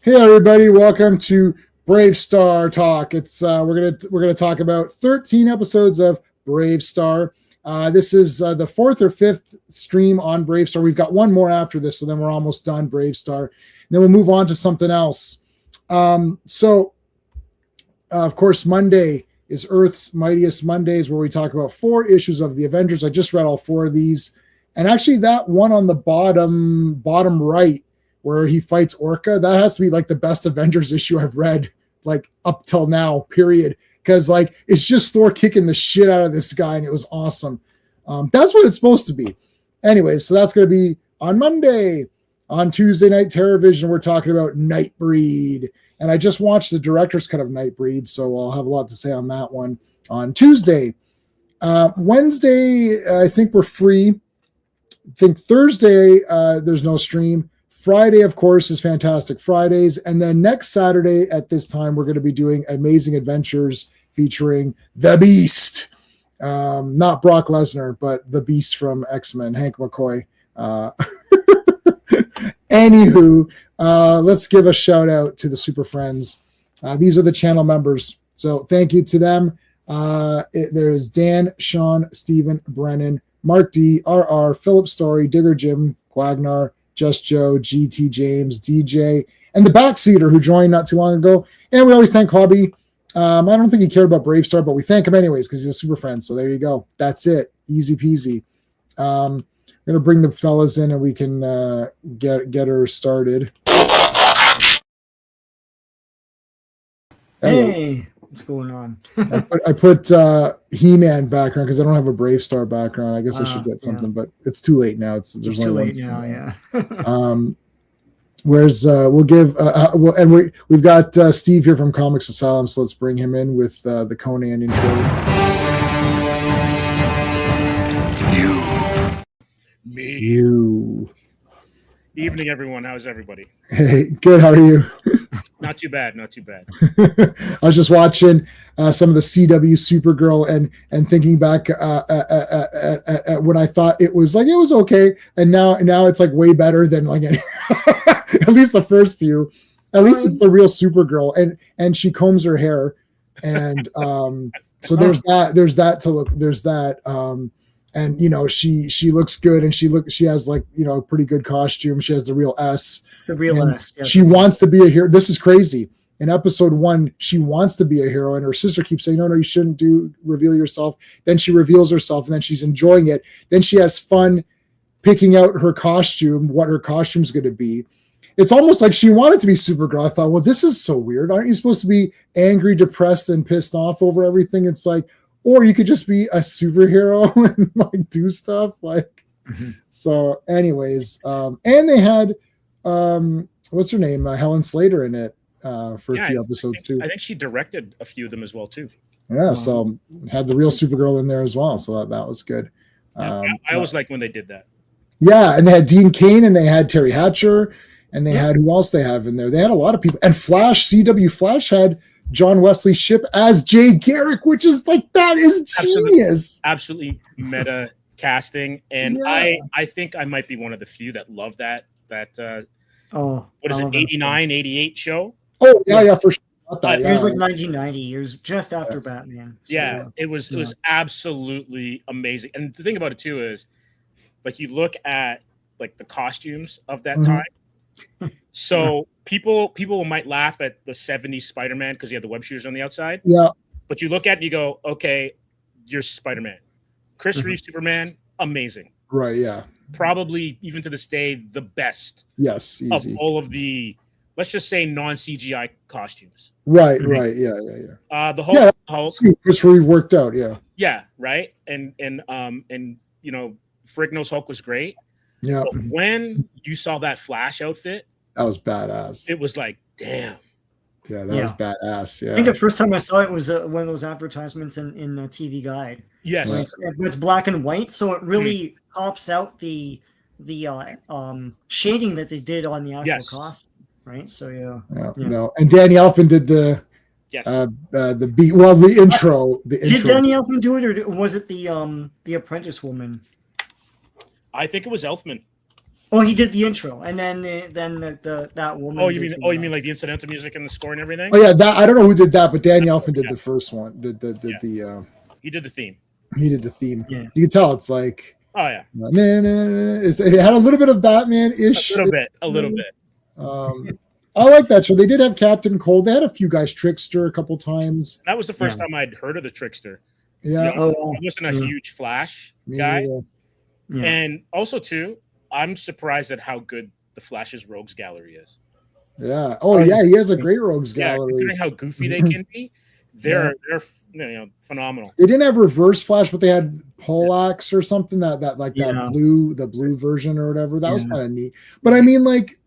Hey everybody, welcome to BraveStarr Talk. It's we're gonna talk about 13 episodes of BraveStarr. This is the fourth or fifth stream on BraveStarr. We've got one more after this, so then we're almost done BraveStarr. Then we'll move on to something else. Of course, Monday is Earth's Mightiest Mondays, where we talk about 4 issues of the Avengers. I just read all 4 of these, and actually that one on the bottom right, where he fights Orca, that has to be like the best Avengers issue I've read like up till now, period. Because like it's just Thor kicking the shit out of this guy, and it was awesome. That's what it's supposed to be. Anyway, so that's going to be on Monday. On Tuesday night, TerrorVision, we're talking about Nightbreed. And I just watched the director's cut of Nightbreed, so I'll have a lot to say on that one on Tuesday. Wednesday, I think we're free. I think Thursday, there's no stream. Friday, of course, is Fantastic Fridays. And then next Saturday at this time, we're going to be doing Amazing Adventures featuring The Beast. Not Brock Lesnar, but The Beast from X-Men, Hank McCoy. Anywho, let's give a shout out to the Super Friends. These are the channel members. So thank you to them. There's Dan, Sean, Stephen, Brennan, Mark D, RR, Philip Story, Digger Jim, Quagnar, Just Joe, GT James, DJ, and the Backseater who joined not too long ago. And we always thank Clubby. I don't think he cared about BraveStarr, but we thank him anyways because he's a super friend. So there you go. That's it. Easy peasy. I'm going to bring the fellas in and we can get her started. Hey, what's going on? I put He-Man background because I don't have a BraveStarr background. I guess I should get something, but it's too late now. It's too late now, yeah. We'll give we've got Steve here from Comics Asylum, so let's bring him in with the Conan intro. You. Evening, everyone. How's everybody? Hey, good. How are you? Not too bad. Not too bad. I was just watching some of the CW Supergirl and thinking back at when I thought it was okay, and now it's like way better than like at least the first few. At least it's the real Supergirl, and she combs her hair, and so there's that to look. There's that. And you know she looks good, and she has like a pretty good costume. She has the real S. The real S. Yes. She wants to be a hero. This is crazy. In episode 1, she wants to be a hero, and her sister keeps saying, "No, you shouldn't reveal yourself." Then she reveals herself, and then she's enjoying it. Then she has fun picking out her costume, what her costume's going to be. It's almost like she wanted to be Supergirl. I thought, well, this is so weird. Aren't you supposed to be angry, depressed, and pissed off over everything? It's like. Or you could just be a superhero and like do stuff like. So, anyways, and they had what's her name, Helen Slater in it for a few episodes too. I think she directed a few of them as well too. Yeah, so had the real Supergirl in there as well, so that was good. I always like when they did that. Yeah, and they had Dean Cain, and they had Terry Hatcher, and they had who else they have in there? They had a lot of people, and Flash, CW Flash had John Wesley Shipp as Jay Garrick, which is like, that is genius. Absolutely meta casting. And I think I might be one of the few that love that what is it, 89, 88 show? Oh, yeah, for sure. It was like 1990 years, just after Batman. So, it was absolutely amazing. And the thing about it too is, like, you look at like the costumes of that time. So people might laugh at the 70s Spider-Man because he had the web shooters on the outside. Yeah. But you look at it and you go, okay, you're Spider-Man. Chris Reeve Superman, amazing. Right, yeah. Probably, even to this day, the best. Yes, easy. Of all of the, let's just say, non-CGI costumes. Right, yeah. The Hulk. Chris Reeve worked out, yeah. Yeah, right? And Ferrigno's Hulk was great. Yeah. But when you saw that Flash outfit, that was badass. It was like, damn. Yeah, that was badass. Yeah. I think the first time I saw it was one of those advertisements in the TV Guide. Yes. It's black and white, so it really pops out the shading that they did on the actual costume, right? So no. And Danny Elfman did the intro. Did Danny Elfman do it, or was it the Apprentice Woman? I think it was Elfman. Oh, he did the intro, and then the that woman. Oh, you mean like the incidental music and the score and everything? Oh yeah, that I don't know who did that, but Danny Elfman did the first one. He did the theme. He did the theme. Yeah. You can tell it's like, oh yeah, it had a little bit of Batman-ish. A little bit. I like that show. They did have Captain Cold. They had a few guys, Trickster, a couple times. That was the first time I'd heard of the Trickster. Yeah, I wasn't a huge Flash guy, and also too, I'm surprised at how good the Flash's Rogues Gallery is. Yeah. Oh yeah, he has a great Rogues Gallery. Considering how goofy they can be, they're phenomenal. They didn't have Reverse Flash, but they had Poleaxe or something that the blue version or whatever. That was kind of neat. But I mean, like,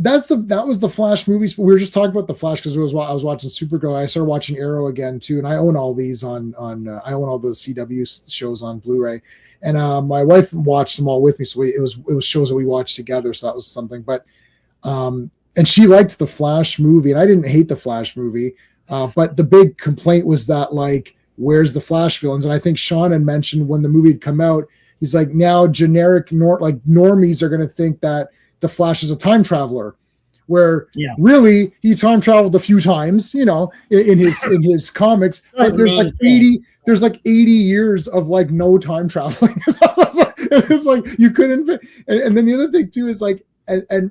that was the Flash movies. We were just talking about the Flash because I was watching Supergirl. I started watching Arrow again too, and I own all these on I own all the CW shows on Blu-ray. And my wife watched them all with me, so it was shows that we watched together. So that was something. But and she liked the Flash movie, and I didn't hate the Flash movie. But the big complaint was that, like, where's the Flash villains? And I think Sean had mentioned when the movie had come out, he's like, now generic normies are going to think that the Flash is a time traveler, where really he time traveled a few times, in his comics. But there's like 80 years of like no time traveling. It's like you couldn't. And then the other thing too is like, and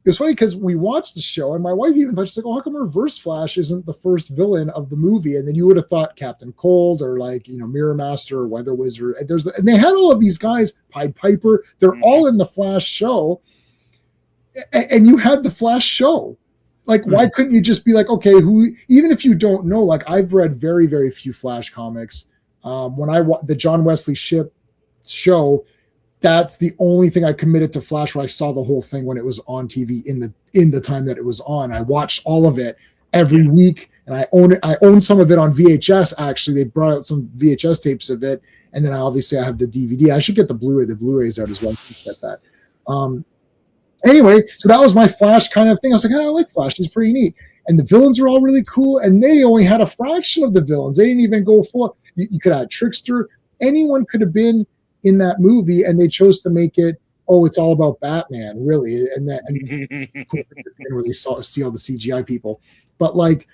it's funny because we watched the show and my wife even thought, she's like, oh, how come Reverse Flash isn't the first villain of the movie? And then you would have thought Captain Cold or like, Mirror Master or Weather Wizard. And they had all of these guys, Pied Piper, they're all in the Flash show. And you had the Flash show. Like, why couldn't you just be like, okay, even if you don't know, like I've read very, very few Flash comics. When the John Wesley Shipp show, that's the only thing I committed to Flash, where I saw the whole thing when it was on TV in the time that it was on. I watched all of it every week, and I own it. I own some of it on VHS. Actually, they brought out some VHS tapes of it, and then I have the DVD. I should get the Blu-ray. The Blu-ray's out as well. I should get that. Anyway, so that was my Flash kind of thing. I was like, I like Flash. He's pretty neat. And the villains are all really cool, and they only had a fraction of the villains. They didn't even go full. You could have Trickster. Anyone could have been in that movie, and they chose to make it, it's all about Batman, really. And didn't really see all the CGI people. But like,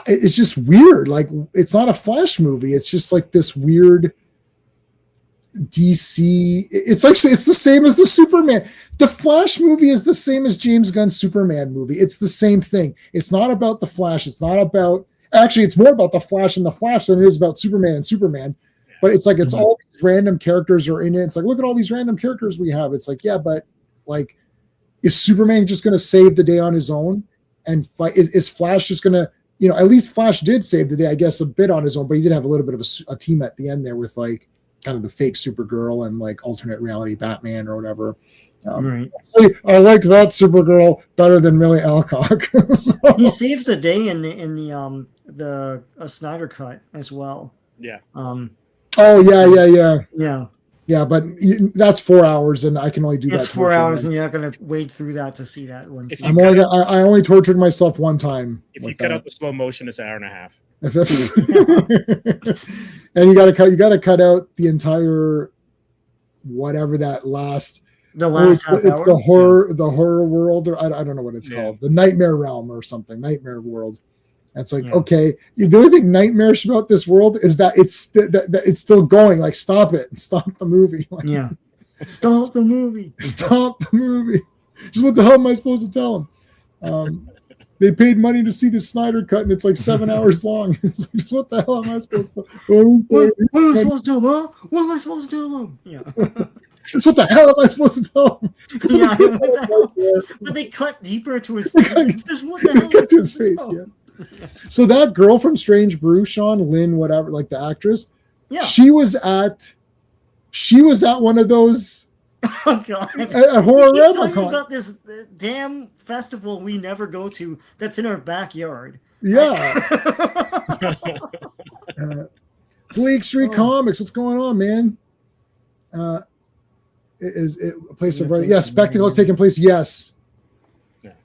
it's just weird. Like, it's not a Flash movie. It's just like this weird DC. It's the same as the Superman. The Flash movie is the same as James Gunn's Superman movie. It's the same thing. It's not about the Flash. It's not about, actually, it's more about the Flash and the Flash than it is about Superman and Superman. But it's like, it's all these random characters are in it. It's like, look at all these random characters we have. It's like, yeah, but like, is Superman just going to save the day on his own and fight? Is Flash just going to, at least Flash did save the day, I guess, a bit on his own, but he did have a little bit of a team at the end there with like kind of the fake Supergirl and like alternate reality Batman or whatever. Right. I liked that Supergirl better than Millie Alcock. So. He saves the day in the Snyder cut as well. Yeah. Yeah, but that's 4 hours, and I can only do that. It's 4 hours, and you're not going to wade through that to see that one. I only tortured myself one time. If you cut out the slow motion, it's an hour and a half. And you got to cut out the entire whatever that last. The last half it's hour? the horror world, or I don't know what it's called, the Nightmare Realm or something, Nightmare World. It's like, okay, the only thing nightmarish about this world is that it's still going. Like, stop it and stop the movie. Like, stop the movie. Stop the movie. Just what the hell am I supposed to tell them? They paid money to see the Snyder cut, and it's like 7 hours long. It's like, just what the hell am I supposed to? What am I supposed to tell them? Huh? What am I supposed to tell them? Yeah. Just what the hell am I supposed to tell him? Yeah, but they cut deeper to his face. Just what the hell? Cut to his face. Yeah. So that girl from Strange Brew, Sean Lynn, whatever, like the actress, she was at one of those. Oh God! A horror replicon. About this damn festival we never go to that's in our backyard. Yeah. Bleak Street Comics. What's going on, man? Is it a place of writing? Yeah, Spectacle is taking place. Yes.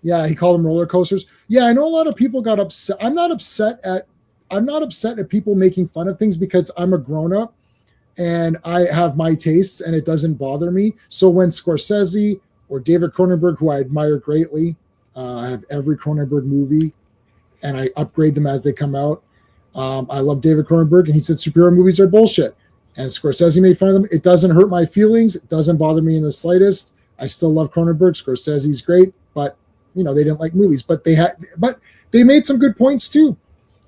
Yeah, he called them roller coasters. Yeah, I know a lot of people got upset. I'm not upset at people making fun of things because I'm a grown up, and I have my tastes, and it doesn't bother me. So when Scorsese or David Cronenberg, who I admire greatly, I have every Cronenberg movie, and I upgrade them as they come out. I love David Cronenberg, and he said superhero movies are bullshit. And Scorsese made fun of them. It doesn't hurt my feelings. It doesn't bother me in the slightest. I still love Cronenberg. Scorsese's great, but they didn't like movies. But they made some good points too.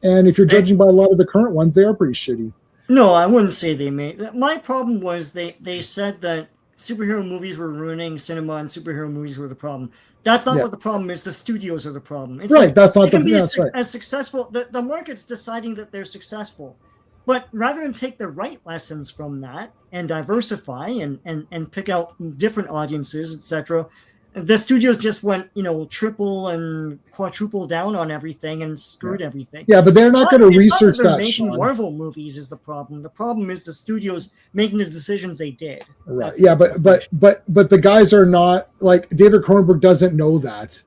And if you're judging by a lot of the current ones, they are pretty shitty. No, I wouldn't say they made. My problem was they said that superhero movies were ruining cinema and superhero movies were the problem. That's not what the problem is. The studios are the problem. It's right. That's not the that's right. As successful, the market's deciding that they're successful. But rather than take the right lessons from that and diversify and pick out different audiences, etc., the studios just went, triple and quadruple down on everything and screwed everything. Yeah, but they're not going to research that. Making Marvel movies is the problem. The problem is the studios making the decisions they did. Right. Yeah, but the guys are not like David Cronenberg doesn't know that.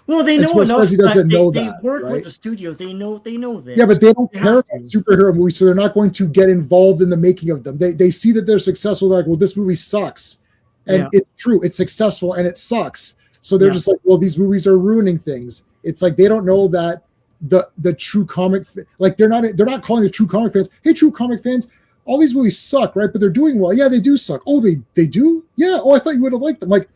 Well, they know enough. He doesn't know they that. work right? with the studios. They know this. Yeah, but they don't care about superhero movies, so they're not going to get involved in the making of them. They see that they're successful. They're like, well, this movie sucks. And it's true. It's successful and it sucks. So they're just like, well, these movies are ruining things. It's like they don't know that the true comic, like they're not calling the true comic fans, hey, true comic fans, all these movies suck, right? But they're doing well. Yeah, they do suck. Oh, they do? Yeah. Oh, I thought you would have liked them. Like,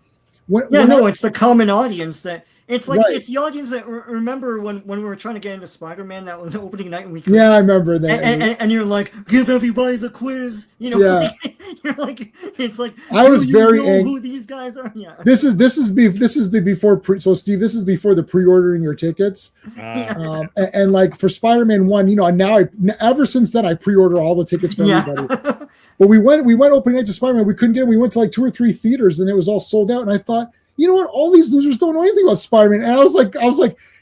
it's the common audience that. It's like it's the audience that remember when we were trying to get into Spider-Man, that was the opening night, and we I remember that. And you're like, give everybody the quiz, you're like, it's like I was very angry. Who these guys are? Yeah. This is the before so Steve, this is before the pre-ordering your tickets, and like for Spider-Man 1, now ever since then I pre-order all the tickets for everybody. But we went opening night to Spider-Man, we couldn't get them. We went to like 2 or 3 theaters, and it was all sold out. And I thought, you know what? All these losers don't know anything about Spider-Man. And I was like,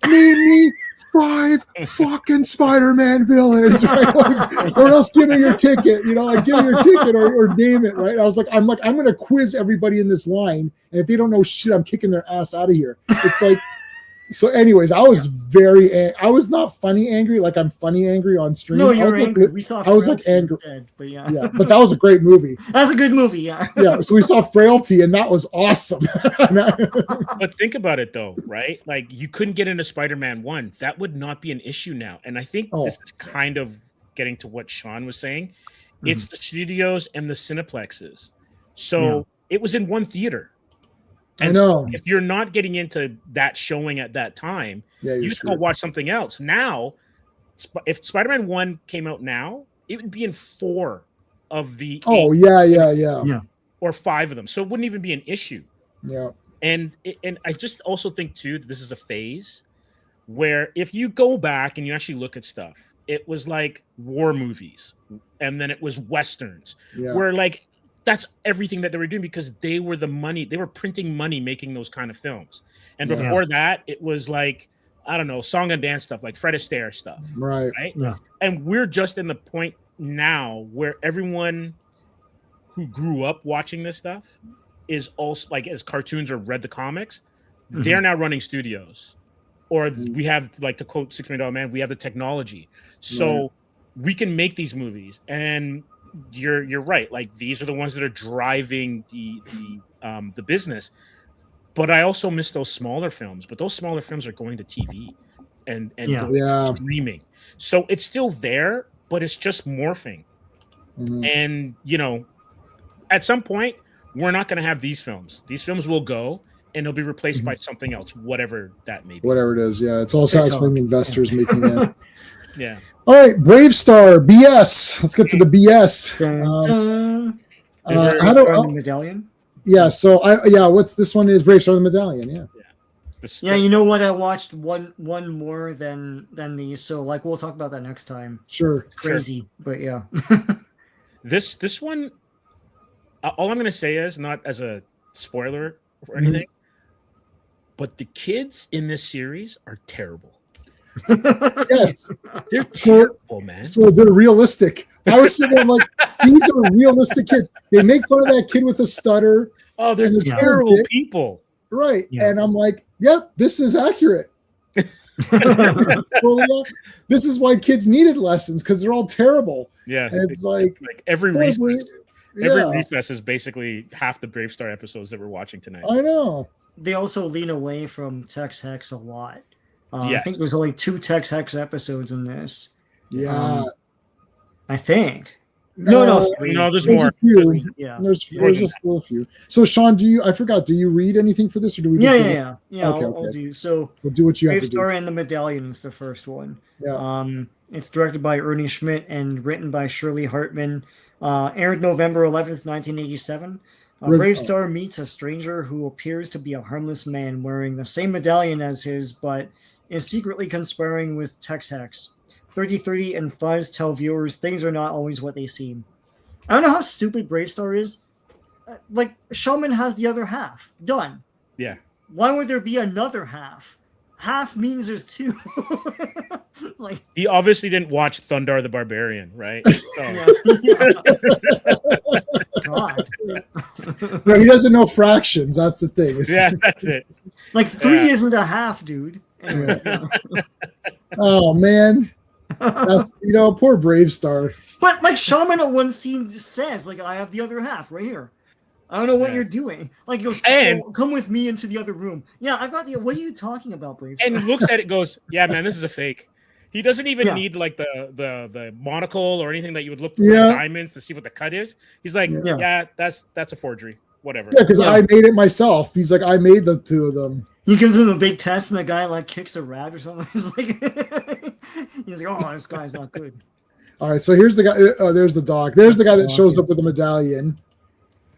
name me 5 fucking Spider-Man villains, right? Like, or else give me your ticket, like give me your ticket or name it, right? I'm going to quiz everybody in this line. And if they don't know shit, I'm kicking their ass out of here. It's like, so anyways, I was I was not funny angry, like I'm funny angry on stream. No, you're angry. We saw I was like angry. Instead, but but that was a great movie. That's a good movie, yeah. Yeah, so we saw Frailty, and that was awesome. But think about it, though, right? Like, you couldn't get into Spider-Man 1. That would not be an issue now. And I think this is kind of getting to what Sean was saying. Mm-hmm. It's the studios and the Cineplexes. So it was in one theater. And I know. So if you're not getting into that showing at that time, you just go watch something else. Now, if Spider-Man 1 came out now, it would be in 4 of the 8 or 5 of them. So it wouldn't even be an issue. Yeah. And I just also think too that this is a phase where if you go back and you actually look at stuff, it was like war movies, and then it was westerns, where like that's everything that they were doing because they were the money. They were printing money making those kind of films. And before that, it was like, I don't know, song and dance stuff, like Fred Astaire stuff. Right. Yeah. And we're just in the point now where everyone who grew up watching this stuff is also like, as cartoons or read the comics, they're now running studios. Or we have, like to quote $6 Million Man, we have the technology. So we can make these movies. And you're right. Like, these are the ones that are driving the business. But I also miss those smaller films. But those smaller films are going to TV and streaming. So it's still there, but it's just morphing. And at some point, we're not going to have these films. These films will go, and they'll be replaced by something else, whatever that may be. Whatever it is, yeah. It's also something investors making it. Yeah. All right, BraveStarr, BS. Let's get to the BS. Is there the medallion? Yeah, so what's this one is BraveStarr the Medallion, you know what? I watched one more than these, so like we'll talk about that next time. Sure. It's crazy, but yeah. This one, all I'm gonna say is, not as a spoiler or anything, but the kids in this series are terrible. Yes, they're terrible, man. So they're realistic. I was sitting there like, these are realistic kids. They make fun of that kid with a stutter. Oh, they're terrible people. Right. Yeah. And I'm like, yep, this is accurate. This is why kids needed lessons, because they're all terrible. Yeah, and it's like every recess. Yeah. Every recess is basically half the BraveStarr episodes that we're watching tonight. I know. They also lean away from Tex Hex a lot. Yes. I think there's only 2 Tex Hex episodes in this. Yeah. I think. No, 3. No, there's There's more. a few. Yeah. There's still a few. So Sean, I forgot, do you read anything for this, or do we just Yeah. Okay, I'll do. So do what you have to do. BraveStarr and the Medallion is the first one. Yeah. It's directed by Ernie Schmidt and written by Shirley Hartman. Aired November 11th, 1987. BraveStarr meets a stranger who appears to be a harmless man wearing the same medallion as his, but is secretly conspiring with Tex Hex. 3030 and Fuzz tell viewers things are not always what they seem. I don't know how stupid BraveStarr is. Like, Shaman has the other half. Done. Yeah. Why would there be another half? Half means there's 2. Like, he obviously didn't watch Thundar the Barbarian, right? God. No, he doesn't know fractions. That's the thing. That's it. Like 3 isn't a half, dude. Anyway, Oh man, that's poor BraveStarr. But like Shaman at one scene says, like, I have the other half right here. I don't know what you're doing. Like, he goes, come with me into the other room. Yeah, I've got the. What are you talking about, BraveStarr? And looks at it, and goes, "Yeah, man, this is a fake." He doesn't even need like the monocle or anything that you would look for diamonds to see what the cut is. He's like, that's a forgery. Whatever. Yeah, because I made it myself. He's like, I made the 2 of them. He gives him a big test, and the guy like kicks a rat or something. He's like, oh, this guy's not good. All right, so here's the guy. There's the dog. There's the guy that shows up with the medallion.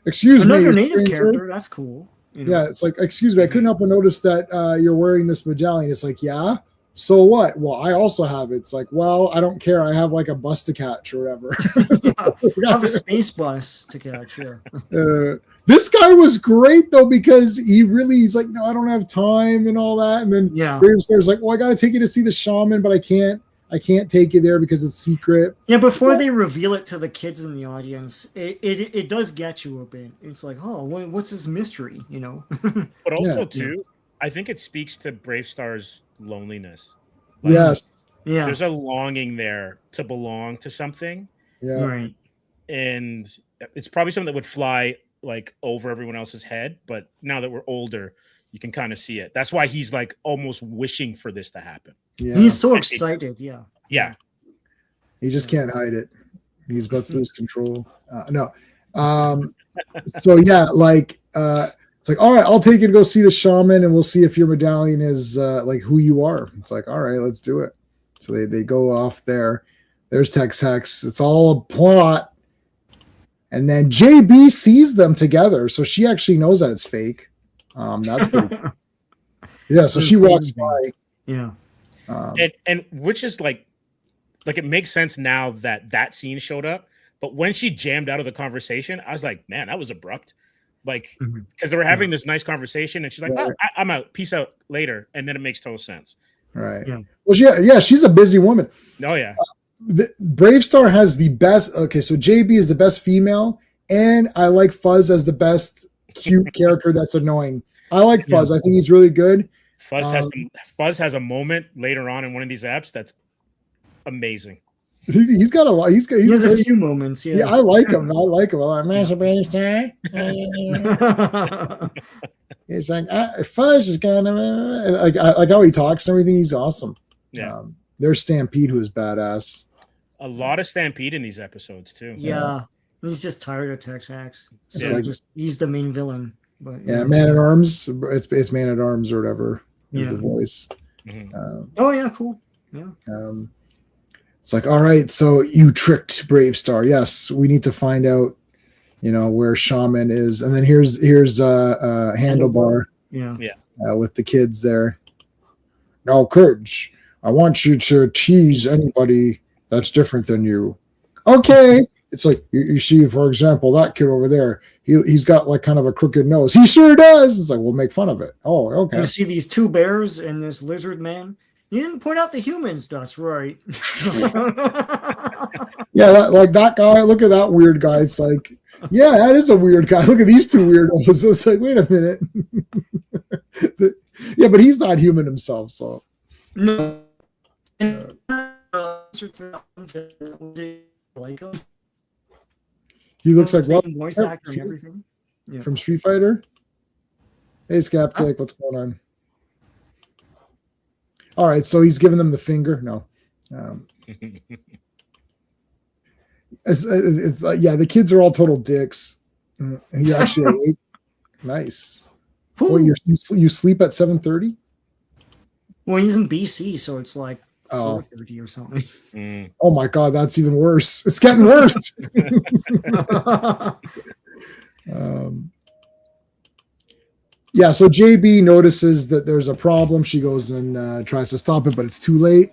Excuse me, another native character. That's cool. Yeah, it's like, excuse me, I couldn't help but notice that you're wearing this medallion. It's like, yeah. So what? Well, I also have it. It's like, well, I don't care. I have like a bus to catch or whatever. I have a space bus to catch. Yeah. This guy was great though, because he's like, no, I don't have time and all that. And then BraveStarr's like, well, I got to take you to see the shaman, but I can't take you there because it's secret. Yeah, before they reveal it to the kids in the audience, it does get you a bit. It's like, oh, what's this mystery? But also too, I think it speaks to BraveStarr's loneliness. Yes. Yeah. There's a longing there to belong to something. Yeah. Right. And it's probably something that would fly like over everyone else's head, but now that we're older, you can kind of see it. That's why he's like almost wishing for this to happen. Yeah. He's so excited. Yeah. He just can't hide it. He's about to lose control. No. So yeah, like it's like, all right, I'll take you to go see the shaman, and we'll see if your medallion is like who you are. It's like, all right, let's do it. So they go off there. There's Tex Hex. It's all a plot. And then JB sees them together, so she actually knows that it's fake. That's pretty cool. Yeah, so she walks by. Yeah. And which is like it makes sense now that scene showed up. But when she jammed out of the conversation, I was like, man, that was abrupt. Like, because they were having this nice conversation, and she's like, oh, I'm out. Peace out later. And then it makes total sense. Right. Yeah. Well, she's a busy woman. Oh, yeah. BraveStarr has the best. Okay, so JB is the best female, and I like Fuzz as the best cute character that's annoying. I like Fuzz. I think he's really good. Fuzz has a moment later on in one of these apps that's amazing. He's got a lot. He has a few moments. Yeah, I like him. I like BraveStarr. He's like, Fuzz is gonna like how he talks and everything. He's awesome. Yeah. There's Stampede, who's badass. A lot of Stampede in these episodes too. Yeah. He's just tired of Tex Hex. So he's the main villain. But Man at Arms. It's Man at Arms or whatever is the voice. Mm-hmm. Oh yeah, cool. Yeah. It's like, all right, so you tricked BraveStarr. Yes, we need to find out, where Shaman is. And then here's Handlebar. Yeah. With the kids there. Now, Courage, I want you to tease anybody that's different than you. Okay. It's like, you see, for example, that kid over there, he's got like kind of a crooked nose. He sure does. It's like, we'll make fun of it. Oh, okay. You see these 2 bears and this lizard man? You didn't point out the humans. That's right. Yeah, like that guy. Look at that weird guy. It's like, yeah, that is a weird guy. Look at these 2 weirdos. It's like, wait a minute. Yeah, but he's not human himself, so. No. He looks like same voice actor and everything. Yeah. From Street Fighter. Hey, Skeptic, what's going on? All right, so he's giving them the finger. No. It's yeah, the kids are all total dicks. He actually awake. Nice. Oh, you sleep at 7:30? Well, he's in BC, so it's like 4:30 or something. Oh my god, that's even worse. It's getting worse. Yeah, so JB notices that there's a problem. She goes and tries to stop it, but it's too late.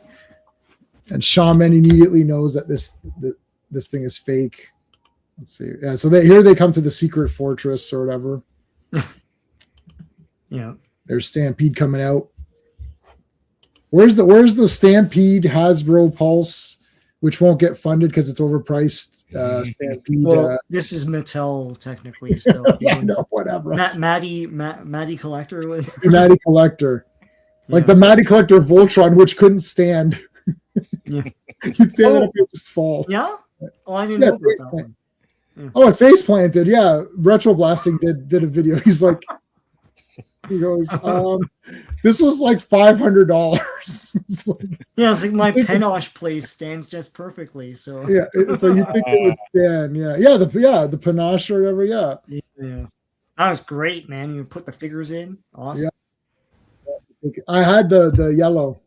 And Shaman immediately knows that this thing is fake. Let's see. Yeah, so here they come to the secret fortress or whatever. Yeah. There's Stampede coming out. Where's the Stampede Hasbro Pulse, which won't get funded because it's overpriced? Stampede. Well, this is Mattel technically. So yeah, no, whatever. Maddie Collector. Maddie Collector, like the Maddie Collector Voltron, which couldn't stand. Yeah, you'd stand up and just fall. Yeah. Oh, I didn't know about that one. Yeah. Oh, it face planted. Yeah, Retro Blasting did a video. He's like. He goes, this was like $500. Yeah, it's like my Penosh place stands just perfectly. So yeah, so you think it would stand? Yeah, the Panache or whatever. Yeah, that was great, man. You put the figures in, awesome. Yeah. I had the yellow.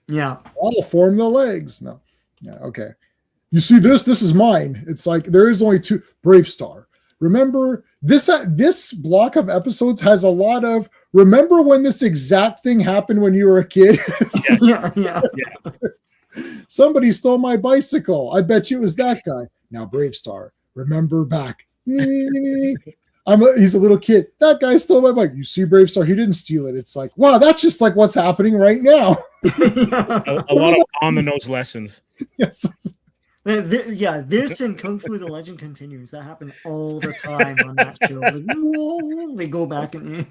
Yeah, I'll form the legs. No, yeah, okay. You see this? This is mine. It's like there is only two. BraveStarr. Remember this block of episodes has a lot of remember when this exact thing happened when you were a kid. yeah. Somebody stole my bicycle. I bet you it was that guy. Now BraveStarr, remember back. He's a little kid. That guy stole my bike. You see BraveStarr, he didn't steal it. It's like, wow, that's just like what's happening right now. a lot of on the nose lessons. Yes. This and Kung Fu the Legend Continues. That happened all the time on that show. Like, they go back and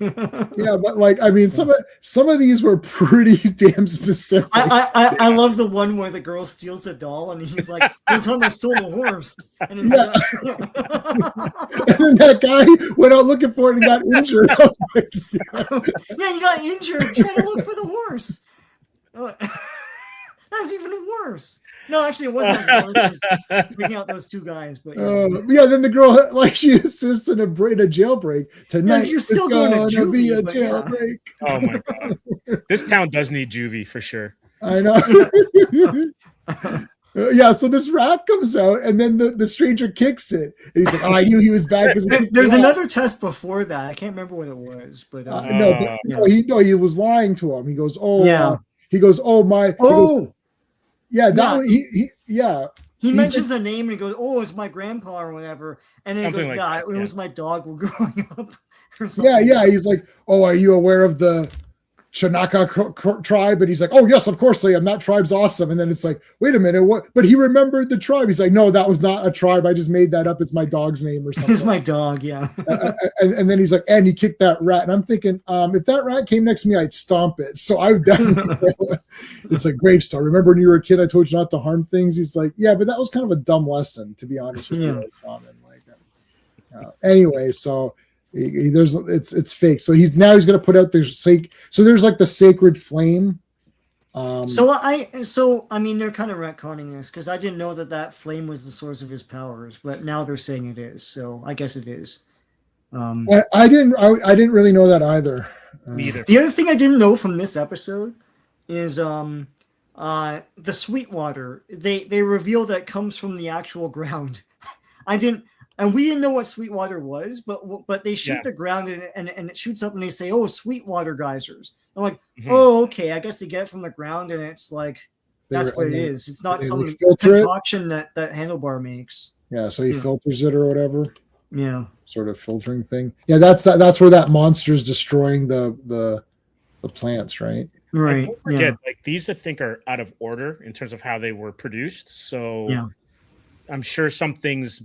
yeah, but like I mean, some of these were pretty damn specific. I love the one where the girl steals the doll and he's like, "Don't tell me I stole the horse." And, and then that guy went out looking for it and got injured. I was like, yeah, you got injured trying to look for the horse. That's even worse. No, actually, it wasn't as worse as bringing out those two guys. But yeah, then the girl, like, she assists in a jailbreak tonight. Yeah, you're still going to juvie, be a jailbreak. Yeah. Oh my god, this town does need juvie for sure. I know. Yeah, so this rat comes out, and then the stranger kicks it, and he's like, "Oh, I knew he was bad because there's another test before that. I can't remember what it was, but he was lying to him. He goes, "Oh, yeah." He goes, "Oh my." Oh. Yeah, that he mentions a name and he goes, "Oh, it's my grandpa or whatever," and then he goes, "Yeah, it was my dog growing up." Or something. Yeah. He's like, "Oh, are you aware of the Chinaka tribe?" And he's like, "Oh, yes, of course I am. That tribe's awesome." And then it's like, "Wait a minute, what?" But he remembered the tribe. He's like, "No, that was not a tribe. I just made that up. It's my dog's name or something." It's my dog, yeah. And then he's like, "And he kicked that rat." And I'm thinking, if that rat came next to me, I'd stomp it. So I would definitely. It's like BraveStarr. Remember when you were a kid, I told you not to harm things. He's like, "Yeah, but that was kind of a dumb lesson, to be honest with you." Anyway, so. It's fake. So he's going to put out there's like the sacred flame. So I mean they're kind of retconning this because I didn't know that flame was the source of his powers, but now they're saying it is. So I guess it is. I didn't really know that either. Neither. The other thing I didn't know from this episode is the Sweetwater. They reveal that comes from the actual ground. And we didn't know what Sweetwater was, but they shoot the ground and it shoots up and they say, "Oh, Sweetwater geysers." I'm like, "Oh, okay. I guess they get it from the ground and it's like that's what it is. It's not some concoction that Handlebar makes." Yeah, so he filters it or whatever. Yeah, sort of filtering thing. Yeah, that's where that monster's destroying the plants, right? Right. Don't forget, like these I think are out of order in terms of how they were produced. So I'm sure some things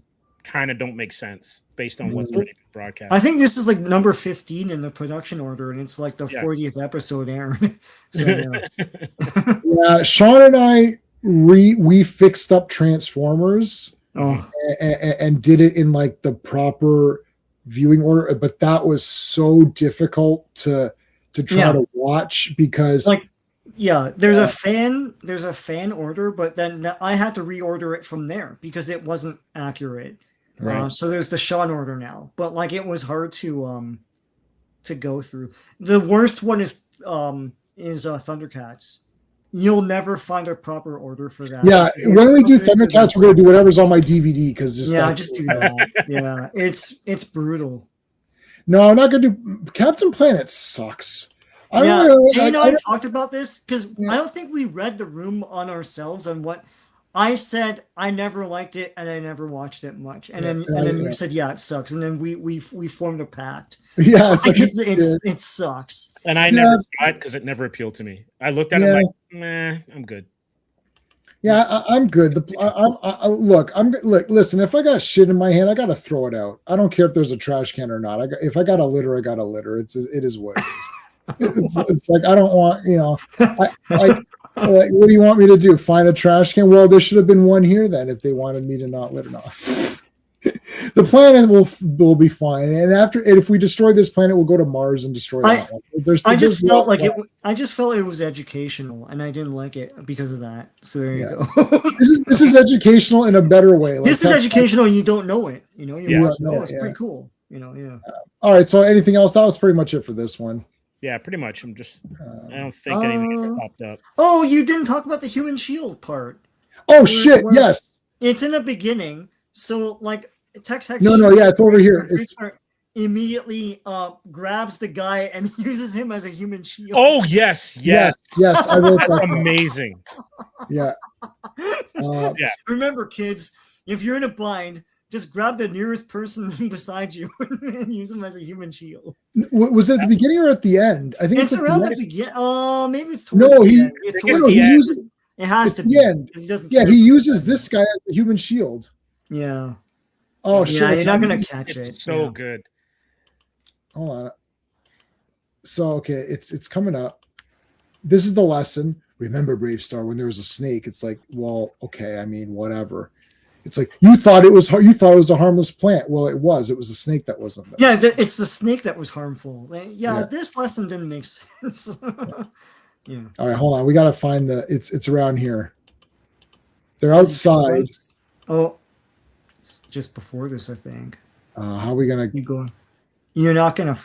kind of don't make sense based on what's already been broadcast. I think this is like number 15 in the production order, and it's like the 40th episode aired. Yeah, Sean and I we fixed up Transformers and did it in like the proper viewing order, but that was so difficult to try to watch because there's a fan order, but then I had to reorder it from there because it wasn't accurate. Right. So there's the Sean order now, but like it was hard to go through. The worst one is Thundercats. You'll never find a proper order for that. Yeah, when we do Thundercats, we're gonna do whatever's on my DVD because just do that. Yeah, it's brutal. No, I'm not gonna do Captain Planet. Sucks. I talked about this because I don't think we read the room on ourselves on what I said. I never liked it and I never watched it much. And then you said, yeah, it sucks. And then we formed a pact. Yeah, it sucks. And I never saw it because it never appealed to me. I looked at it like, meh, I'm good. Yeah, I'm good. Listen, if I got shit in my hand, I got to throw it out. I don't care if there's a trash can or not. If I got a litter, I got a litter. It is what it is. It's like I don't want, what do you want me to do? Find a trash can? Well, there should have been one here then if they wanted me to not litter. No. The planet will be fine, and if we destroy this planet, we'll go to Mars and destroy that one. I just felt it was educational, and I didn't like it because of that. So there you go. This is educational in a better way. This is educational, and you don't know it. It's pretty cool. All right. So anything else? That was pretty much it for this one. Yeah, pretty much. I don't think anything ever popped up. Oh, you didn't talk about the human shield part. Oh shit! Yes, it's in the beginning. So like Tex Hex. No, it's over here. It's immediately grabs the guy and uses him as a human shield. Oh yes. I wrote that. Amazing. Yeah. Remember, kids, if you're in a bind, just grab the nearest person beside you and use them as a human shield. Was it at the beginning or at the end? I think it's around the beginning. Maybe it's towards the end. He uses. It has to be. The end. He uses this guy as a human shield. Yeah. Oh shit! Yeah, you're not gonna catch it. It's so good. Hold on. So okay, it's coming up. This is the lesson. Remember, BraveStarr, when there was a snake, it's like, well, okay, I mean, whatever. It's like you thought it was a harmless plant. Well, it was. It was the snake that wasn't there. Yeah, it's the snake that was harmful. Yeah. This lesson didn't make sense. Yeah. All right, hold on. We gotta find it's around here. They're outside. Oh, it's just before this, I think. How are we gonna keep going? You're not gonna.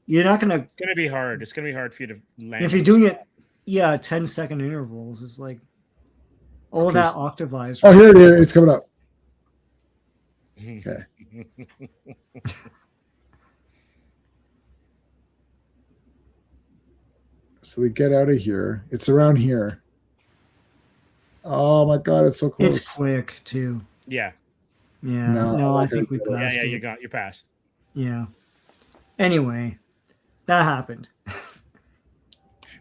It's gonna be hard. It's gonna be hard for you to land. If you're doing it, 10-second intervals. It's like all that octavize. Oh, here it is. It's coming up. Okay. So we get out of here. It's around here. Oh my god, it's so close. It's quick too. Yeah. Yeah. No, I think we passed. Yeah, you're past. Yeah. Anyway, that happened.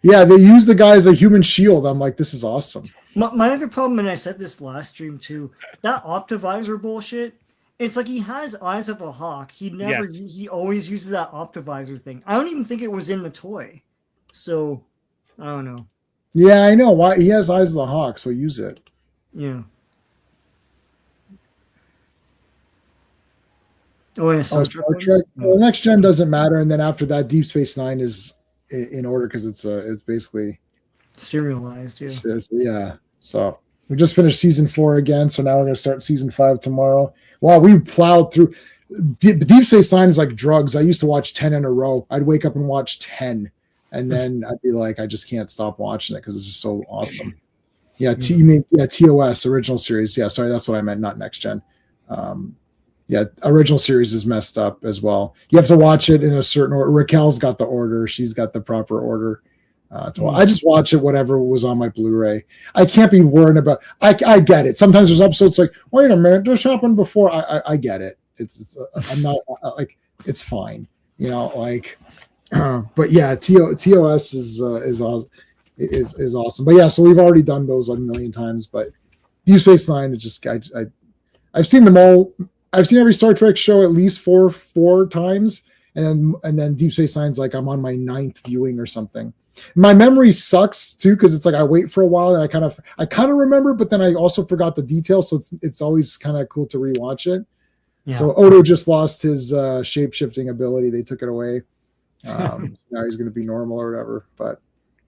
Yeah, they use the guy as a human shield. I'm like, this is awesome. My other problem, and I said this last stream too, that Optivisor bullshit. It's like he has eyes of a hawk. He always uses that Optivisor thing. I don't even think it was in the toy. So, I don't know. Yeah, I know. Why he has eyes of the hawk, so use it. Yeah. Oh, yeah, Star Trek. Well, next gen doesn't matter, and then after that, Deep Space Nine is in order because it's basically serialized. Yeah. Yeah. So we just finished season 4 again, so now we're going to start season 5 tomorrow. Wow, we plowed through. Deep Space Nine is like drugs. I used to watch 10 in a row. I'd wake up and watch 10, and then I'd be like, I just can't stop watching it because it's just so awesome. Yeah, TOS original series. Yeah, sorry, that's what I meant, not next gen. Yeah, original series is messed up as well. You have to watch it in a certain order. Raquel's got the order. She's got the proper order. I just watch it whatever was on my Blu-ray. I can't be worrying about. I get it. Sometimes there's episodes like, wait a minute, this happened before. I get it. I'm not like it's fine, like. But yeah, TOS is awesome. But yeah, so we've already done those a million times. But Deep Space Nine, I've seen them all I've seen every Star Trek show at least four times, and then Deep Space Nine's like I'm on my 9th viewing or something. My memory sucks too because it's like I wait for a while and I kind of remember, but then I also forgot the details, so it's always kind of cool to rewatch it. Yeah. So Odo just lost his shape-shifting ability. They took it away. Now he's going to be normal or whatever. But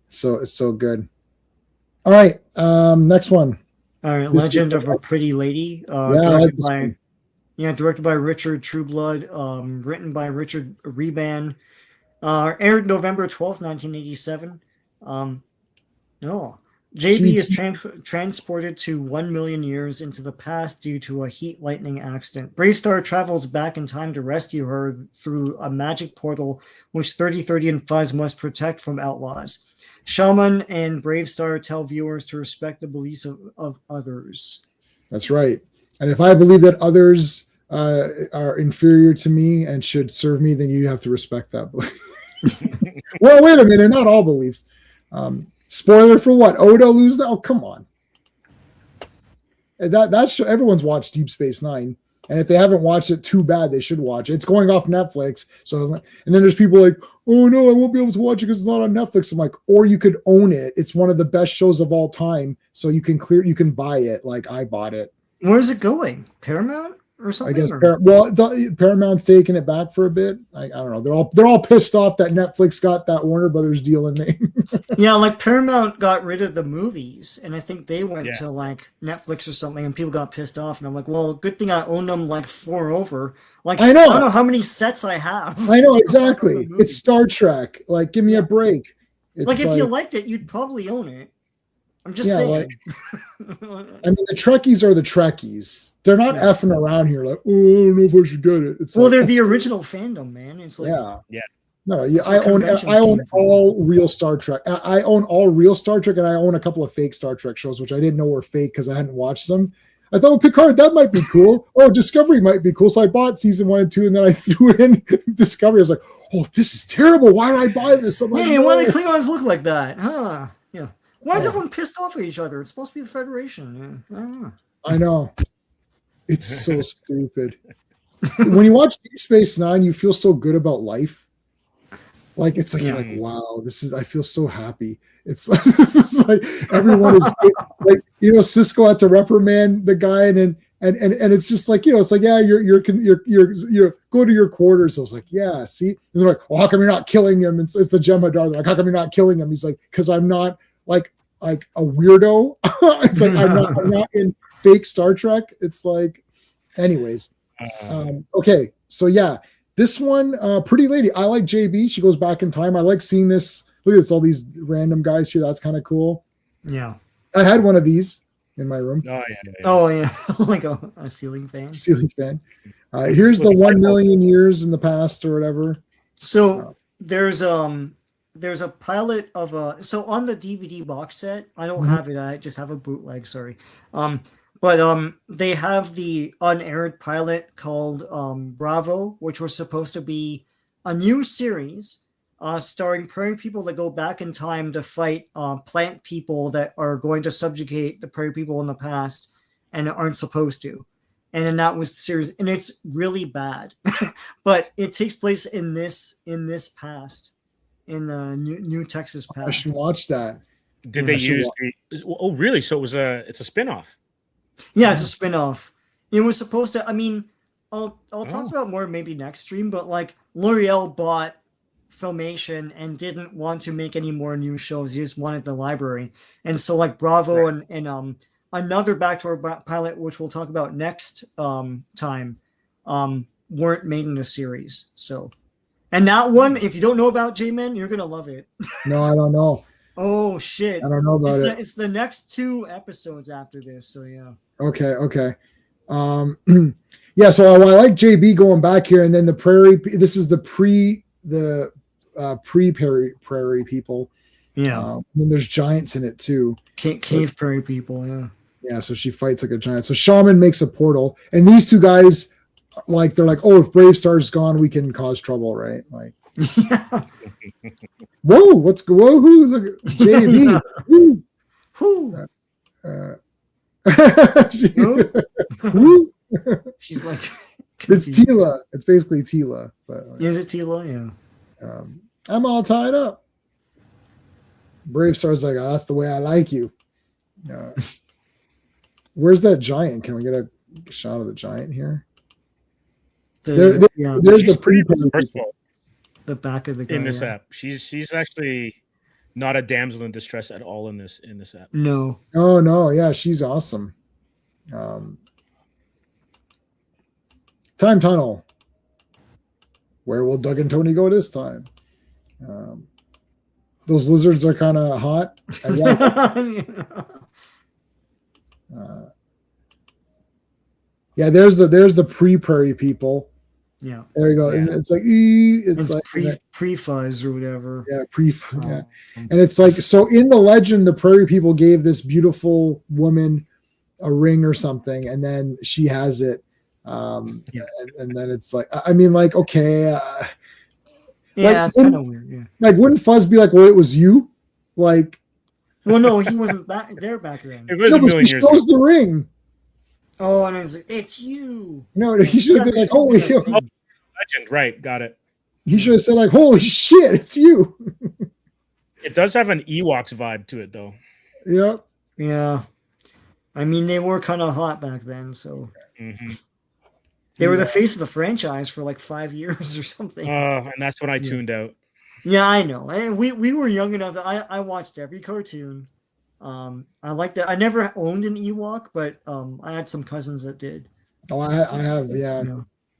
so it's so good. All right, next one. All right, Legend of a Pretty Lady. Directed by Richard Trueblood. Written by Richard Reban. Aired November 12th, 1987. JB is transported to 1 million years into the past due to a heat lightning accident. BraveStarr travels back in time to rescue her through a magic portal, which 3030 and Fuzz must protect from outlaws. Shaman and BraveStarr tell viewers to respect the beliefs of others. That's right. And if I believe that others are inferior to me and should serve me, then you have to respect that belief. Well, wait a minute. Not all beliefs. Spoiler for what? Odo loses? Oh, come on. That show, everyone's watched Deep Space Nine. And if they haven't watched it, too bad. They should watch it. It's going off Netflix. So, and then there's people like, oh no, I won't be able to watch it because it's not on Netflix. I'm like, or you could own it. It's one of the best shows of all time. So you can buy it. Like I bought it. Where's it going? Paramount or something? I guess Paramount's taking it back for a bit. I don't know. They're all pissed off that Netflix got that Warner Brothers deal in name. Yeah, like Paramount got rid of the movies, and I think they went to like Netflix or something, and people got pissed off. And I'm like, well, good thing I own them like 4 over. Like I don't know how many sets I have. I know exactly. It's Star Trek. Like, give me a break. It's like if you liked it, you'd probably own it. I'm just saying. I mean, the Trekkies are the Trekkies. They're not effing around here like, oh, I don't know if I should get it. It's they're the original fandom, man. It's like No, I own all real Star Trek. I own all real Star Trek, and I own a couple of fake Star Trek shows, which I didn't know were fake because I hadn't watched them. I thought, Picard, that might be cool. Oh, Discovery might be cool. So I bought season 1 and 2, and then I threw in Discovery. I was like, oh, this is terrible. Why did I buy this? I'm like, why do the Klingons look like that? Huh? Yeah. Why is everyone pissed off at each other? It's supposed to be the Federation. Yeah. I know. It's so stupid. When you watch Deep Space Nine, you feel so good about life. Like it's like you're like, wow, I feel so happy. It's this is like everyone is like, Cisco had to reprimand the guy, and it's just like, it's like, yeah, you're go to your quarters. I was like, yeah, see, and they're like, well, how come you're not killing him? It's the Jem'Hadar. They're like, how come you're not killing him? He's like, because I'm not like a weirdo. It's like I'm not in fake Star Trek. It's like, anyways, okay, so yeah. This one, Pretty Lady. I like JB. She goes back in time. I like seeing this. Look at this, all these random guys here. That's kind of cool. Yeah. I had one of these in my room. Oh, yeah. Like a ceiling fan. Ceiling fan. Here's the 1 million years in the past or whatever. So there's a pilot of so on the DVD box set, I don't have it. I just have a bootleg. Sorry. But they have the unaired pilot called Bravo, which was supposed to be a new series starring prairie people that go back in time to fight plant people that are going to subjugate the prairie people in the past and aren't supposed to. And then that was the series, and it's really bad. But it takes place in this past, in the new Texas past. I should watch that. Did they use oh really? So it's a spin-off. Yeah, it's a spin-off. It was supposed to, I mean, I'll talk about more maybe next stream, but like L'Oreal bought Filmation and didn't want to make any more new shows. He just wanted the library. And so like Bravo and another Backdoor pilot, which we'll talk about next time, weren't made in a series. So, and that one, if you don't know about J-Man, you're going to love it. No, I don't know. Oh shit! I don't know about it. It's the next 2 episodes after this, so yeah. Okay. Yeah. So I like JB going back here, and then the prairie. This is the pre prairie people. Yeah. Then there's giants in it too. Cave prairie people. Yeah. Yeah. So she fights like a giant. So Shaman makes a portal, and these 2 guys, like, they're like, oh, if BraveStarr's gone, we can cause trouble, right? Like. Yeah. Whoa! Whoa! Look at JB. She's like, It's Tila. It's basically Tila. But is it Tila? Yeah. I'm all tied up. BraveStarr's like, oh, that's the way I like you. Where's that giant? Can we get a shot of the giant here? There's the pre-party people. The back of the guy in this app. She's actually not a damsel in distress at all in this app. No. Oh no, yeah, she's awesome. Time tunnel. Where will Doug and Tony go this time? Those lizards are kind of hot. Yeah, there's the pre-party people. Yeah, there you go. Yeah. And it's like it's like pre-fuzz or whatever. Yeah, yeah. And it's like, so in the legend, the prairie people gave this beautiful woman a ring or something, and then she has it. And then it's like, I mean, like, okay. Yeah, like, it's kind of weird. Yeah. Like, wouldn't Fuzz be like, well, it was you? Like, well, no, he wasn't there back then. It was no, but she shows the ring. Oh, and it's you. No, he should have been like, holy legend, right? Got it. He should have said like, holy shit, it's you. It does have an Ewoks vibe to it, though. Yep. Yeah. I mean, they were kind of hot back then, so. They were the face of the franchise for like 5 years or something. And that's when I tuned out. Yeah, I know. We were young enough that I watched every cartoon. I liked that. I never owned an Ewok, but I had some cousins that did. Oh, I have, yeah.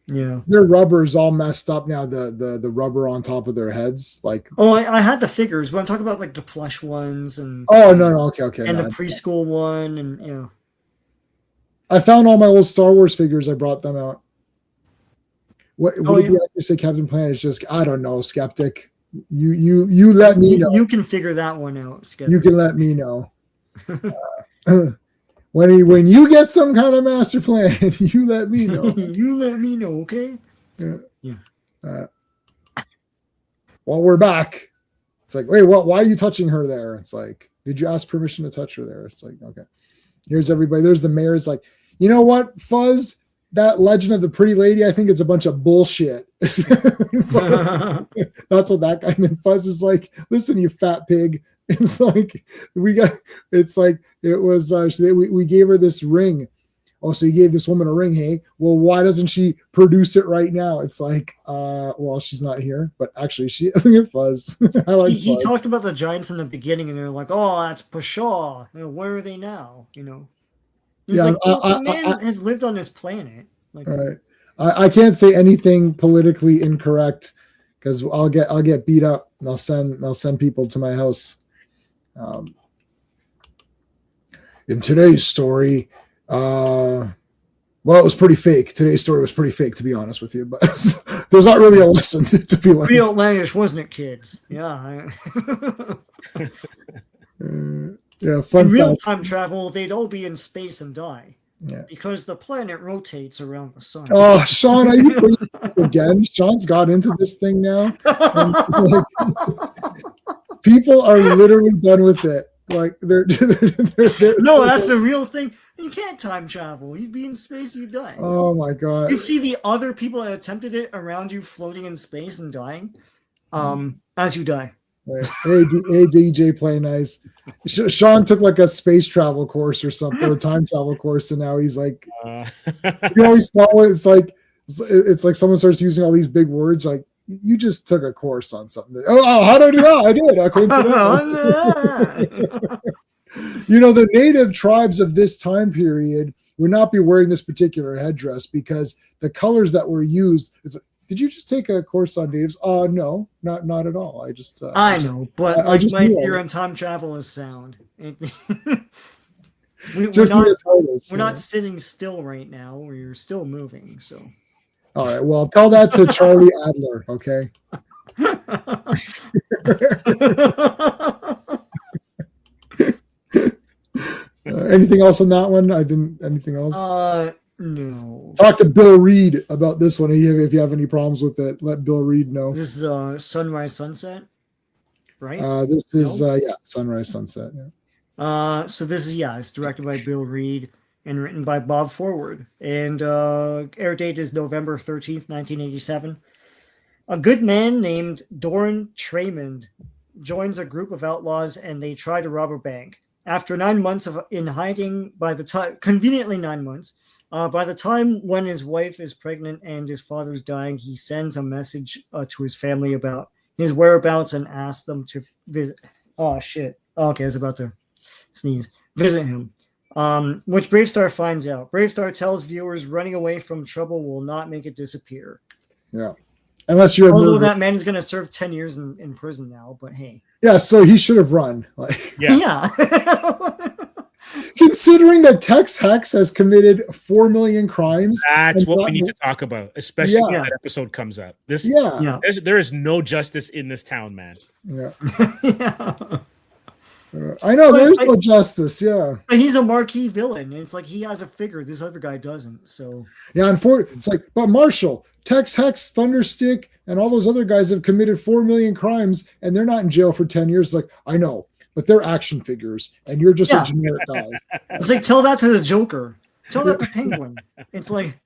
Yeah. Their rubber is all messed up now. The rubber on top of their heads, like. Oh, I had the figures, but I'm talking about like the plush ones and. Oh no, okay. And the preschool one, and yeah. I found all my old Star Wars figures. I brought them out. What did you actually say, Captain Planet? Is just, I don't know, skeptic. You let me know. You can figure that one out, skeptic. You can let me know. When you get some kind of master plan, you let me know. You let me know, okay? Yeah. Well, we're back. It's like, wait, why are you touching her there? It's like, did you ask permission to touch her there? It's like, okay. Here's everybody. There's the mayor. It's like, you know what, Fuzz? That legend of the pretty lady, I think it's a bunch of bullshit. That's what that guy meant. Fuzz is like, listen, you fat pig. It's like, we gave her this ring. Oh, so you gave this woman a ring, hey? Well, why doesn't she produce it right now? It's like, well, she's not here, but actually, I think it's Fuzz. I like he talked about the giants in the beginning, and they're like, oh, that's Pshaw. Where are they now? He's like, the man has lived on this planet. Like, all right. I can't say anything politically incorrect because I'll get beat up and I'll send people to my house. In today's story, well, it was pretty fake. Today's story was pretty fake, to be honest with you, but there's not really a lesson to be learned. Pretty outlandish, wasn't it, kids? Yeah. Yeah, fun. In real time travel, they'd all be in space and die. Yeah. Because the planet rotates around the sun. Oh, Sean, are you bringing it again? Sean's got into this thing now. People are literally done with it. Like they're no, that's the real thing. You can't time travel. You'd be in space, you'd die. Oh my god. You'd see the other people that attempted it around you floating in space and dying. As you die. Right. Hey, DJ, play nice. Sean took like a space travel course or something, or a time travel course, and now he's like, you always follow it. It's like someone starts using all these big words. Like you just took a course on something. Oh, how do I do that? I did. The native tribes of this time period would not be wearing this particular headdress because the colors that were used is. Did you just take a course on natives? No, not at all. I know, but my theory on time travel is sound. We're not sitting still right now. We're still moving. So, all right. Well, tell that to Charlie Adler. Okay. Anything else on that one? Anything else? No. Talk to Bill Reed about this one. If you have any problems with it, let Bill Reed know. This is Sunrise Sunset, right? This is Sunrise Sunset. Yeah. So this is it's directed by Bill Reed. and written by Bob Forward. And air date is November 13th, 1987. A good man named Doran Traymond joins a group of outlaws and they try to rob a bank. After 9 months in hiding, conveniently 9 months, by the time when his wife is pregnant and his father's dying, he sends a message to his family about his whereabouts and asks them to visit. Oh, shit. Okay, I was about to sneeze. Visit him. Which BraveStarr finds out. BraveStarr tells viewers running away from trouble will not make it disappear. Yeah. Unless you're Although that man is going to serve 10 years in prison now, but hey. Yeah, so he should have run. Like, yeah. Considering that Tex Hex has committed 4 million crimes. That's what we need to talk about, especially when that episode comes up. There is no justice in this town, man. Yeah. I know there's no justice. Yeah, but he's a marquee villain. It's like he has a figure. This other guy doesn't. So yeah, unfortunately, it's like, but Marshall, Tex Hex, Thunderstick, and all those other guys have committed 4 million crimes, and they're not in jail for 10 years. It's like, I know, but they're action figures, and you're just a generic guy. It's like, tell that to the Joker. Tell that to Penguin. It's like,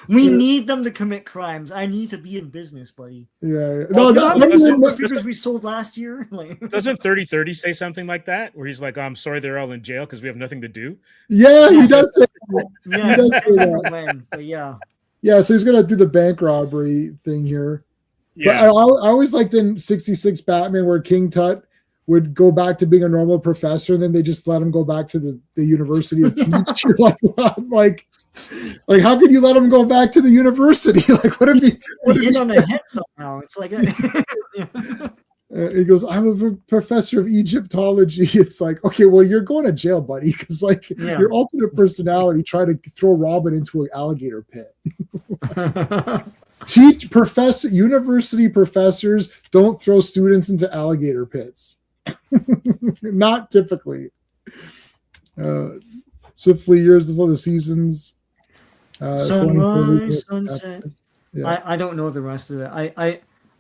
we need them to commit crimes. I need to be in business, buddy. Yeah. No, the figures we sold last year. Like, doesn't 3030 say something like that, where he's like, oh, "I'm sorry, they're all in jail because we have nothing to do." Yeah, he does say that. Yeah, does say that. But yeah. Yeah, so he's gonna do the bank robbery thing here. Yeah. But I always liked in 66 Batman where King Tut would go back to being a normal professor, and then they just let him go back to the university to teach. You're like, how could you let him go back to the university? Like, what if he hit on the head somehow? It's like he goes, I'm a professor of Egyptology. It's like, okay, well, you're going to jail, buddy, because like your alternate personality tried to throw Robin into an alligator pit. University professors don't throw students into alligator pits. Not typically. Swiftly years of all the seasons. Sunrise, sunset. Yeah. I don't know the rest of it.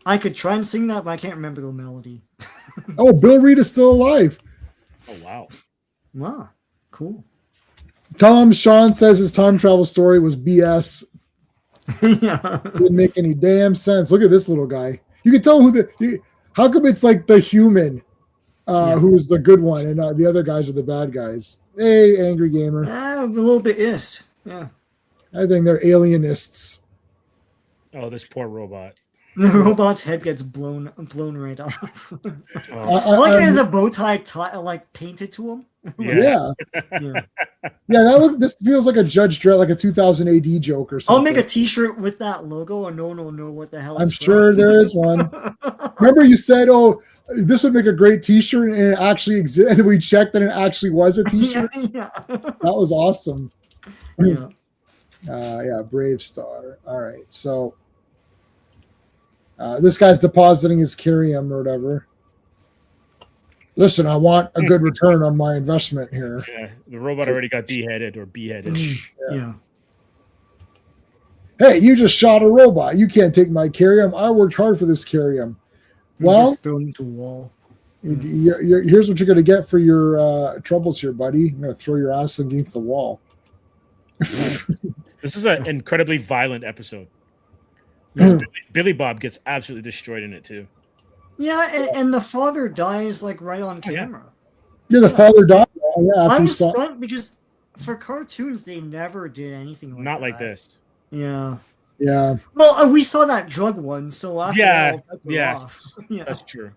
I could try and sing that, but I can't remember the melody. Oh, Bill Reed is still alive. Oh, wow. Wow. Cool. Tom Sean says his time travel story was BS. Yeah. Didn't make any damn sense. Look at this little guy. You can tell how come it's like the human who is the good one and the other guys are the bad guys. Hey, Angry Gamer. A little bit ist. Yeah. I think they're alienists. Oh, this poor robot. The robot's head gets blown right off. Like it has a bow tie like painted to him. Yeah. This feels like a Judge Dredd, like a 2000 AD joke or something. I'll make a T-shirt with that logo, and no one will know what the hell. I'm sure there is one. Remember, you said, "Oh, this would make a great T-shirt," and it actually existed. And we checked, and it actually was a T-shirt. Yeah. That was awesome. Yeah. BraveStarr. All right, so this guy's depositing his Kyrium or whatever. Listen, I want a good return on my investment here. Yeah, the robot already got beheaded or beheaded. Yeah. Hey, you just shot a robot. You can't take my Kyrium. I worked hard for this Kyrium. Well, just thrown into a wall. Here's what you're going to get for your troubles here, buddy. I'm going to throw your ass against the wall. This is an incredibly violent episode. Billy Bob gets absolutely destroyed in it too. Yeah, and the father dies like right on camera. Yeah, the father died. Yeah, I'm stunned because for cartoons they never did anything like not that. Like this. Yeah. Yeah. Well, we saw that drug one, so after that's true.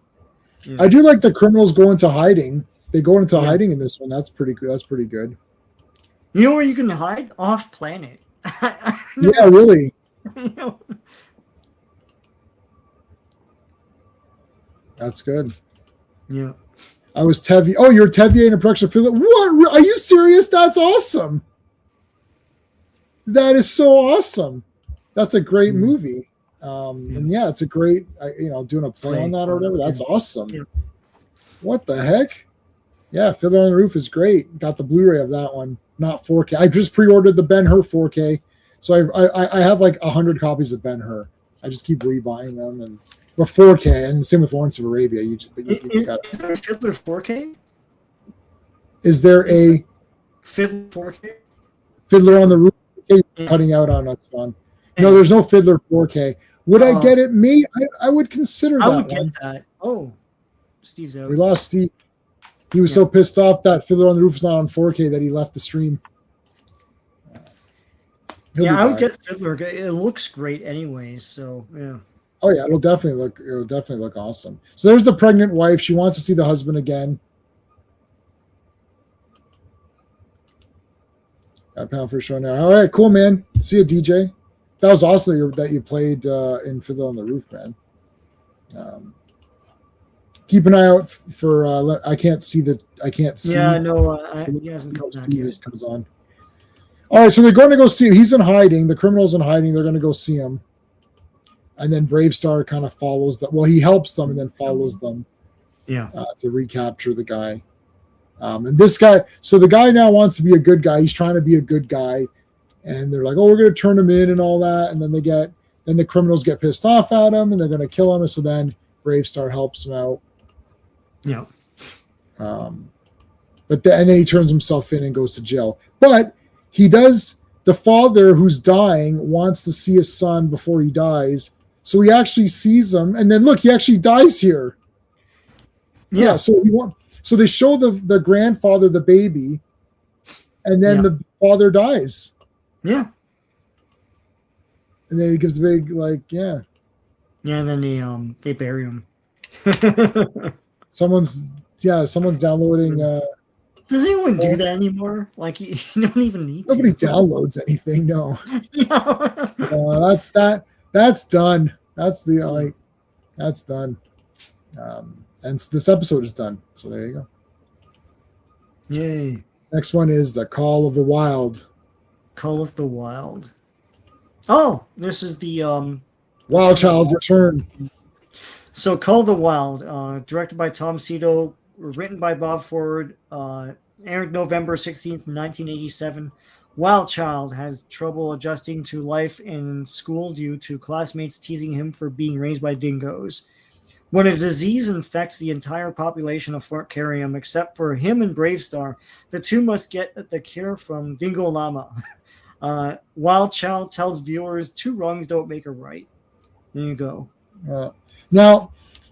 Yeah. I do like the criminals go into hiding. They go into hiding in this one. That's pretty good. That's pretty good. You know where you can hide? Off planet. Yeah, really. That's good. Yeah. I was Tevier. Oh, you're Tevier in a production film. What? Are you serious? That's awesome. That is so awesome. That's a great movie. And yeah, it's a great, doing a play on that or whatever. That's awesome. Yeah. What the heck? Yeah, Fiddler on the Roof is great. Got the Blu-ray of that one. Not 4K. I just pre-ordered the Ben-Hur 4K. So I have like 100 copies of Ben-Hur. I just keep rebuying them and. But 4K, and same with Lawrence of Arabia. Is there a Fiddler 4K? Is there a Fiddler 4K. Fiddler on the Roof. Yeah. Cutting out on us, John. No, there's no Fiddler 4K. Would I get it? Me, I would consider I that would one. get that. Oh, Steve's out. We lost Steve. He was so pissed off that Fiddler on the Roof is not on 4K that he left the stream. I would get Fiddler. It looks great anyways, so yeah. Oh yeah, it'll definitely look awesome. So there's the pregnant wife. She wants to see the husband again. Got pound for show now. All right, cool, man. See you, DJ. That was awesome that you played in Fiddler on the Roof, man. Keep an eye out for. I can't see. Yeah, no, he hasn't come back yet. Comes on. All right, so they're going to go see him. He's in hiding. The criminal's in hiding. They're going to go see him. And then BraveStarr kind of follows them. Well, he helps them and then follows them. Yeah. To recapture the guy. And this guy, so the guy now wants to be a good guy. He's trying to be a good guy. And they're like, oh, we're going to turn him in and all that. And then the criminals get pissed off at him and they're going to kill him. And so then BraveStarr helps him out. Yeah. And then he turns himself in and goes to jail. But the father who's dying wants to see his son before he dies. So he actually sees him. And then look, he actually dies here. Yeah. So they show the grandfather, the baby, and then the father dies. Yeah. And then he gives a big Yeah, and then they bury him. Someone's downloading. Does anyone do that anymore? Like you don't even need. Nobody downloads anything. No. That's done. That's done. And this episode is done. So there you go. Yay. Next one is the Call of the Wild. Call of the Wild. Oh, this is the Wild Child Return. So Call of the Wild, directed by Tom Cito, written by Bob Ford, aired November 16th, 1987. Wild Child has trouble adjusting to life in school due to classmates teasing him for being raised by dingoes. When a disease infects the entire population of Fort Carium, except for him and BraveStarr, the two must get the cure from Dingo Llama. Wild Child tells viewers 2 wrongs don't make a right. There you go. Now,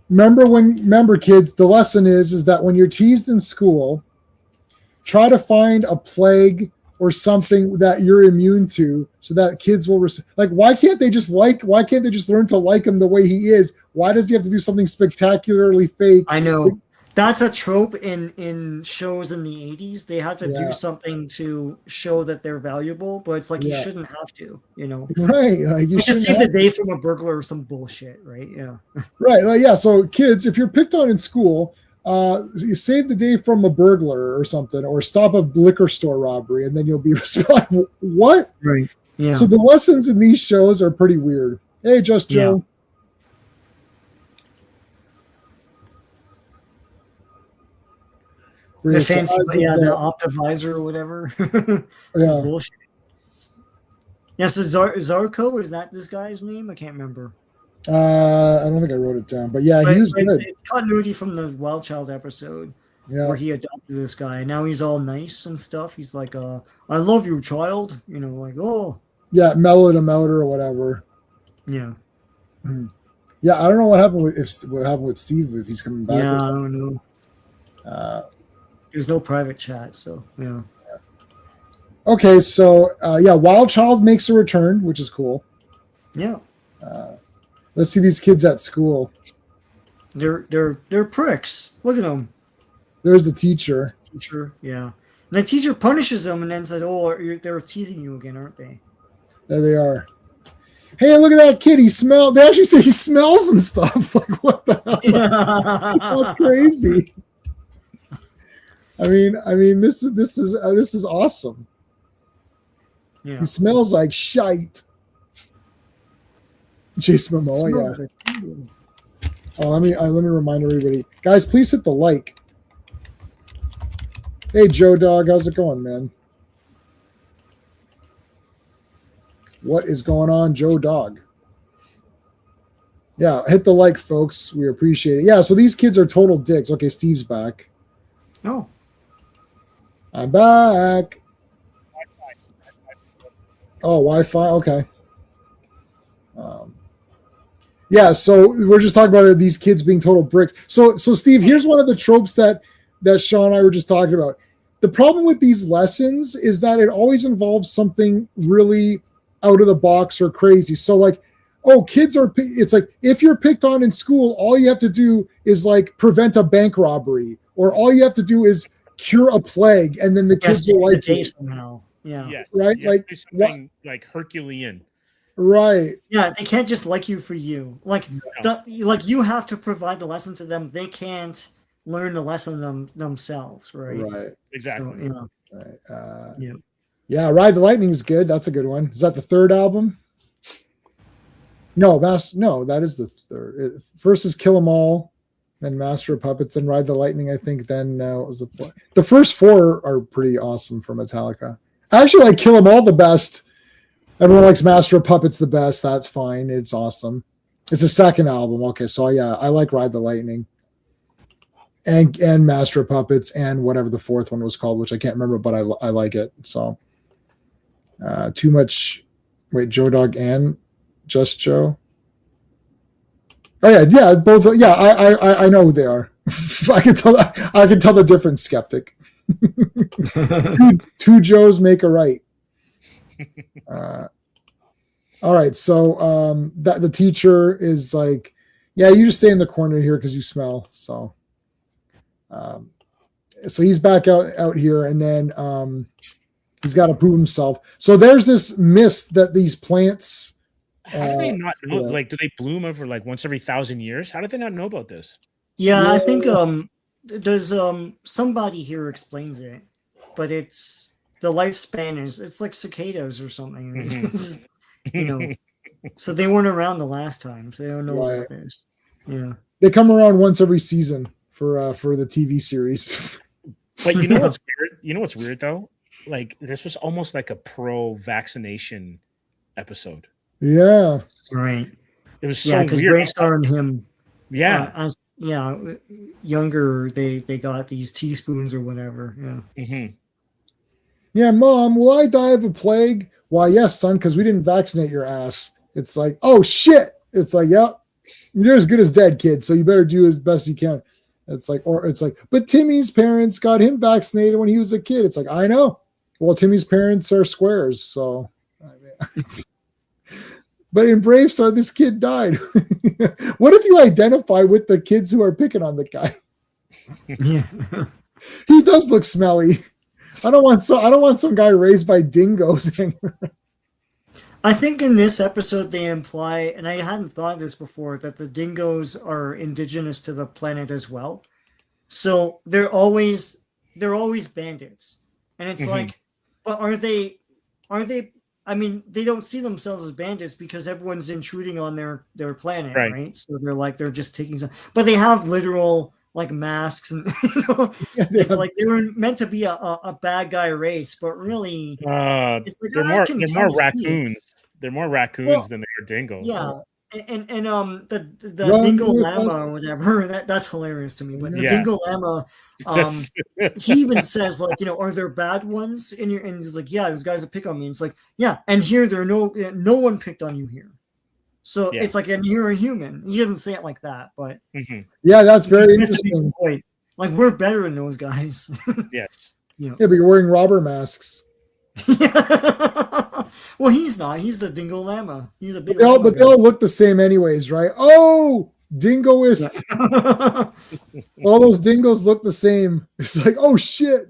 remember, kids, the lesson is that when you're teased in school, try to find a plague or something that you're immune to, so that kids will why can't they just learn to like him the way he is? Why does he have to do something spectacularly fake? I know that's a trope in shows in the 80s. They have to do something to show that they're valuable, but it's like you shouldn't have to, right? Like you just save the day from a burglar or some bullshit, right? Yeah, right. So kids, if you're picked on in school, you save the day from a burglar or something, or stop a liquor store robbery, and then you'll be like, what? Right. Yeah. So the lessons in these shows are pretty weird. Hey, Just Joe. The fancy, the Optivisor or whatever. Yeah. Bullshit. Yeah, so Zarko, is that this guy's name? I can't remember. I don't think I wrote it down, but he was good. It's continuity from the Wild Child episode where he adopted this guy. Now he's all nice and stuff. He's like, I love you, child. Oh. Yeah, mellowed him out or whatever. Yeah. Yeah, I don't know what happened with Steve, if he's coming back. Yeah, I don't know. There's no private chat, so yeah. Okay, so Wild Child makes a return, which is cool. Yeah. Let's see these kids at school. They're pricks. Look at them. There's the teacher. Yeah. And the teacher punishes them and then says, "Oh, they're teasing you again, aren't they?" There they are. Hey, look at that kid. They actually say he smells and stuff. Like, what the hell? That's crazy. I mean, this is awesome. Yeah. He smells like shite. Jason Momoa, yeah. Oh, let me remind everybody, guys. Please hit the like. Hey, Joe Dog, how's it going, man? What is going on, Joe Dog? Yeah, hit the like, folks. We appreciate it. Yeah, so these kids are total dicks. Okay, Steve's back. Oh. I'm back. Oh, Wi-Fi. Okay. Yeah. So we're just talking about these kids being total bricks. So Steve, here's one of the tropes that Sean and I were just talking about. The problem with these lessons is that it always involves something really out of the box or crazy. So like, oh, kids are. It's like if you're picked on in school, all you have to do is like prevent a bank robbery, or all you have to do is cure a plague, and then the kids will like you somehow. Yeah. Yes. Right? Like something like Herculean. Right. Yeah, they can't just like you for you. Like like you have to provide the lesson to them. They can't learn the lesson themselves, right? Right. Exactly. So, Right. Yeah, Ride the Lightning is good. That's a good one. Is that the third album? No, that is the third. First is Kill 'Em All, then Master of Puppets, then Ride the Lightning, I think. Then what was the first four are pretty awesome for Metallica. I actually like Kill 'Em All the best. Everyone likes Master of Puppets the best. That's fine. It's awesome. It's the second album. Okay, so yeah, I like Ride the Lightning. And Master of Puppets and whatever the fourth one was called, which I can't remember, but I like it. So Too Much. Wait, Joe Dog and Just Joe. Oh yeah, both. Yeah, I know who they are. I can tell the difference, skeptic. two Joes make a right. All right, so that the teacher is like, yeah, you just stay in the corner here because you smell. So he's back out here, and then he's got to prove himself. So there's this mist that these plants. How do they not know? Like, do they bloom over like once every 1,000 years? How do they not know about this? Yeah, I think there's somebody here explains it, but it's the lifespan it's like cicadas or something. Mm-hmm. So they weren't around the last time, so they don't know about this. Yeah, they come around once every season for the TV series. But you know what's weird? You know what's weird though? Like this was almost like a pro-vaccination episode. Yeah, right. It was so because weird. BraveStarr and him. Yeah. Younger, they got these teaspoons or whatever. Yeah. Mm-hmm. Yeah, Mom, will I die of a plague? Why, yes, son, because we didn't vaccinate your ass. It's like, oh shit. It's like, yep, you're as good as dead, kid. So you better do as best you can. It's like, but Timmy's parents got him vaccinated when he was a kid. It's like, I know. Well, Timmy's parents are squares, so. But in BraveStarr, this kid died. What if you identify with the kids who are picking on the guy? Yeah, he does look smelly. I don't want some guy raised by dingoes. I think in this episode they imply, and I hadn't thought of this before, that the dingoes are indigenous to the planet as well. So they're always bandits, and it's like, but are they? I mean, they don't see themselves as bandits because everyone's intruding on their planet, right? So they're just taking some, but they have literal like masks and it's like they were meant to be a bad guy race, but really it's like, they're more raccoons. They're more raccoons than they are dingoes. Yeah. And the dingo llama or whatever, that's hilarious to me. But the dingo llama, he even says like, are there bad ones in your? And he's like, yeah, there's guys that pick on me. And it's like, yeah, and here there are no one picked on you here. So it's like, and you're a human. He doesn't say it like that, but yeah, that's very interesting. Like we're better than those guys. Yes. Yeah, but you're wearing robber masks. Well, he's not. He's the dingo llama. He's a big. They all look the same, anyways, right? Oh, dingoist! All those dingoes look the same. It's like, oh shit!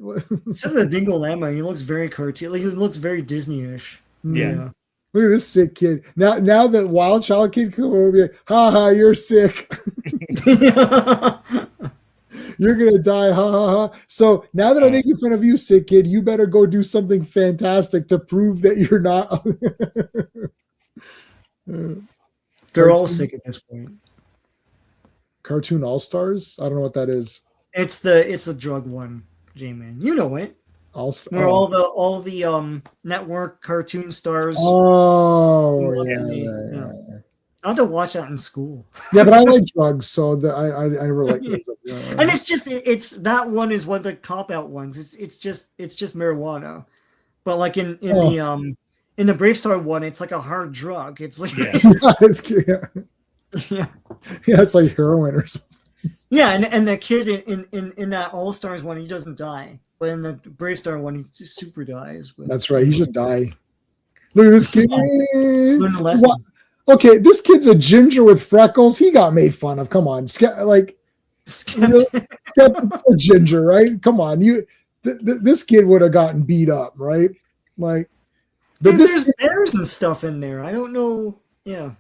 Except for the dingo llama, he looks very cartoon. Like he looks very Disney-ish. Yeah. Look at this sick kid. Now that Wild Child kid come over, be like, ha ha, you're sick. You're gonna die, ha ha ha. So now that I'm making fun of you, sick kid, you better go do something fantastic to prove that you're not. They're all sick at this point. Cartoon All Stars? I don't know what that is. It's the drug one, J-Man. You know it. Where all the network cartoon stars. Oh yeah. I had to watch that in school. Yeah, but I like drugs, so I never like those. And it's that one is one of the cop out ones. It's just marijuana, but like in in the BraveStarr one, it's like a hard drug. It's like Yeah. yeah. Yeah, it's like heroin or something. Yeah, and the kid in that All Stars one, he doesn't die, but in the BraveStarr one, he just super dies. But, That's right. He should die. Look at this kid. Learn a lesson. Okay, this kid's a ginger with freckles. He got made fun of. Come on, like a ginger, right? Come on, this kid would have gotten beat up, right? Like, there's bears and stuff in there. I don't know. Yeah,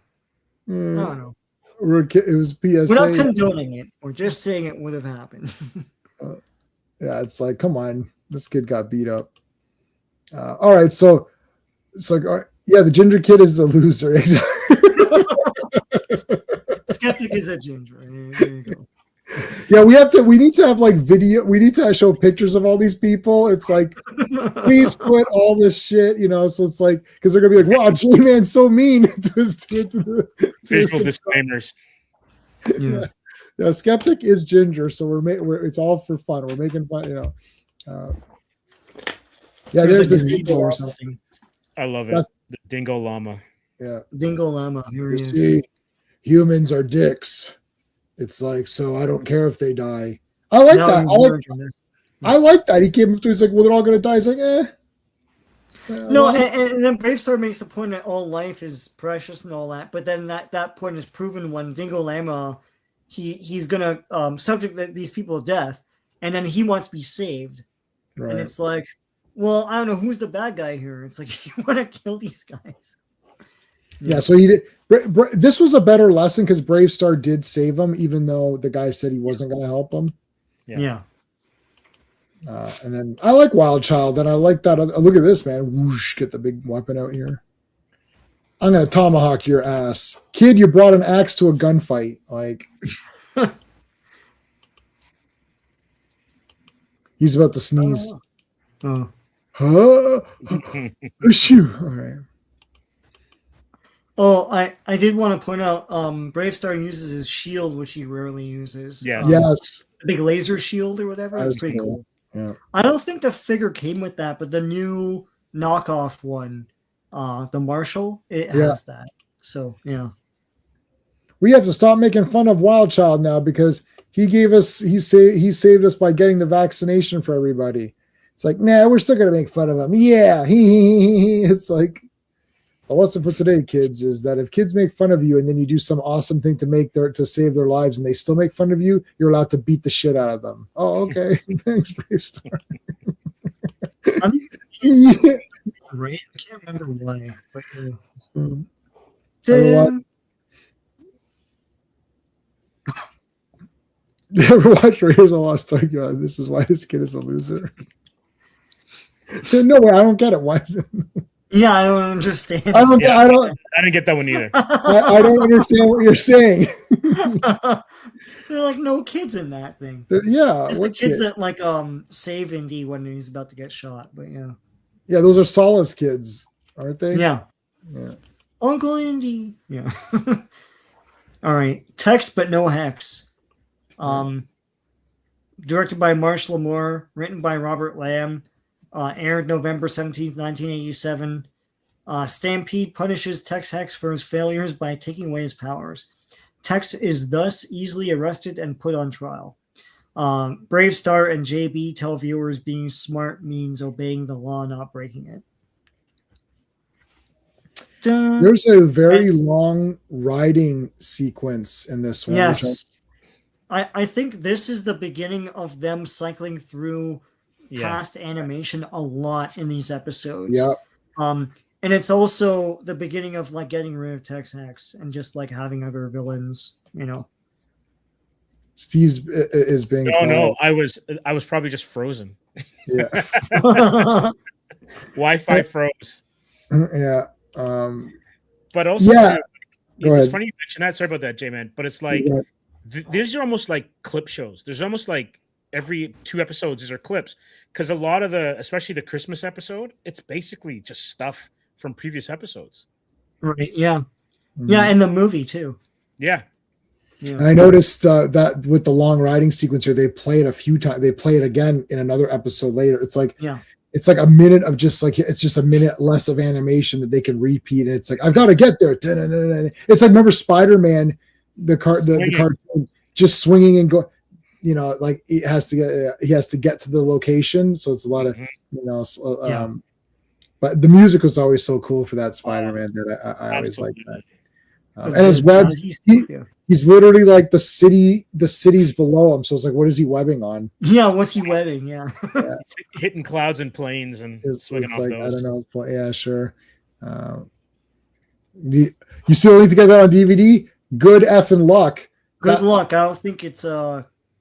I don't know. It was PSA. We're not condoning it. We're just saying it would have happened. Yeah, it's like, come on, this kid got beat up. All right, so it's like, yeah, the ginger kid is the loser. Skeptic is a ginger. There you go. Yeah, we need to have like video. We need to show pictures of all these people. It's like, please put all this shit, so it's like, because they're gonna be like, wow, J-Man's so mean to visual disclaimers. Yeah. Yeah, Skeptic is ginger, so it's all for fun. We're making fun, yeah, there's the dingo or something. I love it. The dingo llama. Yeah, dingo llama. Here he is. See, humans are dicks. It's like, so I don't care if they die. I like that. I like that. He came up to, he's like, well, they're all going to die. He's like, No, and then BraveStarr makes the point that all life is precious and all that, but then that point is proven when Dingo Llama, he's going to subject these people to death, and then he wants to be saved. Right. And it's like, well, I don't know, who's the bad guy here? It's like, you want to kill these guys. Yeah, so he did. This was a better lesson because BraveStarr did save him, even though the guy said he wasn't going to help him. Yeah. And then I like Wild Child, and I like that. Look at this, man. Whoosh, get the big weapon out here. I'm going to tomahawk your ass. Kid, you brought an axe to a gunfight. Like, he's about to sneeze. Oh. Shoo. All right. Oh, I did want to point out, BraveStarr uses his shield, which he rarely uses. Yeah. Yes. The big laser shield or whatever. That's pretty cool. Yeah. I don't think the figure came with that, but the new knockoff one, the Marshall, it has that. So, yeah. We have to stop making fun of Wild Child now because he saved us by getting the vaccination for everybody. It's like, nah, we're still going to make fun of him. Yeah. It's like, the lesson for today, kids, is that if kids make fun of you and then you do some awesome thing to save their lives and they still make fun of you, you're allowed to beat the shit out of them. Oh, okay. Thanks, BraveStarr. Right? I can't remember why. But, you ever watch Raiders of the Lost Ark? This is why this kid is a loser. No way, I don't get it. Why is it? Yeah, I don't understand. I didn't get that one either. I don't understand what you're saying. There are like no kids in that thing. Yeah, it's the kids that like save Indy when he's about to get shot. But yeah, those are Solace kids, aren't they? Yeah. Uncle Indy. Yeah. All right, Text but no Hex. Directed by Marshall Moore, written by Robert Lamb. Aired November 17th, 1987. Stampede punishes Tex Hex for his failures by taking away his powers. Tex is thus easily arrested and put on trial. BraveStarr and JB tell viewers being smart means obeying the law, not breaking it. There's a very long riding sequence in this one. Yes. I think this is the beginning of them cycling through past animation a lot in these episodes. Yeah. And it's also the beginning of like getting rid of Tex Hex and just like having other villains, Steve's is being No, I was probably just frozen. Yeah. Wi-Fi froze. Yeah. But also it's funny you mentioned that. Sorry about that, J-Man. But it's like these are almost like clip shows. There's almost like every 2 episodes these are clips, because a lot of especially the Christmas episode, it's basically just stuff from previous episodes. Right. Yeah. Yeah, and the movie too. Yeah. And I noticed that with the long riding sequence here, they play it a few times. They play it again in another episode later. It's like, it's like a minute of just like it's just a minute less of animation that they can repeat. And it's like I've got to get there. It's like remember Spider-Man, the cartoon just swinging and go. You know, like he has to get to the location. So it's a lot of but the music was always so cool for that Spider-Man that I always liked that. And his webs, he's literally like the cities below him. So it's like, what is he webbing on? Yeah, what's he webbing? Yeah. Hitting clouds and planes and swinging off like, those. I don't know. Yeah, sure. You still need to get that on DVD? Good effing luck. Good luck. I don't think it's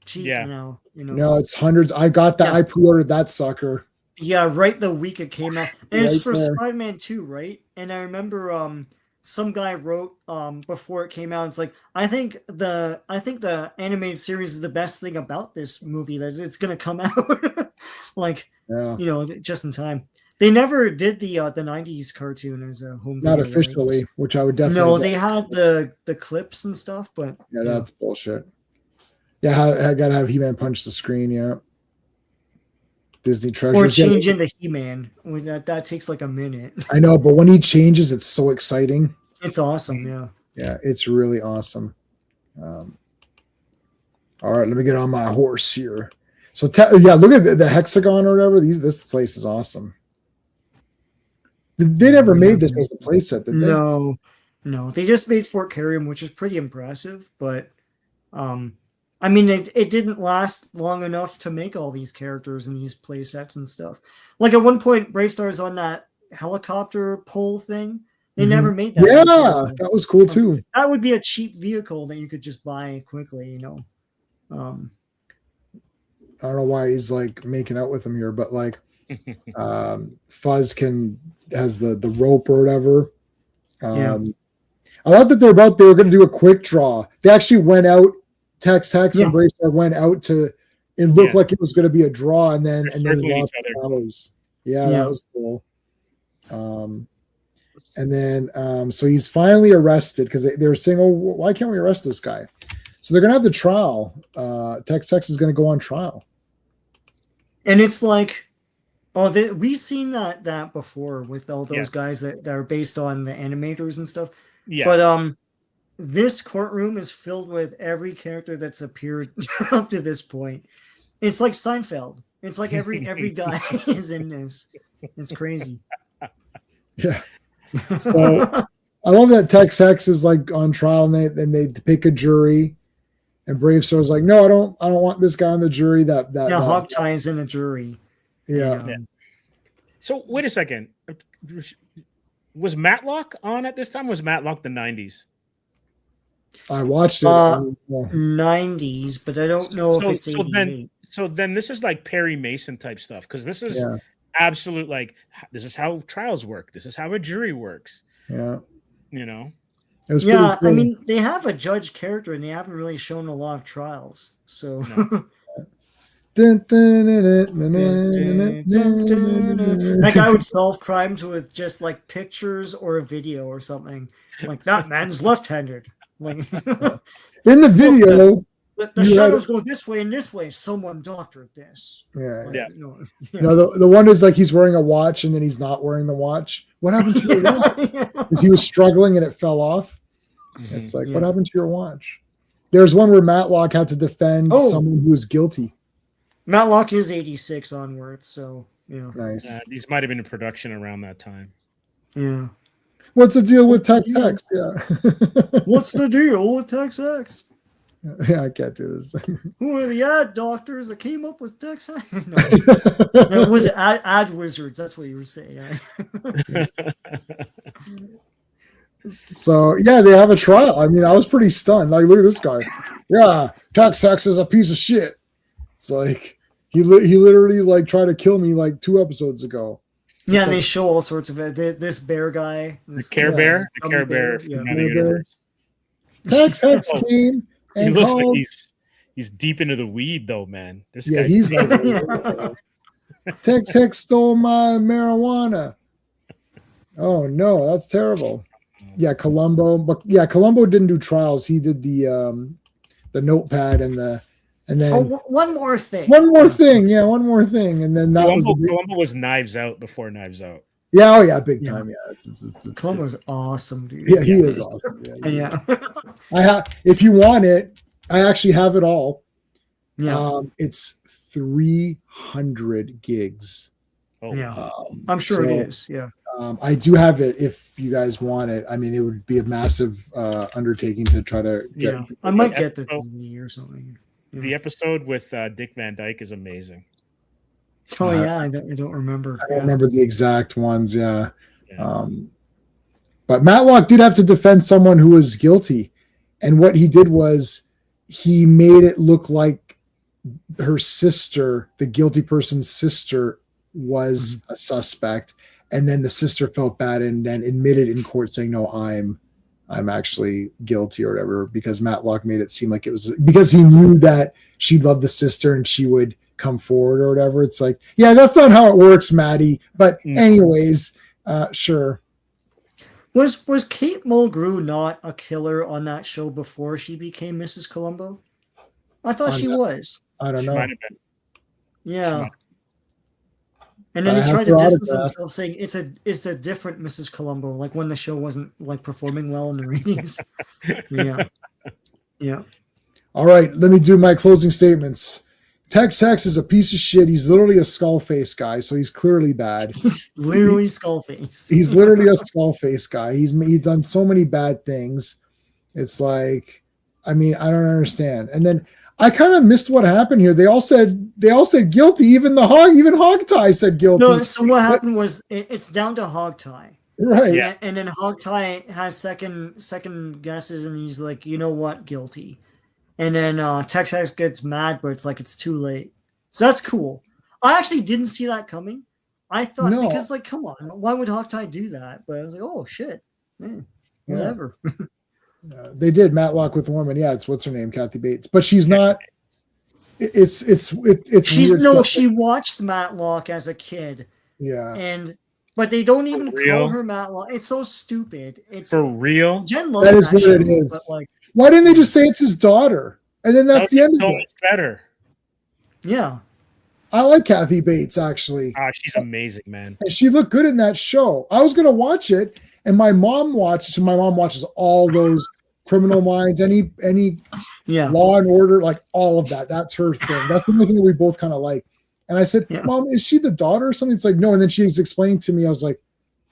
cheap now. No, it's hundreds. I got that. Yeah. I pre-ordered that sucker. Yeah, right the week it came out. And it's for Spider-Man 2, right? And I remember some guy wrote before it came out, it's like, I think the animated series is the best thing about this movie, that it's gonna come out like just in time. They never did the 90s cartoon as a home video. Not officially, right? Which I would definitely they had the clips and stuff, but that's bullshit. Yeah, I gotta have He-Man punch the screen, Disney Treasures. Or change into He-Man. That takes like a minute. I know, but when he changes, it's so exciting. It's awesome, yeah. Yeah, it's really awesome. All right, let me get on my horse here. So, look at the hexagon or whatever. This place is awesome. They never made this as a playset, did they? No. They just made Fort Carium, which is pretty impressive, but I mean, it didn't last long enough to make all these characters and these play sets and stuff. Like at one point, BraveStarr's on that helicopter pole thing. They never made that. Yeah, that was cool too. That would be a cheap vehicle that you could just buy quickly, I don't know why he's like making out with him here, but like Fuzz has the rope or whatever. I love that they were going to do a quick draw. They actually went out. Tex Hex and BraveStarr went out to. It looked like it was going to be a draw, and then they lost the powers. Yeah, that was cool. And then so he's finally arrested because they were saying, "Oh, why can't we arrest this guy?" So they're going to have the trial. Tex Hex is going to go on trial, and it's like, we've seen that before with all those guys that are based on the animators and stuff. Yeah, but this courtroom is filled with every character that's appeared up to this point. It's like Seinfeld. It's like every guy is in this. It's crazy. Yeah. So I love that Tex Hex is like on trial and they pick a jury, and BraveStarr's like, no, I don't want this guy on the jury. That Hog Tie's in the jury. Yeah. So wait a second. Was Matlock on at this time? Was Matlock the 90s? I watched it. 90s, but I don't know if it's 88. So then this is like Perry Mason type stuff, because this is absolute, like, this is how trials work. This is how a jury works. Yeah. It was cool. I mean, they have a judge character and they haven't really shown a lot of trials. So like I would solve crimes with just like pictures or a video or something. Like, that man's left-handed. Like in the video, the shadows go this way and this way. Someone doctored this. Yeah. The one is like he's wearing a watch and then he's not wearing the watch. What happened to your watch? Because he was struggling and it fell off. It's like, what happened to your watch? There's one where Matlock had to defend someone who was guilty. Matlock is 86 onwards, so nice. These might have been in production around that time. Yeah. What's the deal with Tex Hex? Yeah. What's the deal with Tex Hex? Yeah, I can't do this thing. Who are the ad doctors that came up with Tex Hex? No, it was ad wizards. That's what you were saying. So they have a trial. I mean, I was pretty stunned. Like, look at this guy. Yeah, Tex Hex is a piece of shit. It's like he literally like tried to kill me like 2 episodes ago. Yeah, they show all sorts of it. This bear guy. The Care Bear? The Care Bear from another universe. Tex Hex came and he looks like he's deep into the weed, though, man. This guy. He's like, Tex Hex stole my marijuana. Oh, no, that's terrible. Yeah, Columbo. But, Columbo didn't do trials. He did the notepad and the And then one more thing. One more thing. And then that Columbo was Knives Out before Knives Out. Yeah, oh yeah, big time. Yeah, it's Columbo's awesome, dude. Yeah, he is awesome. Yeah. I have. If you want it, I actually have it all. Yeah. It's 300 gigs. Oh. Yeah. I'm sure it is. Yeah. I do have it if you guys want it. I mean, it would be a massive undertaking to try to get. Yeah, I might get the DVD or something. Yeah. The episode with Dick Van Dyke is amazing. Oh yeah, I don't remember. I don't remember the exact ones. Yeah. But Matlock did have to defend someone who was guilty, and what he did was he made it look like her sister, the guilty person's sister, was a suspect, and then the sister felt bad and then admitted in court saying, "No, I'm actually guilty," or whatever, because Matlock made it seem like it was because he knew that she loved the sister and she would come forward or whatever. It's like, yeah, that's not how it works, Maddie. But anyways, sure. Was Kate Mulgrew not a killer on that show before she became Mrs. Columbo? I thought she was. I don't know. Yeah. And then he tried to distance himself, saying it's a different Mrs. Columbo, like when the show wasn't like performing well in the ratings. Yeah. All right, let me do my closing statements. Tex Hex is a piece of shit. He's literally a skull face guy, so he's clearly bad. He's literally skull face. He's literally a skull face guy. He's done so many bad things. It's like, I mean, I don't understand. And then I kind of missed what happened here. They all said guilty. Even Hogtie said guilty. No, so what happened was it's down to Hogtie. Right. Yeah. And then Hogtie has second guesses, and he's like, you know what, guilty. And then Tex Hex gets mad, but it's like it's too late. So that's cool. I actually didn't see that coming. I thought because like, come on, why would Hogtie do that? But I was like, oh shit, whatever. They did Matlock with a woman. Yeah, it's what's her name, Kathy Bates, but she's not. It's she watched Matlock as a kid. Yeah, but they don't even call her Matlock. It's so stupid. It's for real. Jen loves that is what it is. But like, why didn't they just say it's his daughter? And then that's the end of it. Much better. Yeah. I like Kathy Bates, actually. She's amazing, man. And she looked good in that show. I was going to watch it, and my mom watches all those Criminal Minds, any Law and Order, like all of that. That's her thing. That's the only thing that we both kind of like. And I said, Mom, is she the daughter or something? It's like, no. And then she's explained to me, I was like,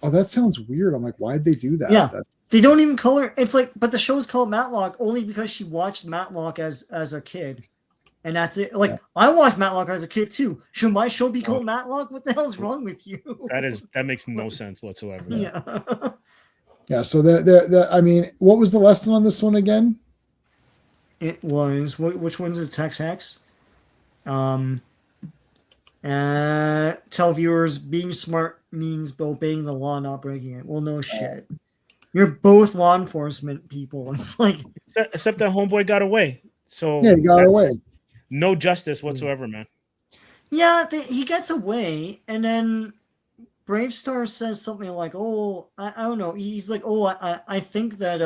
oh, that sounds weird. I'm like, why'd they do that? Yeah. They don't even call her. It's like, but the show's called Matlock only because she watched Matlock as a kid, and that's it. Like I watched Matlock as a kid too. Should my show be called Matlock? What the hell's wrong with you? That makes no sense whatsoever. Yeah. So I mean, what was the lesson on this one again? It was which one's the Tex Hex? Tell viewers being smart means obeying the law, not breaking it. Well, no shit. You're both law enforcement people. It's like except that homeboy got away. So yeah, he got away. No justice whatsoever, man. Yeah, he gets away, and then BraveStarr says something like, "Oh, I don't know." He's like, "Oh, I think that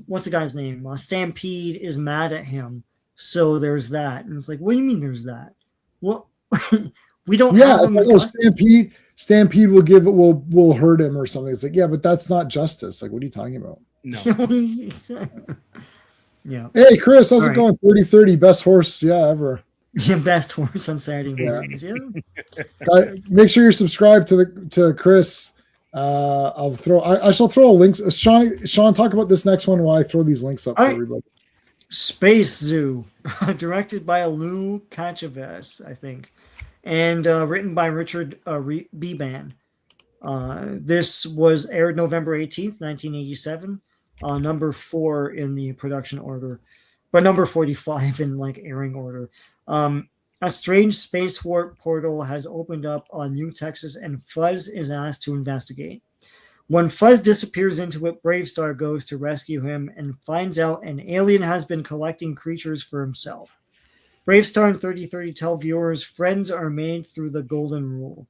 what's the guy's name? Stampede is mad at him, so there's that." And it's like, "What do you mean there's that?" Well, we don't. Yeah, it's like, Stampede will hurt him or something. It's like, yeah, but that's not justice. Like, what are you talking about? No. Yeah. Hey, Chris, how's it going? 30-30, best horse, ever. Yeah, best horse on Saturday mornings. Yeah. Make sure you're subscribed to Chris. I shall throw links. Sean, talk about this next one while I throw these links up for everybody. Space Zoo, directed by Lou Kachaves, I think, and written by Richard Beban. This was aired November 18th, 1987. Number 4 in the production order, but number 45 in like airing order. A strange space warp portal has opened up on New Texas, and Fuzz is asked to investigate. When Fuzz disappears into it, BraveStarr goes to rescue him and finds out an alien has been collecting creatures for himself. BraveStarr and 3030 tell viewers friends are made through the golden rule.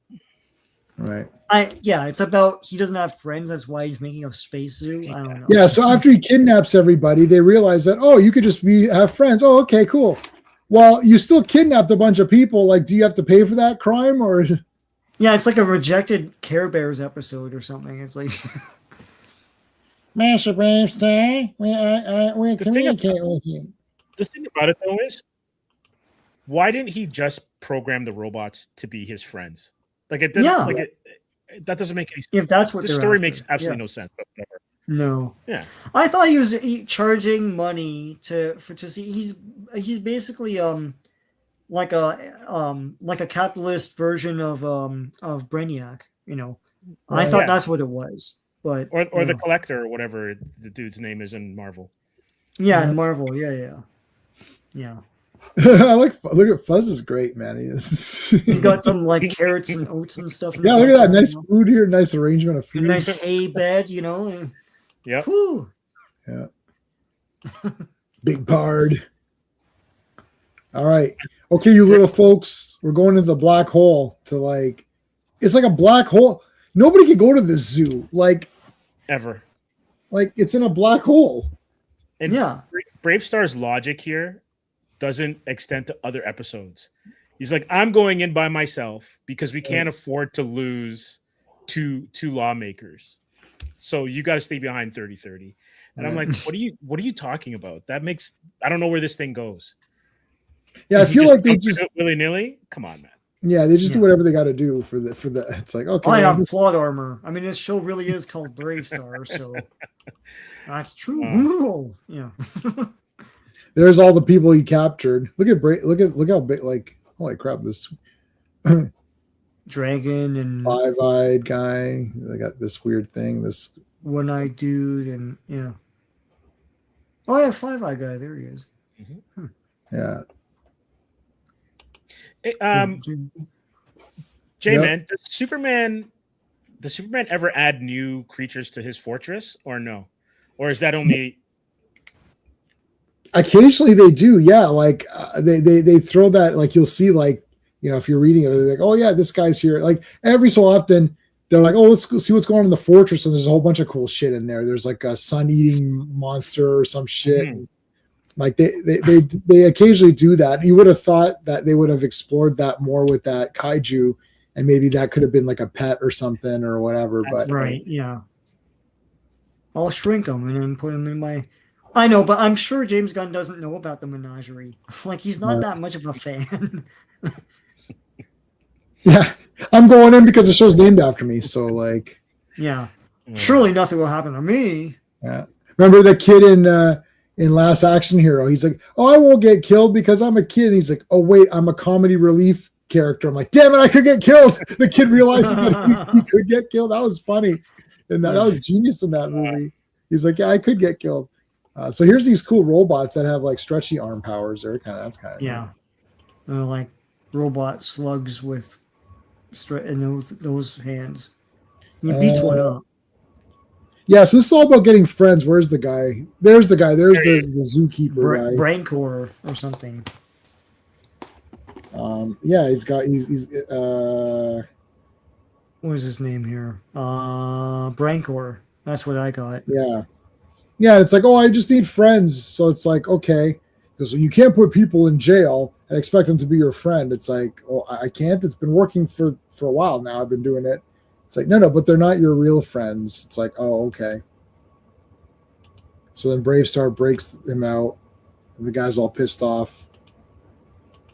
Right. It's about he doesn't have friends. That's why he's making a spacesuit. I don't know. Yeah. So after he kidnaps everybody, they realize that, oh, you could just have friends. Oh, okay, cool. Well, you still kidnapped a bunch of people. Like, do you have to pay for that crime or? Yeah, it's like a rejected Care Bears episode or something. It's like, Master BraveStarr, we communicate with you. The thing about it though is, why didn't he just program the robots to be his friends? Like it doesn't. Yeah. Like that doesn't make any sense. if that's what This they're story after. makes absolutely Yeah. no sense. But whatever. No. Yeah. I thought he was charging money to see. He's basically like a capitalist version of Brainiac. You know, I thought that's what it was. But Or the Collector or whatever the dude's name is in Marvel. yeah, in Marvel, yeah. I look at Fuzz is great, man. He's got some like carrots and oats and stuff. Yeah, look at that nice food here, nice arrangement of A food. nice hay bed, you know. Yep. Whew. Yeah. Big Pard. All right. Okay, you little folks, we're going into the black hole to it's like a black hole. Nobody can go to this zoo. Ever. It's in a black hole. And Yeah. BraveStarr's logic here doesn't extend to other episodes. He's like, I'm going in by myself because we can't afford to lose two lawmakers. So you got to stay behind 30-30. And I'm like, what are you talking about? That makes, I don't know where this thing goes. Yeah, I feel like they just willy-nilly. Come on, man. Yeah, they just do whatever they got to do for the. It's like, okay, I have plot armor. I mean, this show really is called BraveStarr, so that's true. Yeah. There's all the people he captured. Look how big. Holy crap! This dragon and five-eyed guy. They got this weird thing. This one-eyed dude and yeah. Oh yeah, five-eyed guy. There he is. Mm-hmm. Yeah. J-Man, does Superman ever add new creatures to his fortress or no? Or is that only occasionally they do? Yeah, they throw that, you'll see, if you're reading it, they're like, oh yeah, this guy's here. Like every so often they're like, oh, let's go see what's going on in the fortress, and there's a whole bunch of cool shit in there. There's like a sun-eating monster or some shit. Mm-hmm. Like they occasionally do that. You would have thought that they would have explored that more with that kaiju, and maybe that could have been like a pet or something or whatever. But right, yeah. I'll shrink them and then put them in my. I know, but I'm sure James Gunn doesn't know about the menagerie. Like he's not that much of a fan. Yeah, I'm going in because the show's named after me. So yeah, surely nothing will happen to me. Yeah, remember the kid in Last Action Hero? He's like, oh, I won't get killed because I'm a kid. And he's like, oh wait, I'm a comedy relief character. I'm like, damn it, I could get killed. The kid realizes that he could get killed. That was funny, and that was genius in that movie. He's like, yeah, I could get killed. So here's these cool robots that have stretchy arm powers. That's kind of yeah. They're like robot slugs with those hands. He beats one up. Yeah, so this is all about getting friends. Where's the guy? There's the guy. There's the zookeeper guy. Braincore or something. Yeah, he's what is his name here? Braincore. That's what I got. Yeah. Yeah, it's like, oh, I just need friends. So it's like, okay. Because you can't put people in jail and expect them to be your friend. It's like, oh, I can't. It's been working for a while now. I've been doing it. It's like, no, but they're not your real friends. It's like, oh, okay. So then BraveStarr breaks him out. And the guy's all pissed off.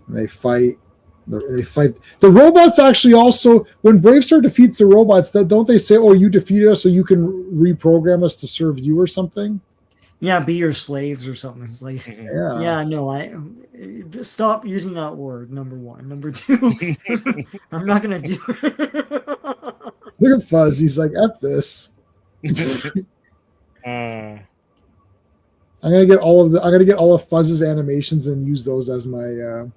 And they fight. They fight. The robots actually also, when BraveStarr defeats the robots, don't they say, oh, you defeated us so you can reprogram us to serve you or something? Yeah, be your slaves or something. It's like, yeah, no, I stop using that word. Number one. Number two, I'm not gonna do it. Look at Fuzz. He's like, F this. I'm gonna get all of Fuzz's animations and use those as my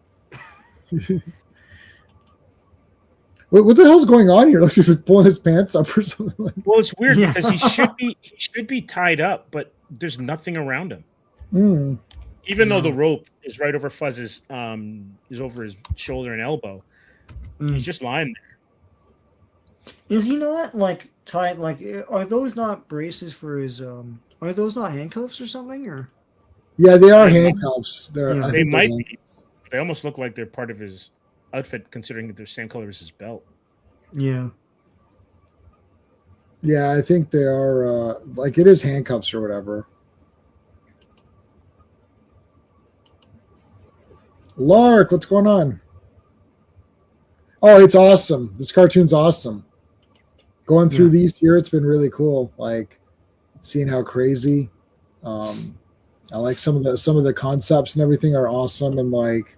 what the hell's going on here? Looks like he's pulling his pants up or something. Well, it's weird because he should be tied up, but there's nothing around him. Even though the rope is right over Fuzz's is over his shoulder and elbow. He's just lying there. Is he not like tied? Like, are those not braces for his? Are those not handcuffs or something? Or Yeah, they are They might, handcuffs. They're, yeah, I they think they're might be. handcuffs. They almost look like they're part of his outfit, considering that they're same color as his belt. yeah, Yeah, I think they are. Like it is handcuffs or whatever. Lark, what's going on? Oh, it's awesome. This cartoon's awesome. Going through yeah. these here, it's been really cool. Like seeing how crazy. Um, I like some of the concepts and everything are awesome, and like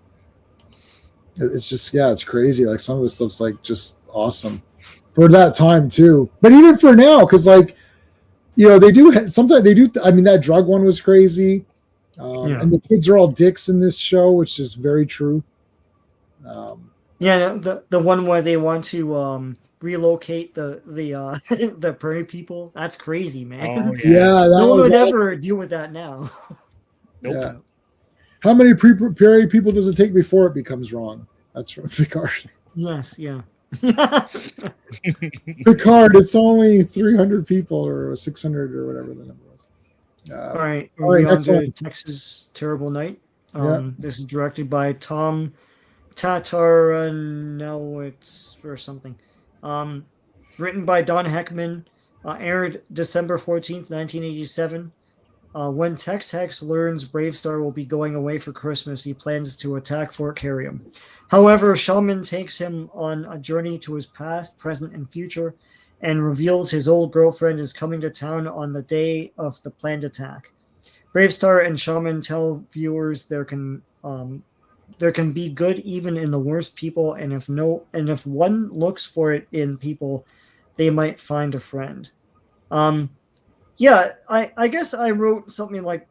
it's just yeah, it's crazy. Like some of the stuff's like just awesome for that time too. But even for now, because like they do sometimes they do. I mean, that drug one was crazy, Yeah. and the kids are all dicks in this show, which is very true. Um, Yeah, no, the one where they want to relocate the the prairie people. That's crazy, Oh man. yeah. yeah, No that one was would awesome. ever deal with that now. Nope. Yeah. How many prairie people does it take before it becomes wrong? That's from Picard. Yes, yeah. Picard, it's only 300 people or 600 or whatever the number was. All right, All we're right, on next to one. Texas Terrible Night. Yeah. This is directed by Tom Tataranowitz or something. Um, Written by Don Heckman. Aired December 14th, 1987. When Tex Hex learns BraveStarr will be going away for Christmas, he plans to attack Fort Carrium. However, Shaman takes him on a journey to his past, present, and future, and reveals his old girlfriend is coming to town on the day of the planned attack. BraveStarr and Shaman tell viewers there can be good even in the worst people, and if one looks for it in people, they might find a friend. Um, yeah, I guess I wrote something like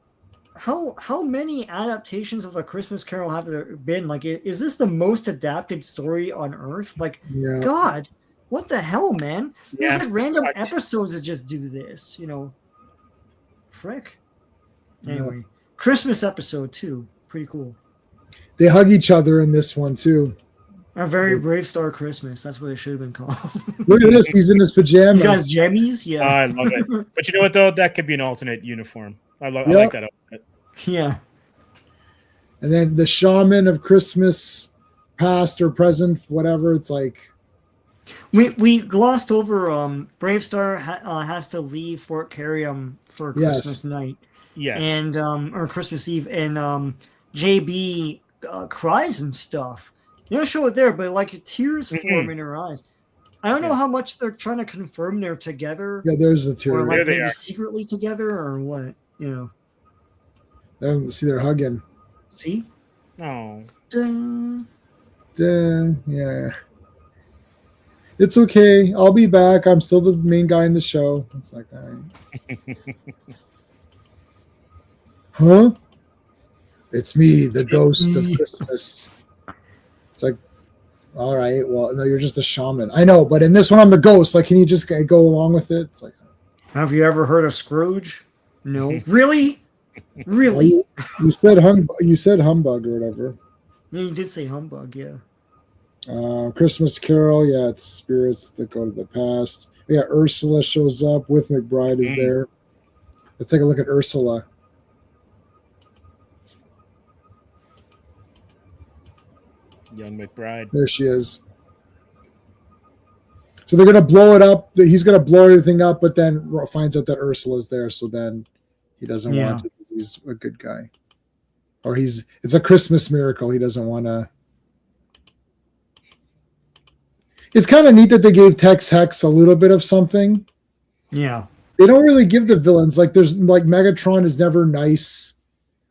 how many adaptations of A Christmas Carol have there been? Like, is this the most adapted story on Earth? Like, Yeah. God, what the hell, man? There's Yeah. like random Much. episodes that just do this, Frick. Yeah. Anyway, Christmas episode too, pretty cool. They hug each other in this one too. A very Brave Star Christmas. That's what it should have been called. Look at this. He's in his pajamas. He's got his jammies. Yeah. I love it. But you know what though? That could be an alternate uniform. I Yep. like that outfit. Yeah. And then the shaman of Christmas, past or present, whatever. It's like We glossed over BraveStarr has to leave Fort Carrium for Yes. Christmas night Yes. and or Christmas Eve, and JB cries and stuff. You don't show it there, but like tears form in her eyes. I don't know how much they're trying to confirm they're together, yeah, there's the or tear. like There they maybe are. secretly together, or what. See, they're hugging. See. Oh. Yeah. It's okay. I'll be back. I'm still the main guy in the show. It's like, all right. Huh? It's me, the ghost of Christmas. It's like, all right. Well, no, you're just a shaman. I know, but in this one, I'm the ghost. Like, can you just go along with it? It's like, Have you ever heard of Scrooge? No. Really? Really? you said humbug or whatever. Yeah, you did say humbug, yeah. Christmas Carol, yeah, it's spirits that go to the past. Yeah, Ursula shows up with McBride is there. Let's take a look at Ursula. Young McBride. There she is. So they're gonna blow it up. He's gonna blow everything up, but then finds out that Ursula's there. So then he doesn't want to. He's a good guy, or it's a Christmas miracle. He doesn't want to. It's kind of neat that they gave Tex Hex a little bit of something. Yeah. They don't really give the villains there's Megatron is never nice,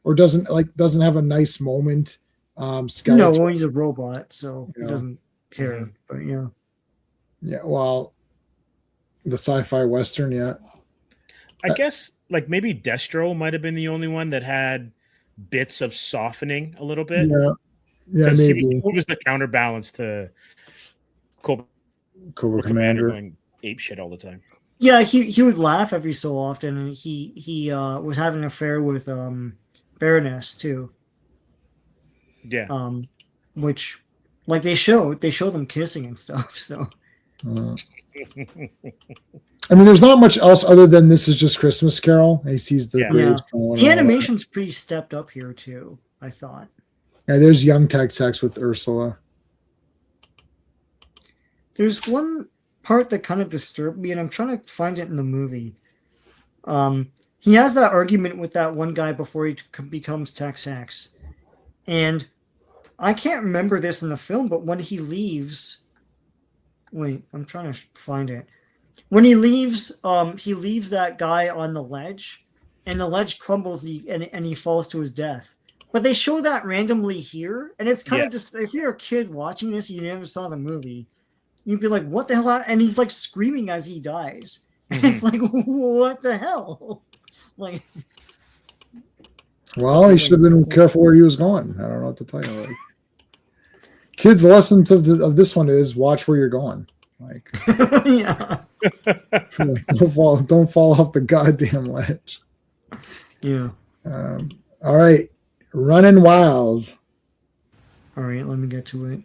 or doesn't have a nice moment. Skeletor, No, well, he's a robot, so he doesn't care. But yeah. Yeah, well, the sci-fi western, yeah. I guess maybe Destro might have been the only one that had bits of softening a little bit. Yeah, maybe. He was the counterbalance to Cobra Commander going ape shit all the time. Yeah, he would laugh every so often, and he was having an affair with Baroness too. Yeah. Which they show them kissing and stuff. So I mean, there's not much else other than this is just Christmas Carol. And he sees the gravestone. The animation's pretty stepped up here too, I thought. Yeah, there's young Tex-Ex with Ursula. There's one part that kind of disturbed me, and I'm trying to find it in the movie. He has that argument with that one guy before he becomes Tex-Ex. And I can't remember this in the film, but when he leaves... Wait, I'm trying to find it. When he leaves that guy on the ledge, and the ledge crumbles, and he falls to his death. But they show that randomly here, and it's kind of just... If you're a kid watching this, you never saw the movie, you'd be like, what the hell? And he's like screaming as he dies. And it's like, what the hell? Like, well, he should have been careful where he was going. I don't know what to tell you. Like, kids, the lesson of this one is watch where you're going. Like, yeah, don't fall off the goddamn ledge. Yeah. All right, Running Wild. All right, let me get to it.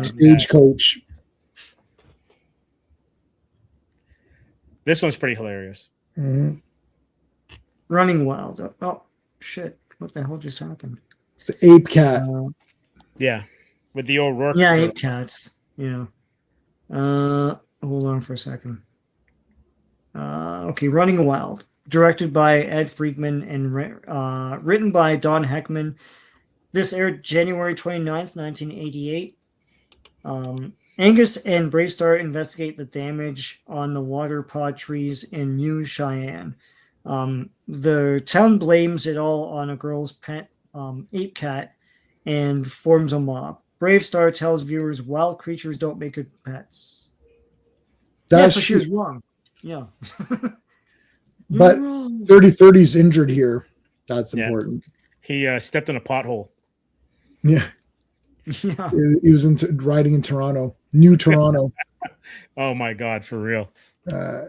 Stagecoach. This one's pretty hilarious. Mm-hmm. Running Wild. Oh shit! What the hell just happened? It's the ape cat. Yeah, with the old Rourke. Yeah, ape cats. Yeah. Hold on for a second. Okay, Running Wild, directed by Ed Friedman and written by Don Heckman. This aired January 29th, 1988. Angus and BraveStarr investigate the damage on the water pod trees in New Cheyenne. The town blames it all on a girl's pet ape cat and forms a mob. BraveStarr tells viewers wild creatures don't make good pets. So she was wrong. Yeah. But 3030's injured here. That's important. He stepped in a pothole. Yeah. Yeah. He was riding in Toronto. New Toronto. Oh my God, for real.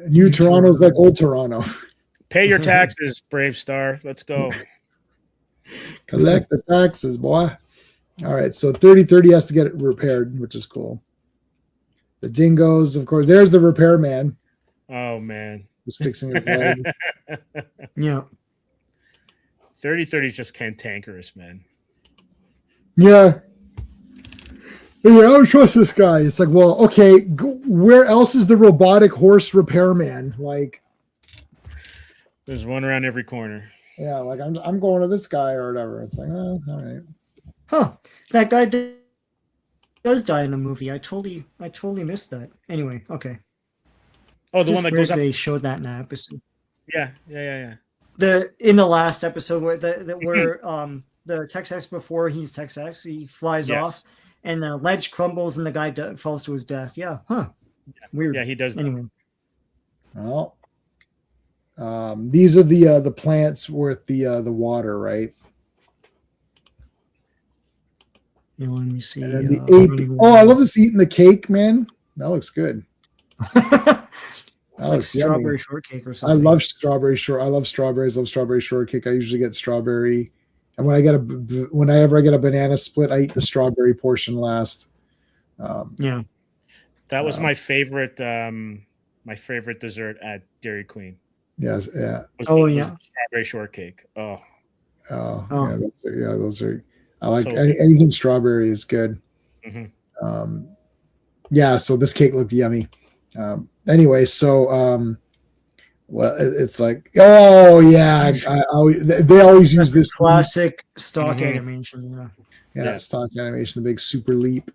New Toronto's like old Toronto. Pay your taxes, BraveStarr. Let's go. Collect the taxes, boy. All right, so 3030 has to get it repaired, which is cool. The dingoes, of course. There's the repairman. Oh man, who's fixing his leg. Yeah. 3030 is just cantankerous, man. Yeah. Yeah, I don't trust this guy. It's like, well, okay, where else is the robotic horse repairman? Like, there's one around every corner. Yeah, like I'm going to this guy or whatever. It's like, oh, all right. Huh. That guy does die in the movie. I totally missed that. Anyway, okay. Oh, the one that goes up. They showed that in that episode. Yeah. In the last episode where the Tex-Ex before he's Tex-Ex, he flies off, and the ledge crumbles and the guy falls to his death. Yeah, huh? Weird. Yeah, he does. Anyway. Well, these are the plants with the water, right? Yeah, let me see. And the ape. Oh, I love this eating the cake, man. That looks good. It's like strawberry shortcake or something. I love strawberries. I love strawberry shortcake. I usually get strawberry, and whenever I get a banana split, I eat the strawberry portion last. Yeah, that was my favorite. My favorite dessert at Dairy Queen. Yes, yeah. Strawberry shortcake. Oh. Yeah, those are. I like anything strawberry is good. Mm-hmm. Yeah, so this cake looked yummy. Anyway, so well, it's like, oh yeah, they always use this classic stock animation. Yeah, stock animation, the big super leap.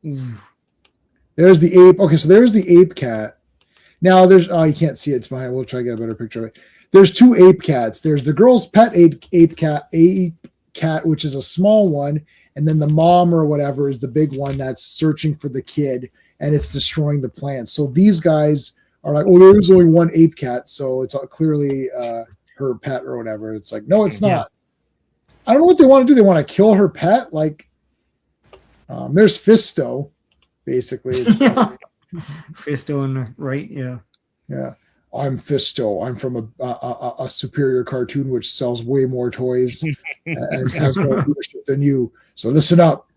There's the ape. Okay, so there's the ape cat. Now there's you can't see it. It's behind. We'll try to get a better picture of it. There's two ape cats. There's the girl's pet ape cat, which is a small one, and then the mom or whatever is the big one that's searching for the kid, and it's destroying the plants. So these guys are like, oh, there's only one ape cat, so it's clearly her pet or whatever. It's like, no, it's not. Yeah. I don't know what they want to do. They want to kill her pet. Like, there's Fisto, basically. Fisto on the right, yeah. Yeah. I'm Fisto. I'm from a superior cartoon which sells way more toys and has more leadership than you. So listen up.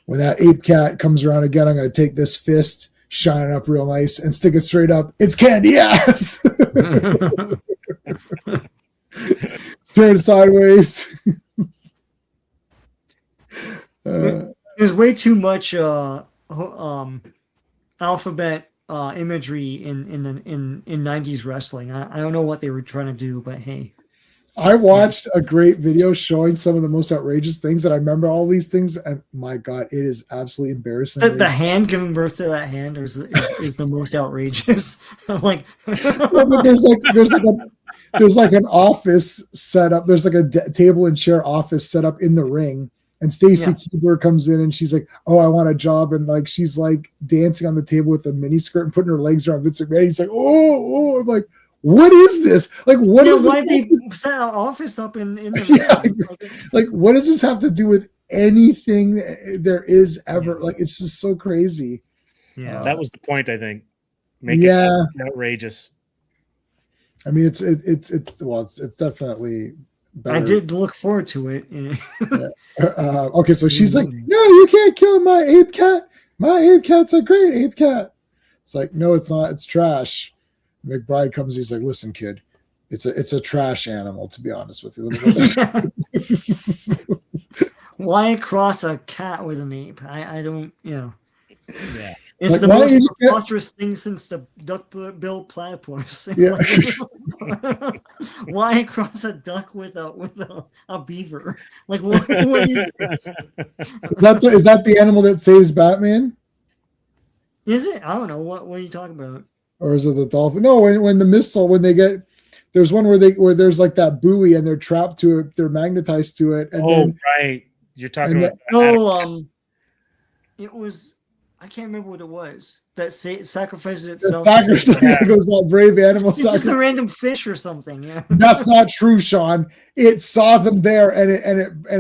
When that ape cat comes around again, I'm going to take this fist shine up real nice and stick it straight up. It's candy ass. Turn it sideways. There's way too much alphabet imagery in 90s wrestling. I don't know what they were trying to do, but hey. I watched a great video showing some of the most outrageous things, and I remember all these things, and my God, it is absolutely embarrassing. The hand giving birth to that hand is the most outrageous. Like, yeah, but there's like an office set up. There's like a table and chair office set up in the ring, and Stacy Keibler comes in and she's like, "Oh, I want a job," and like she's like dancing on the table with a mini skirt and putting her legs around Vince McMahon. He's like, "Oh," I'm like, what is this? Like, what is why this? they set an office up in the like, what does this have to do with anything there is ever? Like, it's just so crazy. Yeah, that was the point, I think. Make it outrageous. I mean, it's definitely better. I did look forward to it. Okay, so she's like, "No, you can't kill my ape cat. My ape cat's a great ape cat." It's like, no, it's not. It's trash. McBride comes. He's like, "Listen, kid, it's a trash animal. To be honest with you, why cross a cat with an ape? I don't, Yeah, it's like, the most preposterous thing since the duck-bill platypus. Yeah. Why cross a duck with a beaver? Like, what is this? Is that the animal that saves Batman? Is it? I don't know. What are you talking about? Or is it the dolphin? No, when the missile, when they get, there's one where there's like that buoy and they're trapped to it, they're magnetized to it. And right. You're talking about. It was, I can't remember what it was that sacrifices itself. It goes that brave animal. It's just a random fish or something. Yeah. That's not true, Sean. It saw them there and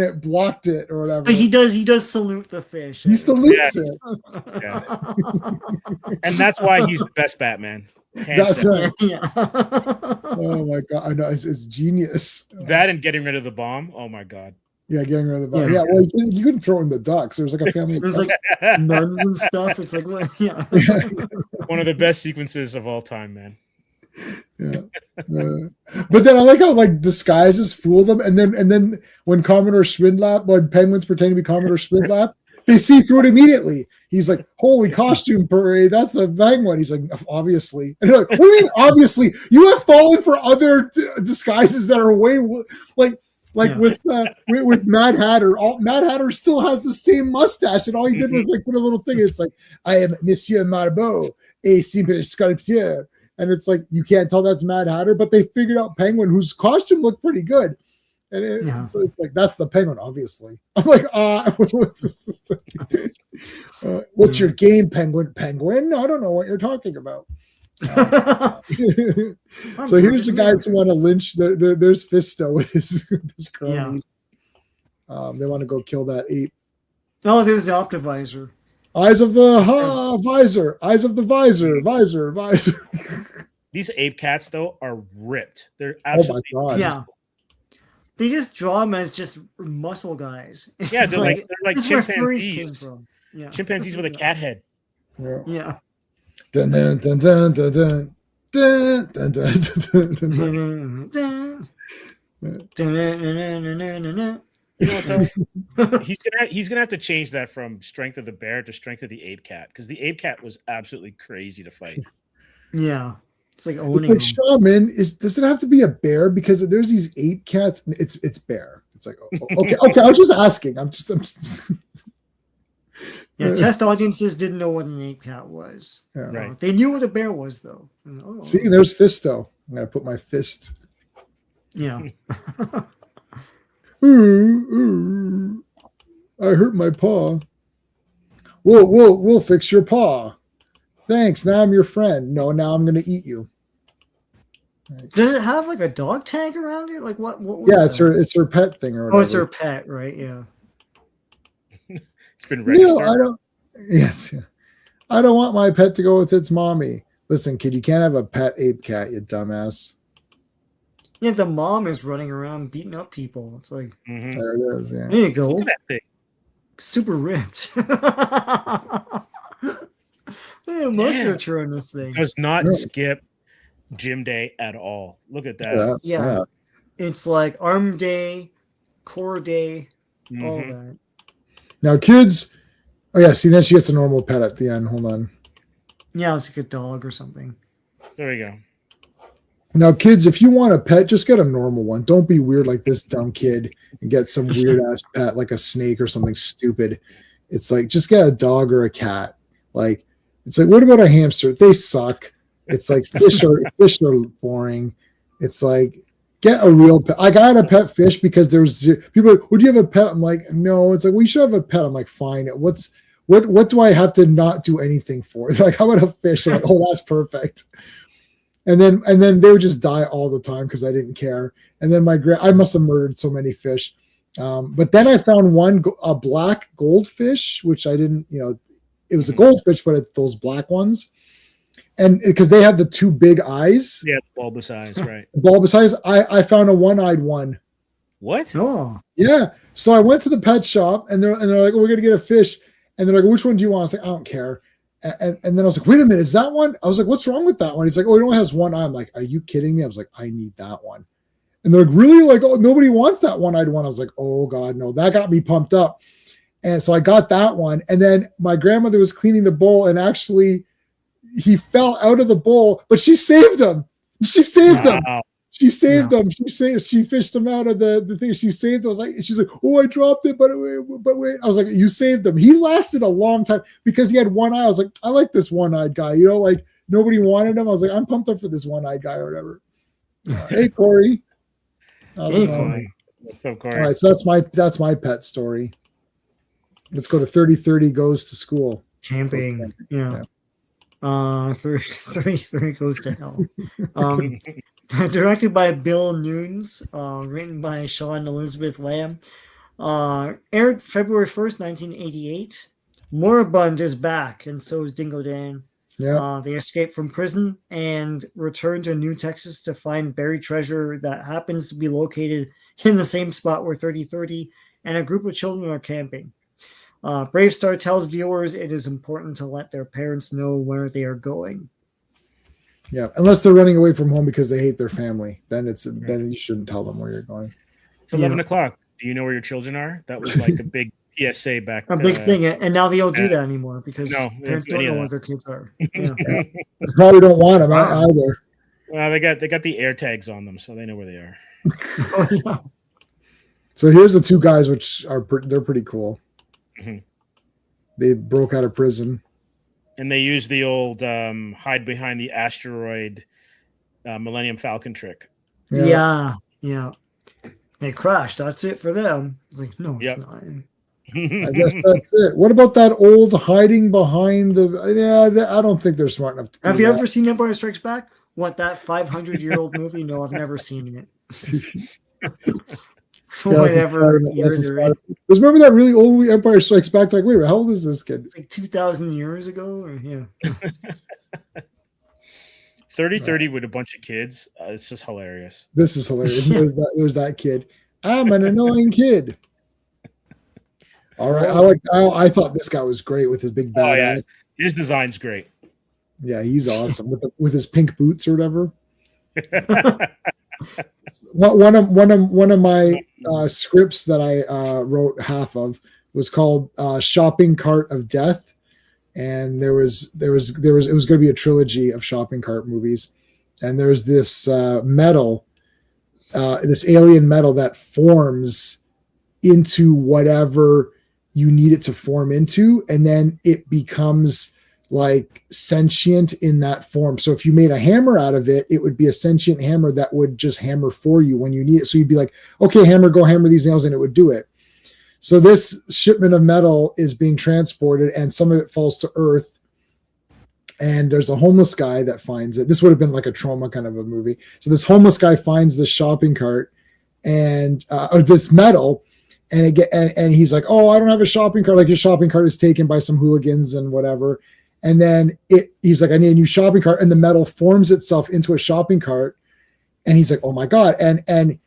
it blocked it or whatever. But he does salute the fish. He salutes it. Yeah. And that's why he's the best Batman. That's right. Yeah. Oh my God. I know, it's genius. That and getting rid of the bomb. Oh my God. Yeah, getting rid of the bomb. Yeah, well, you couldn't throw in the ducks. There's like a family. There's like nuns and stuff. It's like, what? Yeah. One of the best sequences of all time, man. Yeah. But then I like how like disguises fool them, and then when Penguins pretend to be Commodore Schmidlap, they see through it immediately. He's like, "Holy costume parade! That's a Penguin." He's like, "Obviously." And they're like, "What do you mean, obviously? You have fallen for other disguises that are way with Mad Hatter. Mad Hatter still has the same mustache, and all he did was like put a little thing. It's like, I am Monsieur Marbeau, a simple sculpteur. And it's like, you can't tell that's Mad Hatter, but they figured out Penguin, whose costume looked pretty good. And so it's like, that's the Penguin, obviously. I'm like, what's your game, Penguin? Penguin? I don't know what you're talking about. So here's the guys who want to lynch. There's Fisto with his cronies. They want to go kill that ape. Oh, there's the Optivisor. Eyes of the visor. Eyes of the visor. Visor. These ape cats, though, are ripped. They're absolutely. Oh my God. Yeah. They just draw them as just muscle guys. Yeah, they're like chimpanzees. Came from. Yeah. Chimpanzees with a cat head. Yeah. Dun, dun, dun, dun, dun, dun. Dun, dun, dun, dun, dun. He's gonna have to change that from Strength of the Bear to Strength of the Ape Cat, because the Ape Cat was absolutely crazy to fight. Yeah, it's like owning. It's like, Shaman, does it have to be a bear? Because there's these ape cats. It's bear. It's like, okay. I was just asking. I'm just Yeah, test audiences didn't know what an ape cat was. Yeah. Right. They knew what a bear was, though. See, there's Fisto. I'm gonna put my fist. Yeah. Ooh, I hurt my paw. We'll fix your paw. Thanks. Now I'm your friend. No, now I'm gonna eat you. Right. Does it have like a dog tag around it? Like what was yeah, that? it's her pet thing or whatever. Oh, it's her pet, right? Yeah. It's been registered. No, I don't. Yes, yeah. I don't want my pet to go with its mommy. Listen, kid, you can't have a pet ape cat, you dumbass. Yeah, the mom is running around beating up people. It's like, there it is. Yeah. There you go. Look at that thing. Super ripped. the musculature in this thing. Does not skip gym day at all. Look at that. Yeah. It's like arm day, core day, all that. Now, kids. Oh yeah, see, then she gets a normal pet at the end. Hold on. Yeah, it's like a dog or something. There we go. Now, kids, if you want a pet, just get a normal one. Don't be weird like this dumb kid and get some weird ass pet like a snake or something stupid. It's like, just get a dog or a cat. Like, it's like, what about a hamster? They suck. It's like fish are boring. It's like, get a real pet. I got a pet fish because there's people like, would you have a pet? I'm like, no. It's like, we should have a pet. I'm like, fine. What do I have to not do anything for? They're like, how about a fish? I'm like, oh, that's perfect. And then they would just die all the time because I didn't care. And then I must have murdered so many fish. But then I found a black goldfish, which I didn't, it was a goldfish, but it's those black ones. And because they have the two big eyes. Yeah, bulbous eyes, right. Bulbous eyes. I found a one-eyed one. What? Oh. Yeah. So I went to the pet shop and they're like, oh, we're going to get a fish. And they're like, which one do you want? I was like, I don't care. And then I was like, wait a minute, is that one? I was like, what's wrong with that one? He's like, oh, it only has one eye. I'm like, are you kidding me? I was like, I need that one. And they're like, really? Like, oh, nobody wants that one-eyed one. I was like, oh God, no. That got me pumped up. And so I got that one. And then my grandmother was cleaning the bowl and actually he fell out of the bowl, but she saved him. She saved him. She saved them. She fished them out of the thing. She saved them. I was like, she's like, oh, I dropped it, but wait. I was like, you saved them. He lasted a long time because he had one eye. I was like, I like this one-eyed guy. Like nobody wanted him. I was like, I'm pumped up for this one-eyed guy or whatever. Hey, Corey. Hey, Corey. What's up, Corey? All right, so that's my pet story. Let's go to 3030 goes to school. Camping. Yeah. 33 goes to hell. Directed by Bill Nunes, written by Sean Elizabeth Lamb, aired February 1st, 1988. Moribund is back, and so is Dingo Dan. Yeah. They escape from prison and return to New Texas to find buried treasure that happens to be located in the same spot where 3030 and a group of children are camping. BraveStarr tells viewers it is important to let their parents know where they are going. Yeah, unless they're running away from home because they hate their family, then you shouldn't tell them where you're going. It's 11 o'clock. Do you know where your children are? That was like a big PSA back. A big thing, and now they don't do that anymore because parents don't know where their kids are. Yeah. They probably don't want them either. Well, they got the air tags on them, so they know where they are. So here's the two guys, which they're pretty cool. Mm-hmm. They broke out of prison. And they use the old hide behind the asteroid Millennium Falcon trick. Yeah. They crashed. That's it for them. It's like, no, it's not. I guess that's it. What about that old hiding behind the... Yeah, I don't think they're smart enough to do Have you ever seen Empire Strikes Back? What, that 500-year-old movie? No, I've never seen it. Whatever. Remember that really old movie, Empire Strikes Back? Like, wait, how old is this kid? It's like 2,000 years ago? Or, yeah. 3030 with a bunch of kids. It's just hilarious. This is hilarious. There's that kid. I'm an annoying kid. All right. I thought this guy was great with his big bad ass. His design's great. Yeah, he's awesome with his pink boots or whatever. One of my scripts that I wrote half of was called Shopping Cart of Death, and it was going to be a trilogy of shopping cart movies, and there's this metal, this alien metal that forms into whatever you need it to form into, and then it becomes like sentient in that form. So if you made a hammer out of it, it would be a sentient hammer that would just hammer for you when you need it. So you'd be like, okay, hammer, go hammer these nails, and it would do it. So this shipment of metal is being transported, and some of it falls to Earth. And there's a homeless guy that finds it. This would have been like a trauma kind of a movie. So this homeless guy finds this shopping cart and or this metal, and he's like, oh, I don't have a shopping cart. Like, your shopping cart is taken by some hooligans and whatever. And then he's like, I need a new shopping cart. And the metal forms itself into a shopping cart. And he's like, oh my God. And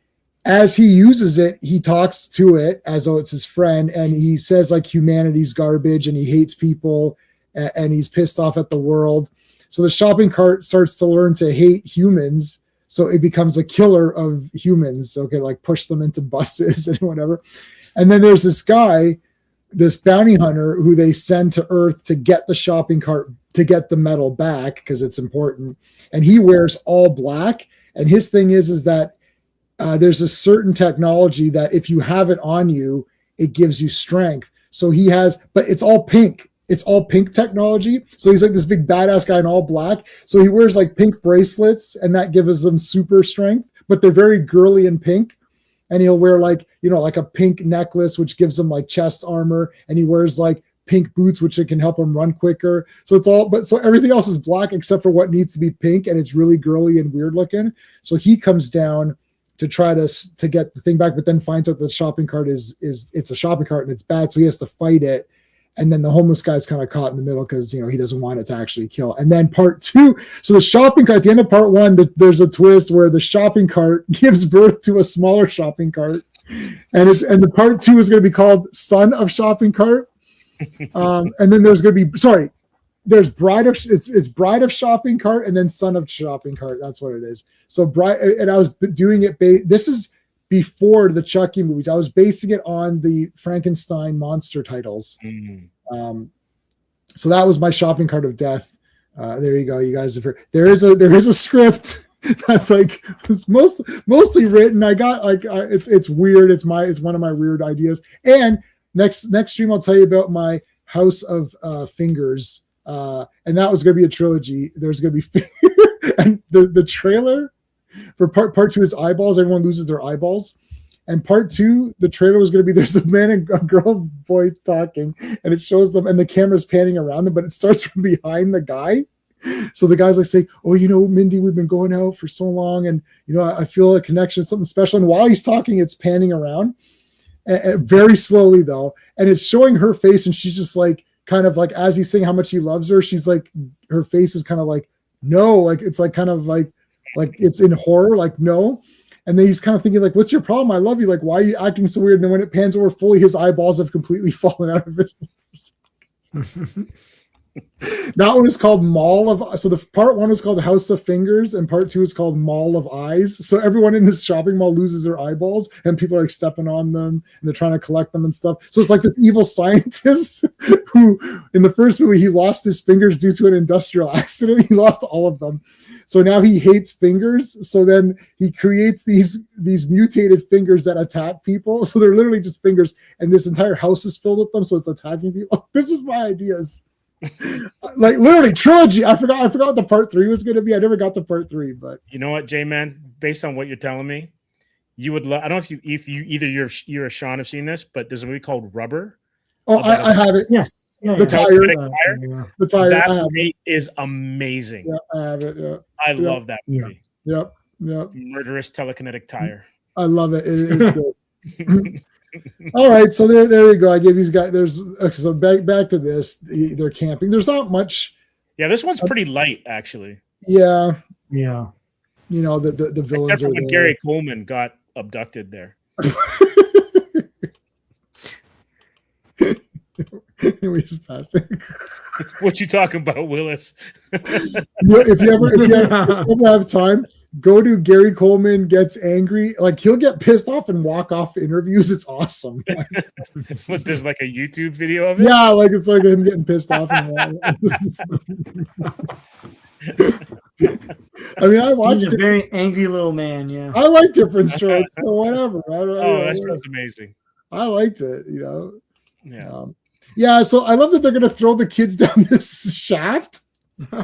as he uses it, he talks to it as though it's his friend. And he says like humanity's garbage and he hates people. and he's pissed off at the world. So the shopping cart starts to learn to hate humans. So it becomes a killer of humans. So it can like push them into buses and whatever. And then there's this guy, this bounty hunter who they send to Earth to get the shopping cart, to get the metal back because it's important. And he wears all black. And his thing is that there's a certain technology that if you have it on you, it gives you strength. So he has, but it's all pink. It's all pink technology. So he's like this big badass guy in all black. So he wears like pink bracelets and that gives him super strength, but they're very girly and pink. And he'll wear like, like a pink necklace, which gives him like chest armor. And he wears like pink boots, which it can help him run quicker. So it's all, but so everything else is black except for what needs to be pink. And it's really girly and weird looking. So he comes down to try to get the thing back, but then finds out the shopping cart is it's a shopping cart and it's bad. So he has to fight it. And then the homeless guy's kind of caught in the middle because, he doesn't want it to actually kill. And then part 2, so the shopping cart, at the end of part 1, there's a twist where the shopping cart gives birth to a smaller shopping cart. And the part 2 is going to be called Son of Shopping Cart. And then there's going to be, there's it's Bride of Shopping Cart and then Son of Shopping Cart. That's what it is. So and I was doing it, this is before the Chucky movies. I was basing it on the Frankenstein monster titles. So that was my shopping cart of death. There you go, you guys. There is a script that's like mostly written. I got like it's weird. It's one of my weird ideas. And next stream I'll tell you about my House of Fingers. And that was going to be a trilogy. There's going to be and the trailer for part 2 is eyeballs. Everyone loses their eyeballs. And part 2, the trailer was going to be there's a man and a girl boy talking, and it shows them, and the camera's panning around them, but it starts from behind the guy. So the guy's like saying, "Oh, Mindy, we've been going out for so long, and I feel a connection, something special." And while he's talking, it's panning around, very slowly though, and it's showing her face, and she's just like, kind of like as he's saying how much he loves her, she's like, her face is kind of like, no, like it's like kind of like it's in horror, like no. And then he's kind of thinking like, what's your problem? I love you. Like, why are you acting so weird? And then when it pans over fully, his eyeballs have completely fallen out of his. That one is called Mall of. So the part 1 was called House of Fingers, and part 2 is called Mall of Eyes. So everyone in this shopping mall loses their eyeballs, and people are like stepping on them, and they're trying to collect them and stuff. So it's like this evil scientist who, in the first movie, he lost his fingers due to an industrial accident. He lost all of them. So now he hates fingers. So then he creates these mutated fingers that attack people. So they're literally just fingers, and this entire house is filled with them. So it's attacking people. This is my ideas. Like literally trilogy. I forgot what the part 3 was going to be. I never got to part 3, but you know what, J-Man, based on what you're telling me, you would love. I don't know if you either you or Sean have seen this, but there's a movie called Rubber. Oh, I have it. Yes. The tire. The tire. That movie is amazing. Yeah, I have it. Yeah. I love that movie. Yep. Murderous telekinetic tire. I love it. It is good. All right, so there you go. I give these guys. So back to this. They're camping. There's not much. Yeah, this one's pretty light, actually. Yeah. The villains. Except for when Gary Coleman got abducted there. We just passed it. What you talking about, Willis? If you ever have time, go to Gary Coleman Gets Angry. Like he'll get pissed off and walk off interviews. It's awesome. What, there's like a YouTube video of it? Yeah, like it's like him getting pissed off. I mean, I watched. He's a very angry little man. Yeah, I like Different Strokes. So whatever. That show's amazing. I liked it. Yeah. Yeah. So I love that they're going to throw the kids down this shaft. It's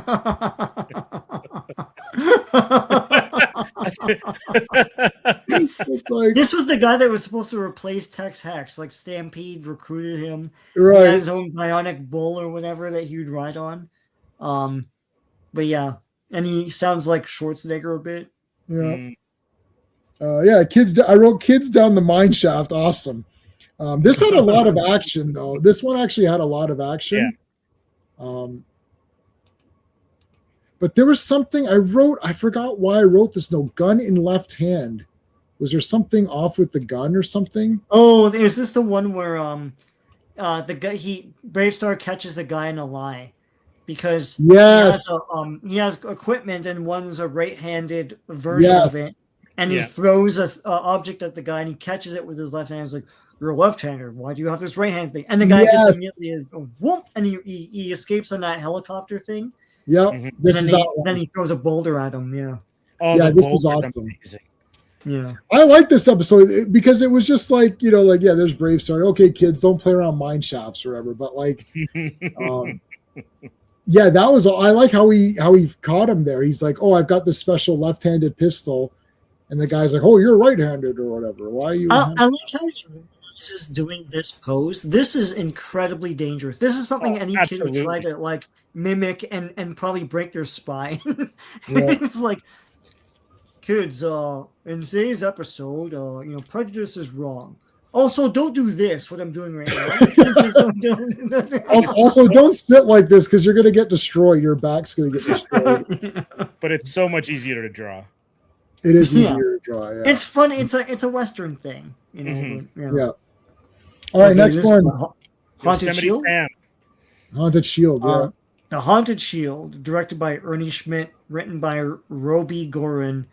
like, this was the guy that was supposed to replace Tex Hex. Like Stampede recruited him. Right. He had his own bionic bull or whatever that he would ride on. But yeah, and he sounds like Schwarzenegger a bit. Yeah. Yeah, kids. I wrote kids down the mine shaft. Awesome. This had a lot of action, though. This one actually had a lot of action. Yeah. But there was something I wrote. I forgot why I wrote this. No, gun in left hand. Was there something off with the gun or something? Oh, is this the one where the guy BraveStarr catches a guy in a lie? because Yes. he has equipment and one's a right-handed version of it, and he throws a object at the guy and he catches it with his left hand. He's like, "You're a left-hander. Why do you have this right-hand thing?" And the guy just immediately whoop, and he escapes on that helicopter thing. Yep. Then he throws a boulder at him. Yeah. Oh, yeah, this was awesome. Amazing. Yeah, I like this episode because it was just like, there's BraveStarr. Okay, kids, don't play around mine shafts or whatever. But like, that was. I like how he caught him there. He's like, "Oh, I've got this special left-handed pistol," and the guy's like, "Oh, you're right-handed or whatever. Why are you?" I like how he realizes doing this pose. This is incredibly dangerous. This is something any kid would try to like mimic and probably break their spine. It's like, kids, in today's episode, prejudice is wrong. Also, don't do this, what I'm doing right now. Also, don't sit like this because you're going to get destroyed. Your back's going to get destroyed. But it's so much easier to draw. It is easier to draw, yeah. It's fun. It's a Western thing, Yeah. All right, next one. Haunted Shield? Haunted Shield, yeah. The Haunted Shield, directed by Ernie Schmidt, written by Roby Gorin.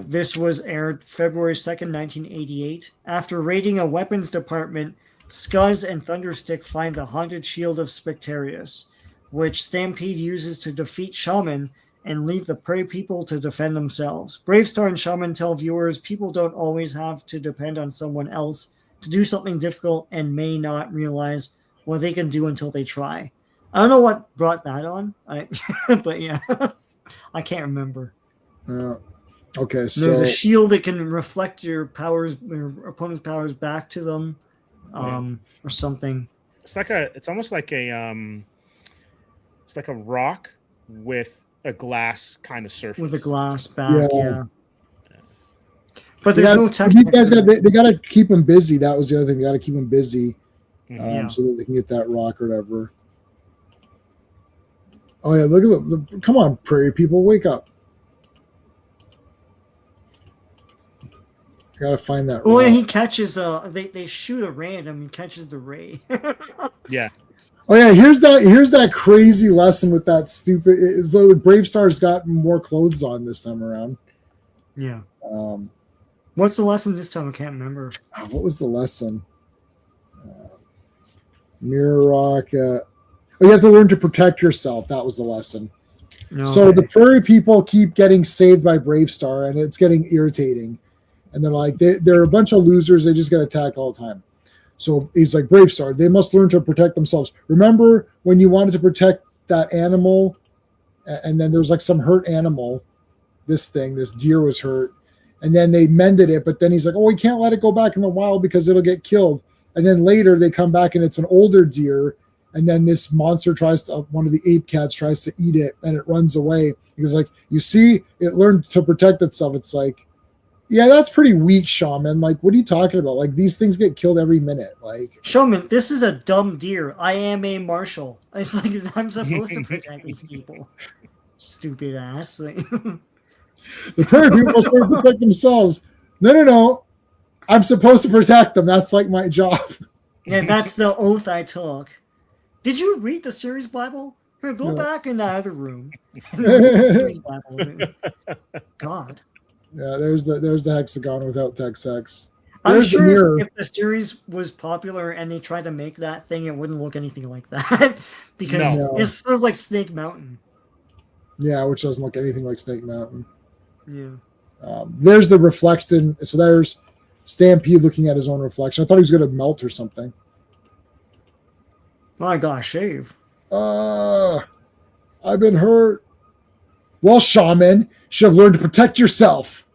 This was aired February 2nd, 1988. After raiding a weapons department, Scuzz and Thunderstick find the Haunted Shield of Spectarius, which Stampede uses to defeat Shaman and leave the prey people to defend themselves. BraveStarr and Shaman tell viewers people don't always have to depend on someone else to do something difficult and may not realize what they can do until they try. I don't know what brought that on, but yeah, I can't remember. Okay, so there's a shield that can reflect your opponent's powers back to them, or something. It's almost like a rock with a glass kind of surface. With a glass back, yeah. But there's no text. These guys they got to keep them busy. That was the other thing. They got to keep them busy, so that they can get that rock or whatever. Oh yeah, look at them! Come on, prairie people, wake up! Gotta find that. Oh yeah, he catches. They shoot a random. He catches the ray. Yeah. Oh yeah, here's that crazy lesson with that stupid. Is though BraveStarr's got more clothes on this time around. Yeah. What's the lesson this time? I can't remember. What was the lesson? Mirror rock. You have to learn to protect yourself. That was the lesson. Okay. So the prairie people keep getting saved by BraveStarr, and it's getting irritating. And they're like, they're a bunch of losers. They just get attacked all the time. So he's like, BraveStarr, they must learn to protect themselves. Remember when you wanted to protect that animal, and then there was like some hurt animal, this deer was hurt, and then they mended it, but then he's like, oh, we can't let it go back in the wild because it'll get killed. And then later they come back and it's an older deer, and then this monster one of the ape cats tries to eat it, and it runs away. He's like, you see, it learned to protect itself. It's like, yeah, that's pretty weak, Shaman. Like, what are you talking about? Like, these things get killed every minute. Like, Shaman, this is a dumb deer. I am a marshal. It's like I'm supposed to protect these people. Stupid ass. The prairie people must learn to protect themselves. No. I'm supposed to protect them. That's like my job. Yeah, that's the oath I took. Did you read the series Bible? Here, go back in the other room. And read the series Bible. God. Yeah, there's the hexagon without text hex. I'm sure if the series was popular and they tried to make that thing, it wouldn't look anything like that because it's sort of like Snake Mountain. Yeah, which doesn't look anything like Snake Mountain. Yeah. There's the reflection. So there's Stampede looking at his own reflection. I thought he was going to melt or something. Oh, I gotta shave. I've been hurt. Well, Shaman, should have learned to protect yourself.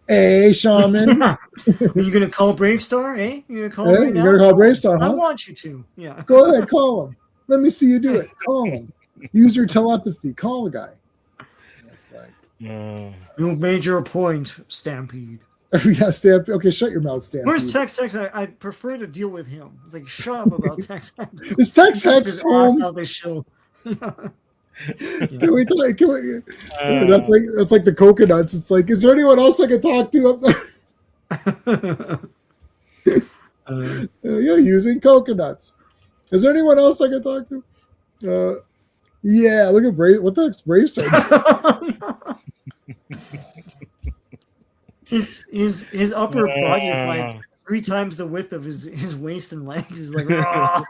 Hey, Shaman. Are you going to call BraveStarr, eh? You're going to call him right now? You're going to call BraveStarr, huh? I want you to. Yeah. Go ahead, call him. Let me see you do it. Call him. Use your telepathy. Call the guy. That's like, you made your point, Stampede. Yeah, Stampede. Okay, shut your mouth, Stampede. Where's Tex Hex? I prefer to deal with him. It's like, shut up about Tex Hex. Is Tex Hex home? How they show. Can we that's like the coconuts. It's like, is there anyone else I can talk to up there? You're using coconuts. Is there anyone else I can talk to? Yeah, look at Brave. What the heck's BraveStarr? his upper body is like 3 times the width of his waist and legs. He's like, "Rah."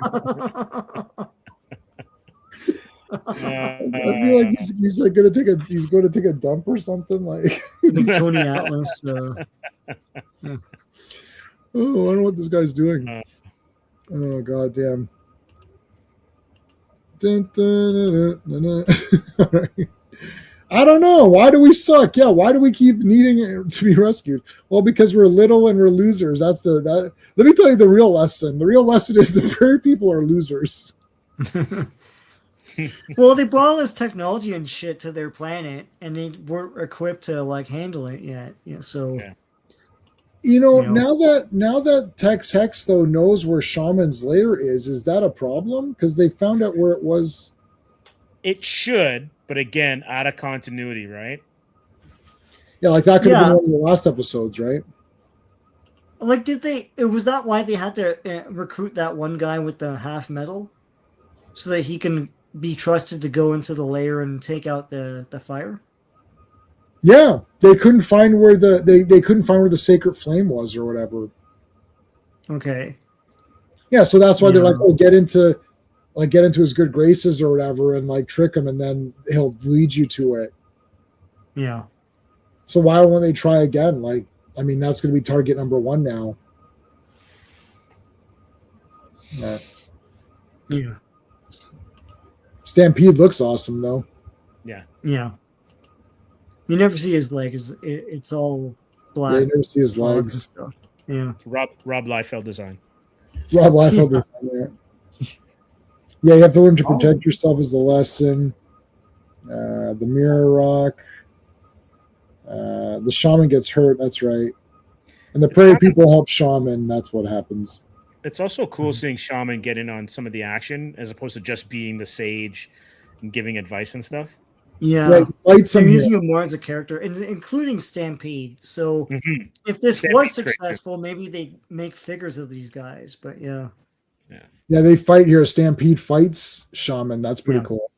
I feel like he's like going to take a dump or something like Tony Atlas. Oh, I don't know what this guy's doing. Oh, goddamn. Dun, dun, dun, dun, dun. I don't know. Why do we suck? Yeah, why do we keep needing to be rescued? Well, because we're little and we're losers. Let me tell you the real lesson. The real lesson is the prairie people are losers. Well, they brought all this technology and shit to their planet, and they weren't equipped to like handle it yet. Yeah, so now that Tex Hex though knows where Shaman's lair is that a problem? Because they found out where it was. It should, but again, out of continuity, right? Yeah, like that could have been one of the last episodes, right? Like, was that why they had to recruit that one guy with the half metal, so that he can be trusted to go into the lair and take out the fire? Yeah, they couldn't find where they couldn't find where the sacred flame was or whatever. Okay. Yeah, so that's why they're like, oh, get into his good graces or whatever, and like trick him, and then he'll lead you to it. Yeah. So why won't they try again? Like, I mean, that's going to be target number 1 now. Yeah. Stampede looks awesome though. Yeah. Yeah. You never see his legs. It's all black. Yeah, you never see his legs. Stuff. Yeah. Rob Liefeld design. Rob Liefeld design. Yeah, you have to learn to protect yourself is the lesson. The mirror rock. The shaman gets hurt. That's right. And the prairie people help shaman. That's what happens. It's also cool seeing shaman get in on some of the action as opposed to just being the sage and giving advice and stuff. Yeah, they're using him more as a character, including Stampede. So if this Stampede was successful, maybe they make figures of these guys. But yeah, they fight here. Stampede fights shaman. That's pretty cool.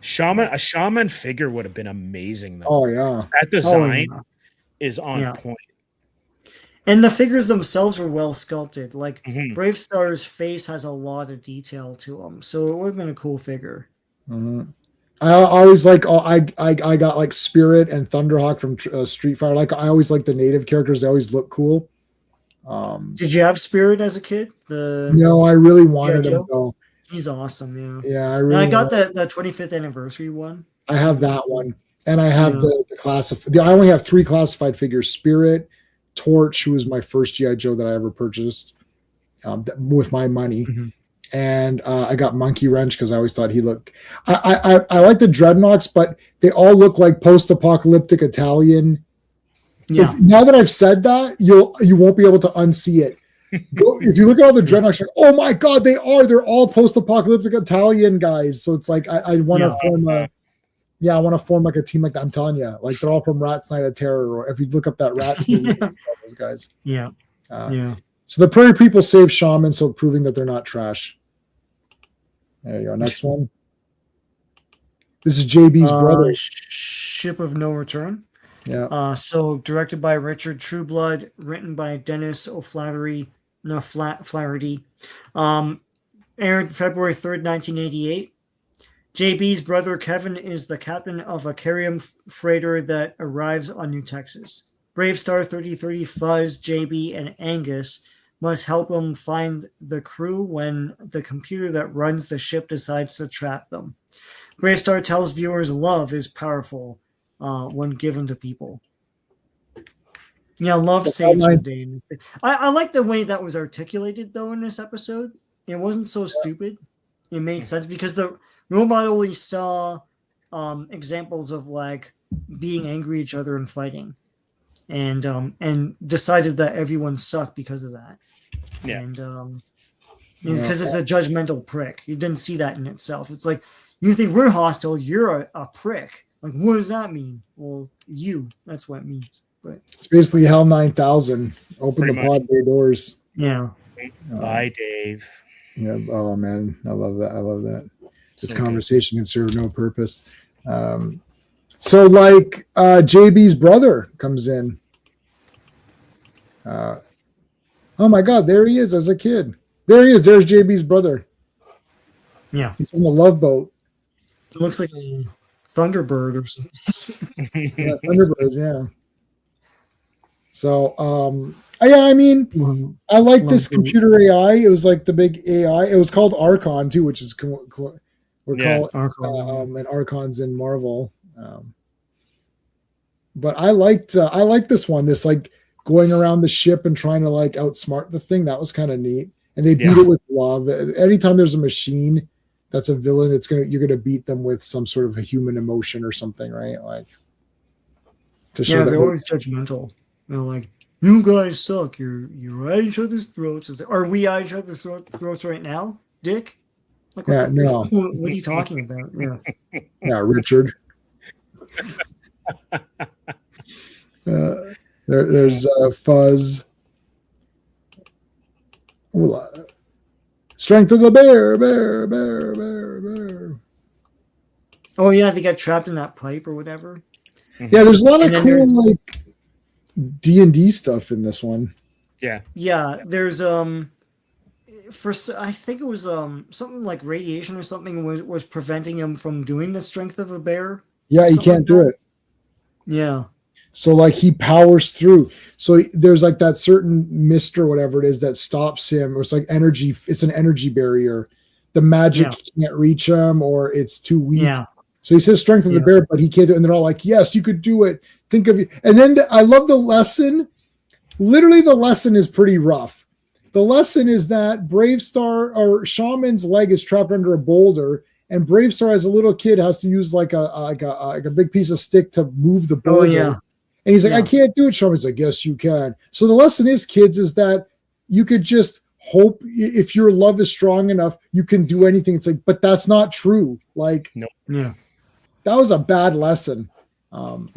A shaman figure would have been amazing though. Oh yeah, that design is on point. And the figures themselves were well sculpted. Like BraveStarr's face has a lot of detail to him, so it would have been a cool figure. I always like. I got like Spirit and Thunderhawk from Street Fighter. Like I always like the native characters. They always look cool. Did you have Spirit as a kid? No, I really wanted him though. He's awesome. Yeah. Yeah, I got the 25th anniversary one. I have that one, and I have the classified. I only have 3 classified figures: Spirit, Torch, who was my first GI Joe that I ever purchased with my money. And I got Monkey Wrench because I always thought he looked. I like the Dreadnoks, but they all look like post-apocalyptic Italian. Yeah. Now that I've said that, you won't be able to unsee it. If you look at all the Dreadnoks, you're like, oh my god, they're all post-apocalyptic Italian guys. So it's like I want to form a. Yeah, I want to form like a team like that. I'm telling you, like they're all from Rats Night of Terror, or if you look up that Rats movie, those guys. Yeah. So the prairie people save shaman, so proving that they're not trash. There you go. Next one. This is JB's brother. Ship of No Return. Yeah. So directed by Richard Trueblood, written by Dennis O'Flaherty. Flaherty. Aired February 3rd, 1988. JB's brother Kevin is the captain of a carrier freighter that arrives on New Texas. BraveStarr 3030 Fuzz, JB, and Angus must help him find the crew when the computer that runs the ship decides to trap them. BraveStarr tells viewers love is powerful when given to people. Yeah, love saves the day. I like the way that was articulated, though, in this episode. It wasn't so stupid. It made sense because the robot only saw examples of like being angry at each other and fighting, and decided that everyone sucked because of that. Yeah, and because it's a judgmental prick. You didn't see that in itself. It's like you think we're hostile, you're a prick. Like, what does that mean? Well, that's what it means. But it's basically Hell 9000. Open the pod bay doors. Yeah. Bye, Dave. Yeah. Oh man, I love that. This conversation can serve no purpose. So like JB's brother comes in. Oh my God, there he is as a kid. There he is. There's JB's brother. Yeah. He's from the Love Boat. It looks like a Thunderbird or something. Yeah, Thunderbirds, yeah. So, yeah, I mean, I like this computer AI. It was like the big AI. It was called Archon too, which is we're called Archon. and Archons in Marvel. But I liked this one. This like going around the ship and trying to like outsmart the thing. That was kind of neat. And they beat it with love. Anytime there's a machine that's a villain, you're gonna beat them with some sort of a human emotion or something, right? Like to show they're always judgmental. They're like, you guys suck. You're at each other's throats. Are we at each other's throats right now, Dick? Like, no. What are you talking about? Yeah. Yeah, Richard. There's Fuzz. Strength of the bear. Oh yeah, they got trapped in that pipe or whatever. Yeah, there's a lot of cool like D&D stuff in this one. Yeah, there's I think it was something like radiation or something was preventing him from doing the strength of a bear. Yeah, he can't do it. Yeah. So like he powers through. So there's like that certain mist or whatever it is that stops him. Or it's like energy. It's an energy barrier. The magic can't reach him, or it's too weak. Yeah. So he says strength of the bear, but he can't do it. And they're all like, yes, you could do it. Think of you. And then I love the lesson. Literally, the lesson is pretty rough. The lesson is that BraveStarr or Shaman's leg is trapped under a boulder, and BraveStarr, as a little kid, has to use like a big piece of stick to move the boulder. Oh yeah. And he's like, I can't do it. Shaman's like, yes, you can. So the lesson is, kids, is that you could just hope if your love is strong enough, you can do anything. It's like, but that's not true. Like, no. Yeah. That was a bad lesson. But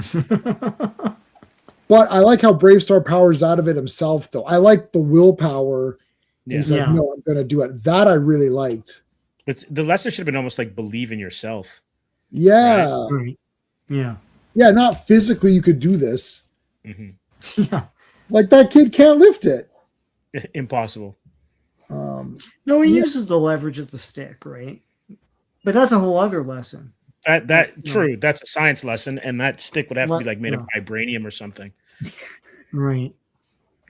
I like how BraveStarr powers out of it himself, though. I like the willpower. Yeah. He's like, no, I'm going to do it. That I really liked. But the lesson should have been almost like believe in yourself. Yeah. Right? Yeah. Yeah, not physically you could do this. Mm-hmm. Yeah. Like that kid can't lift it. Impossible. No, he uses the leverage of the stick, right? But that's a whole other lesson. True. That's a science lesson, and that stick would have to be like made of vibranium or something. Right.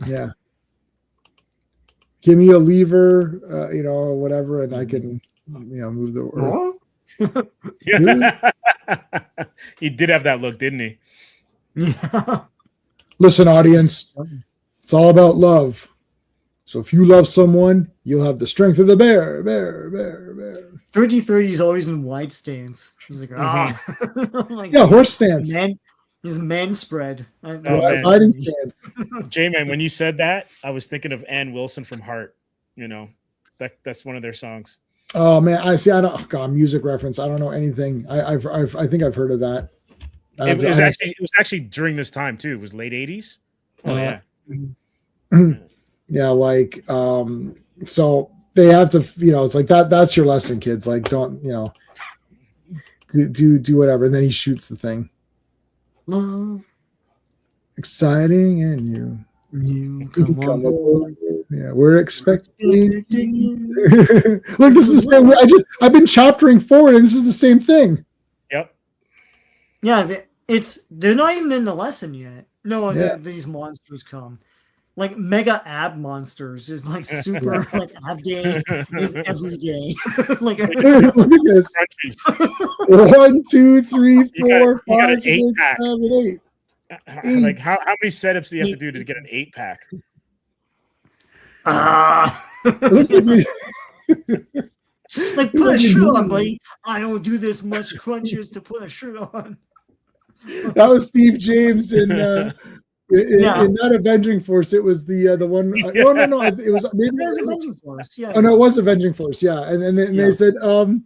Yeah. Give me a lever, or whatever, and I can, move the earth. He did have that look, didn't he? Yeah. Listen, audience, it's all about love. So if you love someone, you'll have the strength of the bear. 30-30 is always in wide stance. He's like, like, horse stance. He's man spread. Fighting stance. J-Man, when you said that, I was thinking of Ann Wilson from Heart. That's one of their songs. Oh man, I don't. Music reference. I don't know anything. I think I've heard of that. It was actually during this time too. It was late 80s. Oh yeah. Yeah, like so they have to, it's like that's your lesson, kids. Like don't, do whatever. And then he shoots the thing. Love. Exciting, and you come on board. Yeah, we're expecting. Look, this is the same. I've been chaptering forward, and this is the same thing. Yep. Yeah, they're not even in the lesson yet. No, these monsters come. Like mega ab monsters is like super like ab day is every day. Like look at this. 1, 2, 3, 4, 5, 6, 7, 8. Like how many setups do you have to do to get an 8-pack? Like put a shirt on, buddy. I don't do this much crunches to put a shirt on. That was Steve James in not Avenging Force. It was the one. No. It was maybe it was Avenging Force. Yeah. Oh no, it was Avenging Force. Yeah, and they said and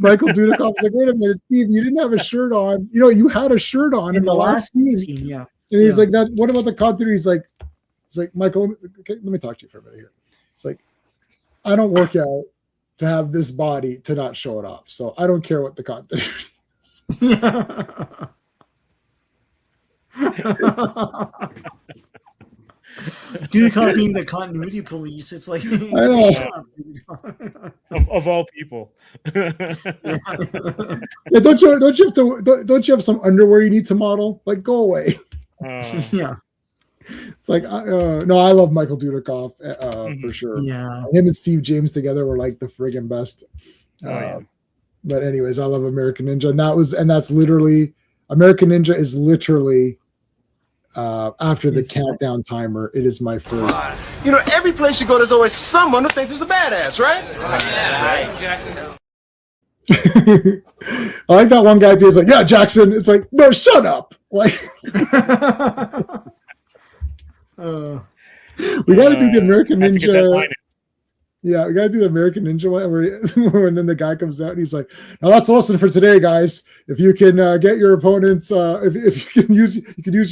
Michael Dudikoff was like, "Wait a minute, Steve, you didn't have a shirt on. You had a shirt on in the last scene." Yeah. And he's like, "That. What about the continuity?" He's like, Michael, let me talk to you for a minute here. It's like, I don't work out. to have this body to not show it off. So I don't care what the content is. Dude, kind of being the continuity police. It's like, I know. of all people. Yeah, don't you have some underwear you need to model? Like, go away. Yeah. It's like, no, I love Michael Dudikoff for sure. Yeah. Him and Steve James together were like the friggin' best. Yeah. But anyways, I love American Ninja, and that's literally American Ninja is literally after the countdown timer. It is my first. You know, every place you go, there's always someone who thinks he's a badass, right? I like that one guy who's like, yeah, Jackson. It's like, no, shut up. Like, we got to do the American Ninja. Yeah, we got to do the American Ninja one and then the guy comes out and he's like, now that's a lesson for today, guys. If you can get your opponents, if you can use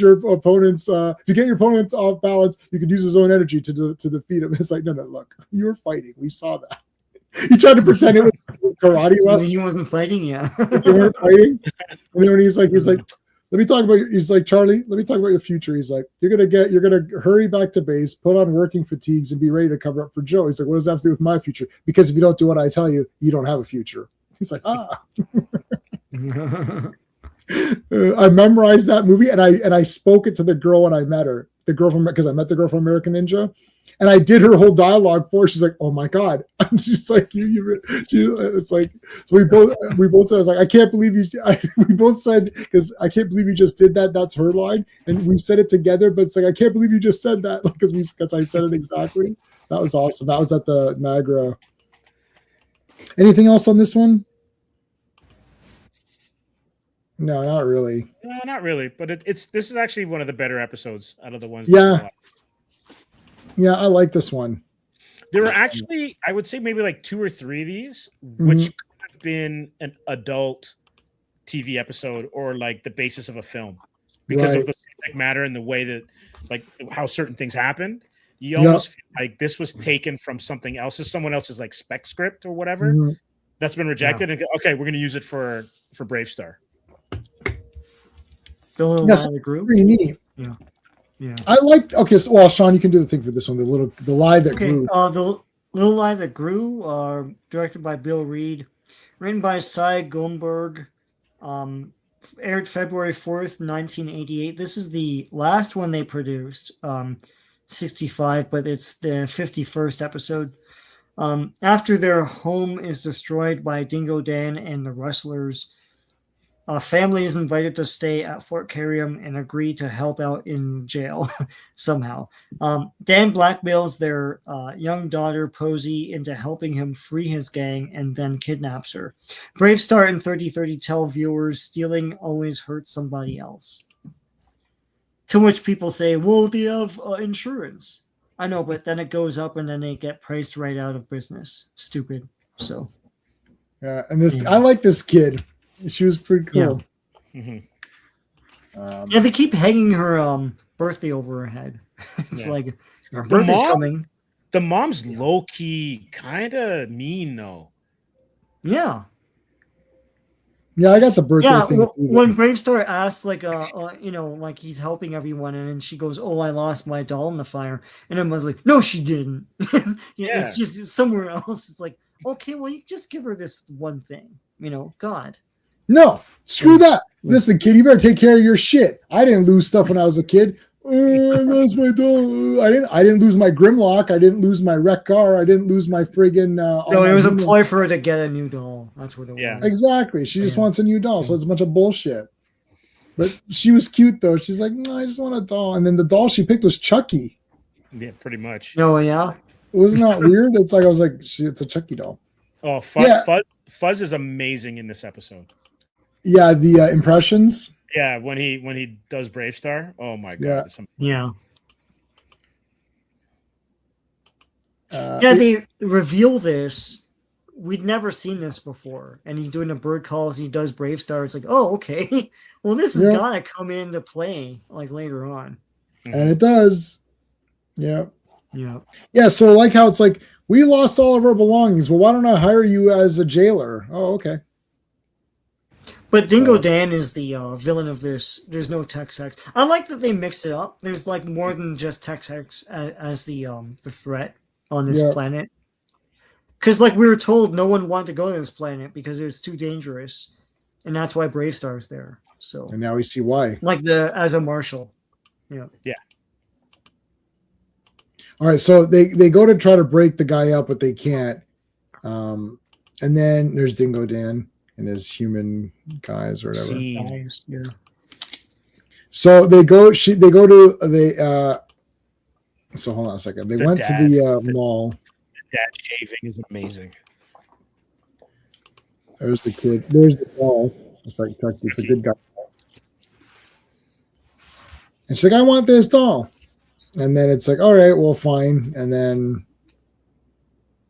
your opponents, if you get your opponents off balance, you can use his own energy to defeat him. It's like, no, look, you were fighting. We saw that. You tried to pretend it was karate lesson. He wasn't fighting, yeah. You weren't fighting. And then when he's like, let me talk about he's like, Charlie, let me talk about your future. He's like, you're gonna hurry back to base, put on working fatigues, and be ready to cover up for Joe. He's like, what does that have to do with my future? Because if you don't do what I tell you, you don't have a future. He's like, I memorized that movie and I spoke it to the girl when I met her. Because I met the girl from American Ninja, and I did her whole dialogue for her. She's like, "Oh my god!" I'm just like, it's like, so we both said, I was like, I can't believe you. We both said, because I can't believe you just did that. That's her line, and we said it together. But it's like, I can't believe you just said that, because I said it exactly. That was awesome. That was at the Niagara. Anything else on this one? No, not really. No, not really. But this is actually one of the better episodes out of the ones. Yeah. Yeah, I like this one. There were actually, I would say, maybe like 2 or 3 of these, which could have been an adult TV episode or like the basis of a film because of the subject matter and the way that, like, how certain things happened. You almost feel like this was taken from something else, someone else's like spec script or whatever that's been rejected. And okay, we're going to use it for BraveStarr. The little lie that grew. Pretty neat. Yeah. I like. Okay, so well, Sean, you can do the thing for this one. The lie that grew. The little lie that grew. Directed by Bill Reed, written by Cy Goldberg. Aired February 4th, 1988. This is the last one they produced. 65, but it's the 51st episode. After their home is destroyed by Dingo Dan and the Rustlers, a family is invited to stay at Fort Carrium and agree to help out in jail somehow. Dan blackmails their young daughter, Posey, into helping him free his gang and then kidnaps her. BraveStarr and 3030 tell viewers stealing always hurts somebody else. To which people say, well, they have insurance. I know, but then it goes up and then they get priced right out of business. Stupid. So. Yeah, and I like this kid. She was pretty cool. Yeah. They keep hanging her birthday over her head. It's like, her birthday's coming. The mom's low-key kind of mean, though. Yeah. Yeah, I got the birthday thing. When BraveStarr asks, like, like he's helping everyone, and then she goes, "Oh, I lost my doll in the fire," and everyone's like, "No, she didn't." It's just somewhere else. It's like, okay, well, you just give her this one thing, God. No, screw that. Listen, kid, you better take care of your shit. I didn't lose stuff when I was a kid. I lost my doll. I didn't lose my Grimlock. I didn't lose my wreck car. I didn't lose my friggin'. No, it was a ploy for her to get a new doll. That's what it was. Exactly. She just wants a new doll, so it's a bunch of bullshit. But she was cute though. She's like, no, I just want a doll. And then the doll she picked was Chucky. Yeah, pretty much. Oh yeah. It was not weird. It's like I was like, it's a Chucky doll. Oh, Fuzz is amazing in this episode. Yeah, the impressions. Yeah, when he does BraveStarr. Oh my god. Yeah. They reveal this. We'd never seen this before, and he's doing the bird calls. He does BraveStarr. It's like, oh, okay. Well, this has got to come into play like later on, and it does. Yeah. Yeah. Yeah. So like how it's like We lost all of our belongings. Well, why don't I hire you as a jailer? Oh, okay. But Dingo Dan is the villain of this. There's no Tex-Hex. I like that they mix it up. There's like more than just Tex-Hex as the threat on this planet. Because like we were told, no one wanted to go to this planet because it was too dangerous, and that's why BraveStarr's there. So and now we see why. Like as a marshal. Yeah. Yeah. All right, so they go to try to break the guy up, but they can't. And then there's Dingo Dan and his human guys or whatever. Guys, yeah. So they go. So hold on a second. They went to the mall. The dad shaving is amazing. There's the kid. There's the doll. It's like Chucky. It's a good guy. And she's like, I want this doll. And then it's like, all right, well, fine. And then,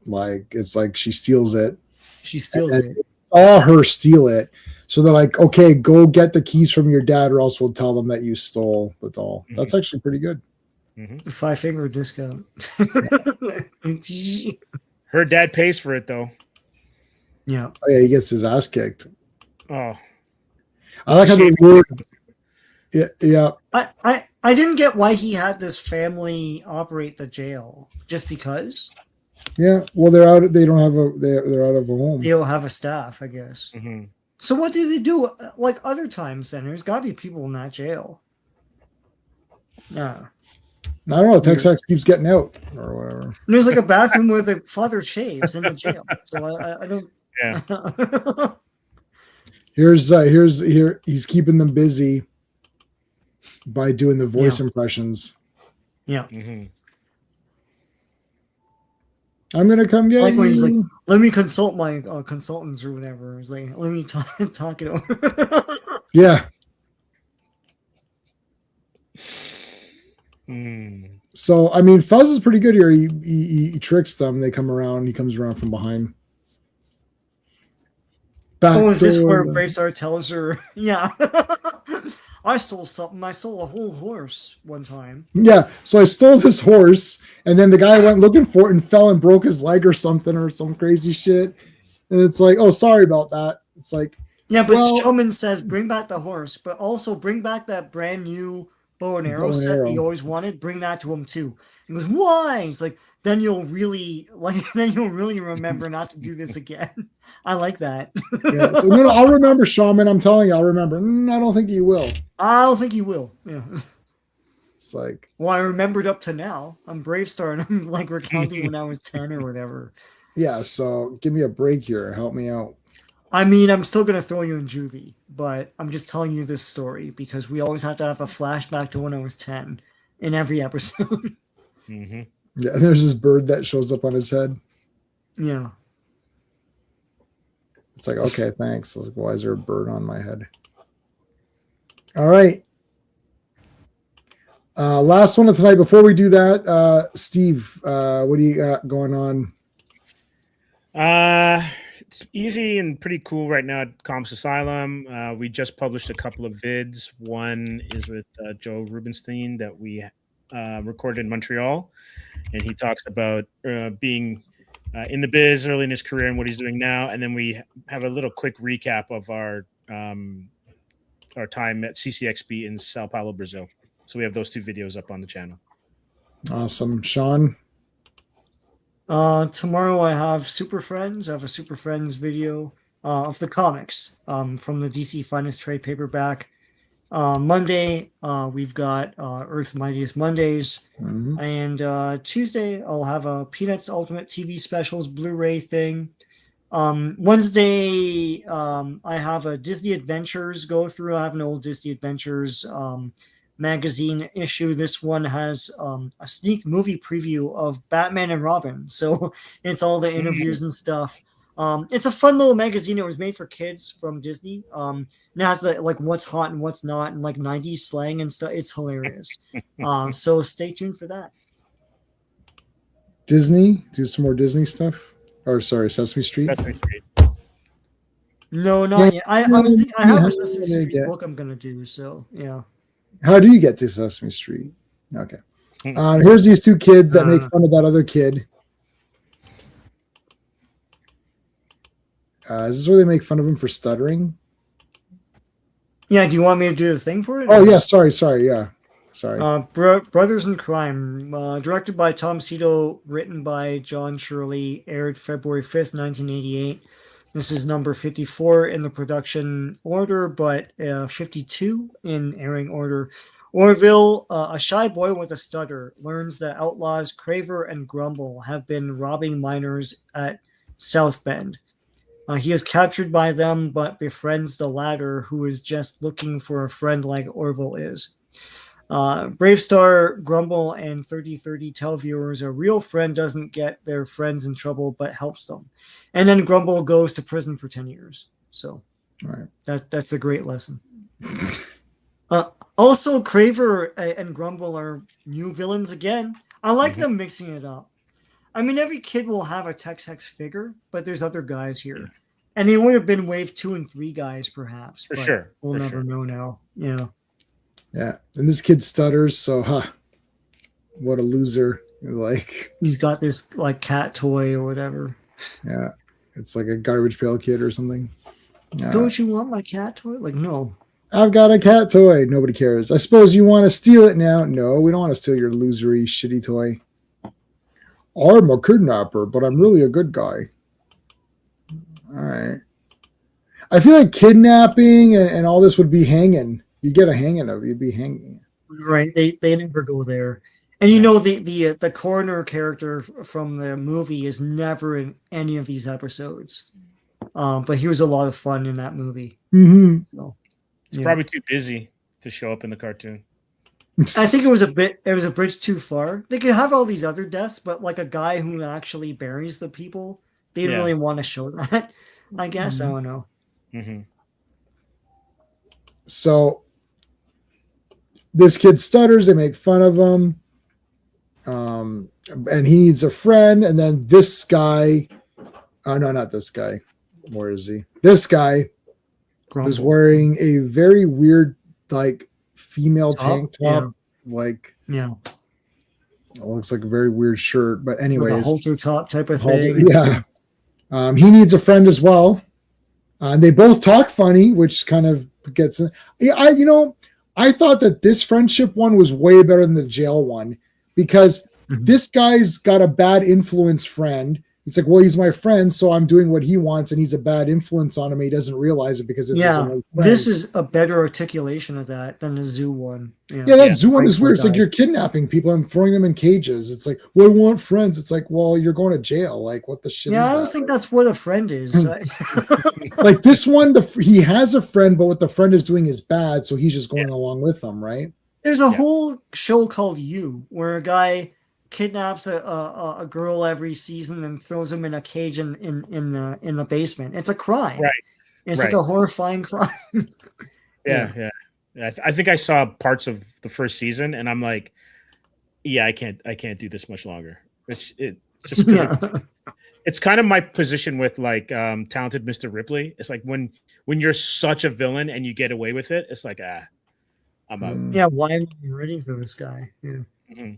like, it's like she steals it. She steals it. Saw her steal it. So they're like, okay, go get the keys from your dad, or else we'll tell them that you stole the doll. Mm-hmm. That's actually pretty good. Mm-hmm. 5-finger discount. Her dad pays for it, though. Yeah. Oh, yeah, he gets his ass kicked. Oh. I like how they word. Yeah. I didn't get why he had this family operate the jail. Just because? Yeah. Well, they're out. They don't have a. They're out of a home. They don't have a staff, I guess. Mm-hmm. So what do they do? Like other times, then there's got to be people in that jail. Yeah. I don't know. Tex-Hex keeps getting out or whatever. And there's like a bathroom where the father shaves in the jail. So I don't. Yeah. Here. He's keeping them busy by doing the voice impressions. Yeah. Mm-hmm. I'm gonna come get like you. When he's like, let me consult my consultants or whatever. It's like, let me talk it over. Yeah. Mm. So I mean, Fuzz is pretty good here. He tricks them. They come around. He comes around from behind. Is this where BraveStarr tells her? Yeah. I stole something. I stole a whole horse one time. Yeah, so I stole this horse, and then the guy went looking for it and fell and broke his leg or something or some crazy shit. And it's like, oh, sorry about that. It's like, yeah, but Showman says bring back the horse, but also bring back that brand new bow and arrow set that you always wanted. Bring that to him too. He goes, why? He's like, then you'll really remember not to do this again. I like that. Yeah, so, no, I'll remember, Shaman. I'm telling you, I'll remember. I don't think you will. I don't think you will. Yeah. It's like, well, I remembered up to now. I'm BraveStarr, and I'm like recounting when I was 10 or whatever. Yeah, so give me a break here. Help me out. I mean, I'm still gonna throw you in juvie, but I'm just telling you this story because we always have to have a flashback to when I was 10 in every episode. Mm-hmm. Yeah, there's this bird that shows up on his head. Yeah. It's like, okay, thanks. I was like, why is there a bird on my head? All right. Last one of tonight. Before we do that, Steve, what do you got going on? It's easy and pretty cool right now at Comps Asylum. We just published a couple of vids. One is with Joe Rubenstein that we recorded in Montreal, and he talks about being in the biz early in his career and what he's doing now. And then we have a little quick recap of our time at CCXP in Sao Paulo, Brazil. So we have those two videos up on the channel. Awesome. Sean? Tomorrow I have Super Friends. I have a Super Friends video of the comics from the DC Finest trade paperback. Monday, we've got Earth's Mightiest Mondays. Mm-hmm. And Tuesday, I'll have a Peanuts Ultimate TV Specials Blu-ray thing. Wednesday, I have a Disney Adventures go through. I have an old Disney Adventures magazine issue. This one has a sneak movie preview of Batman and Robin. So it's all the interviews and stuff. It's a fun little magazine. It was made for kids from Disney. Now has like what's hot and what's not and like 90s slang and stuff. It's hilarious. So stay tuned for that. Disney? Do some more Disney stuff? Or sorry, Sesame Street? Sesame Street. No, not yet. I was thinking I have a Sesame Street book I'm gonna do, so yeah. How do you get to Sesame Street? Okay. Here's these two kids that make fun of that other kid. Is this where they make fun of him for stuttering? Yeah, do you want me to do the thing for it? Oh, yeah, sorry, yeah. Sorry. Brothers in Crime, directed by Tom Cito, written by John Shirley, aired February 5th, 1988. This is number 54 in the production order, but 52 in airing order. Orville, a shy boy with a stutter, learns that outlaws Craver and Grumble have been robbing miners at South Bend. He is captured by them, but befriends the latter, who is just looking for a friend like Orville is. BraveStarr, Grumble, and 3030 tell viewers a real friend doesn't get their friends in trouble, but helps them. And then Grumble goes to prison for 10 years. So Right. that's a great lesson. Also, Craver and Grumble are new villains again. I like them mixing it up. I mean, every kid will have a Tex-Hex figure, but there's other guys here. And they would have been Wave 2 and 3 guys, perhaps. For sure. We'll never know now. Yeah. Yeah. And this kid stutters, so, what a loser. Like, he's got this, like, cat toy or whatever. Yeah. It's like a garbage pail kid or something. Don't you want my cat toy? Like, no. I've got a cat toy. Nobody cares. I suppose you want to steal it now. No, we don't want to steal your losery, shitty toy. I'm a kidnapper, but I'm really a good guy. All right. I feel like kidnapping and all this would be hanging. You get a hanging of it. You'd be hanging. Right. They never go there. And you know the coroner character from the movie is never in any of these episodes. But he was a lot of fun in that movie. Mm-hmm. So, He's probably too busy to show up in the cartoon. I think it was a bridge too far. They could have all these other deaths, but like a guy who actually buries the people, they didn't really want to show that. I guess I don't know. Mm-hmm. So this kid stutters. They make fun of him, and he needs a friend. And then this guy, oh no, not this guy. Where is he? This guy is wearing a very weird, like, female tank top, it looks like a very weird shirt, but anyways, like a halter top type of thing. Yeah. He needs a friend as well. They both talk funny, which kind of gets. I thought that this friendship one was way better than the jail one because this guy's got a bad influence friend. It's like, well, he's my friend, so I'm doing what he wants, and he's a bad influence on him. He doesn't realize it because it's his only friend. This is a better articulation of that than the zoo one. That zoo one is weird. It's like you're kidnapping people and throwing them in cages. It's like, well, I want friends. It's like, well, you're going to jail. Like, what the shit? Yeah, I don't think that's what a friend is. Like this one, he has a friend, but what the friend is doing is bad, so he's just going along with them, right? There's a whole show called You, where a guy kidnaps a girl every season and throws him in a cage in the basement. It's a crime. Right. It's like a horrifying crime. Yeah. I think I saw parts of the first season, and I'm like, yeah, I can't do this much longer. It's kind of my position with like Talented Mr. Ripley. It's like when you're such a villain and you get away with it, it's like I'm out. Yeah, why am I ready for this guy? Yeah. Mm-hmm.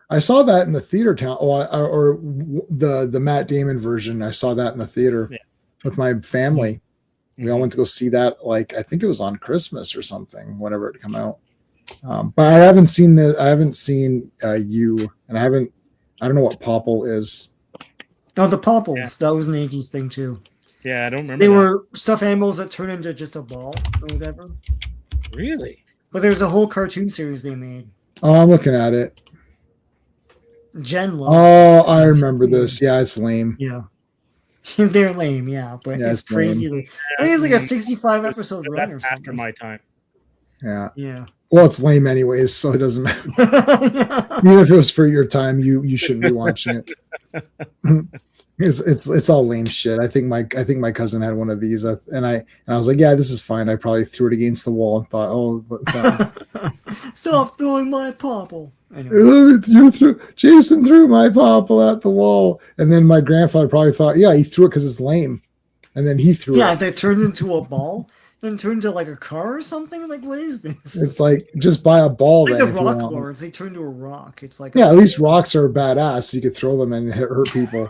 I saw that in the theater town, or the Matt Damon version. I saw that in the theater with my family. We all went to go see that. Like, I think it was on Christmas or something, whenever it come out. But I haven't seen You, and I don't know what Popple is. Oh, the Popples. That was an 80s thing too. Yeah, I don't remember. They were stuffed animals that turn into just a ball or whatever. Really? But there's a whole cartoon series they made. Oh, I'm looking at it. Jen loved it. I remember this. Yeah, it's lame. Yeah. They're lame, but it's crazy. I think it's like a 65 episode run or something. After my time. Yeah. Yeah. Well, it's lame anyways, so it doesn't matter. Even if it was for your time, you shouldn't be watching it. It's all lame shit. I think my cousin had one of these, and I was like, yeah, this is fine. I probably threw it against the wall and thought, stop throwing my Popple. Jason threw my Popple at the wall, and then my grandfather probably thought, yeah, he threw it because it's lame, and then he threw it. Yeah, that turns into a ball. Then turn into like a car or something? Like, what is this? It's like, just buy a ball. It's like the rock lords. They turn to a rock. It's like, at least rocks are badass. So you could throw them and hurt people.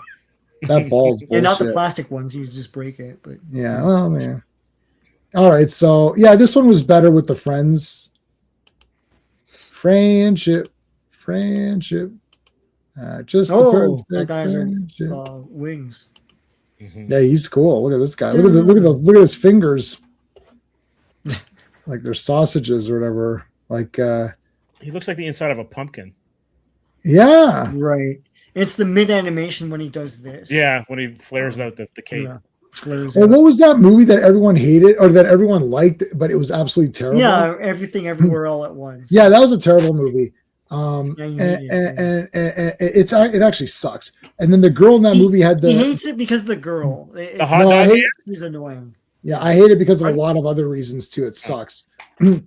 That ball's bullshit. Yeah, not the plastic ones. You just break it. But yeah, well, man. All right, so yeah, this one was better with the friends. Friendship. Just the that perfect guy's are friendship. wings. Yeah, he's cool. Look at this guy. Look at his fingers. Like they're sausages or whatever. Like he looks like the inside of a pumpkin. Yeah. Right. It's the mid animation when he does this. Yeah, when he flares out the cape. Yeah. Well, what was that movie that everyone hated or that everyone liked, but it was absolutely terrible? Yeah, Everything Everywhere All at Once. Yeah, that was a terrible movie. Yeah, and it actually sucks. And then the girl in that movie had he hates it because of the girl. The hot dog. He's annoying. Yeah, I hate it because of a lot of other reasons too. It sucks. I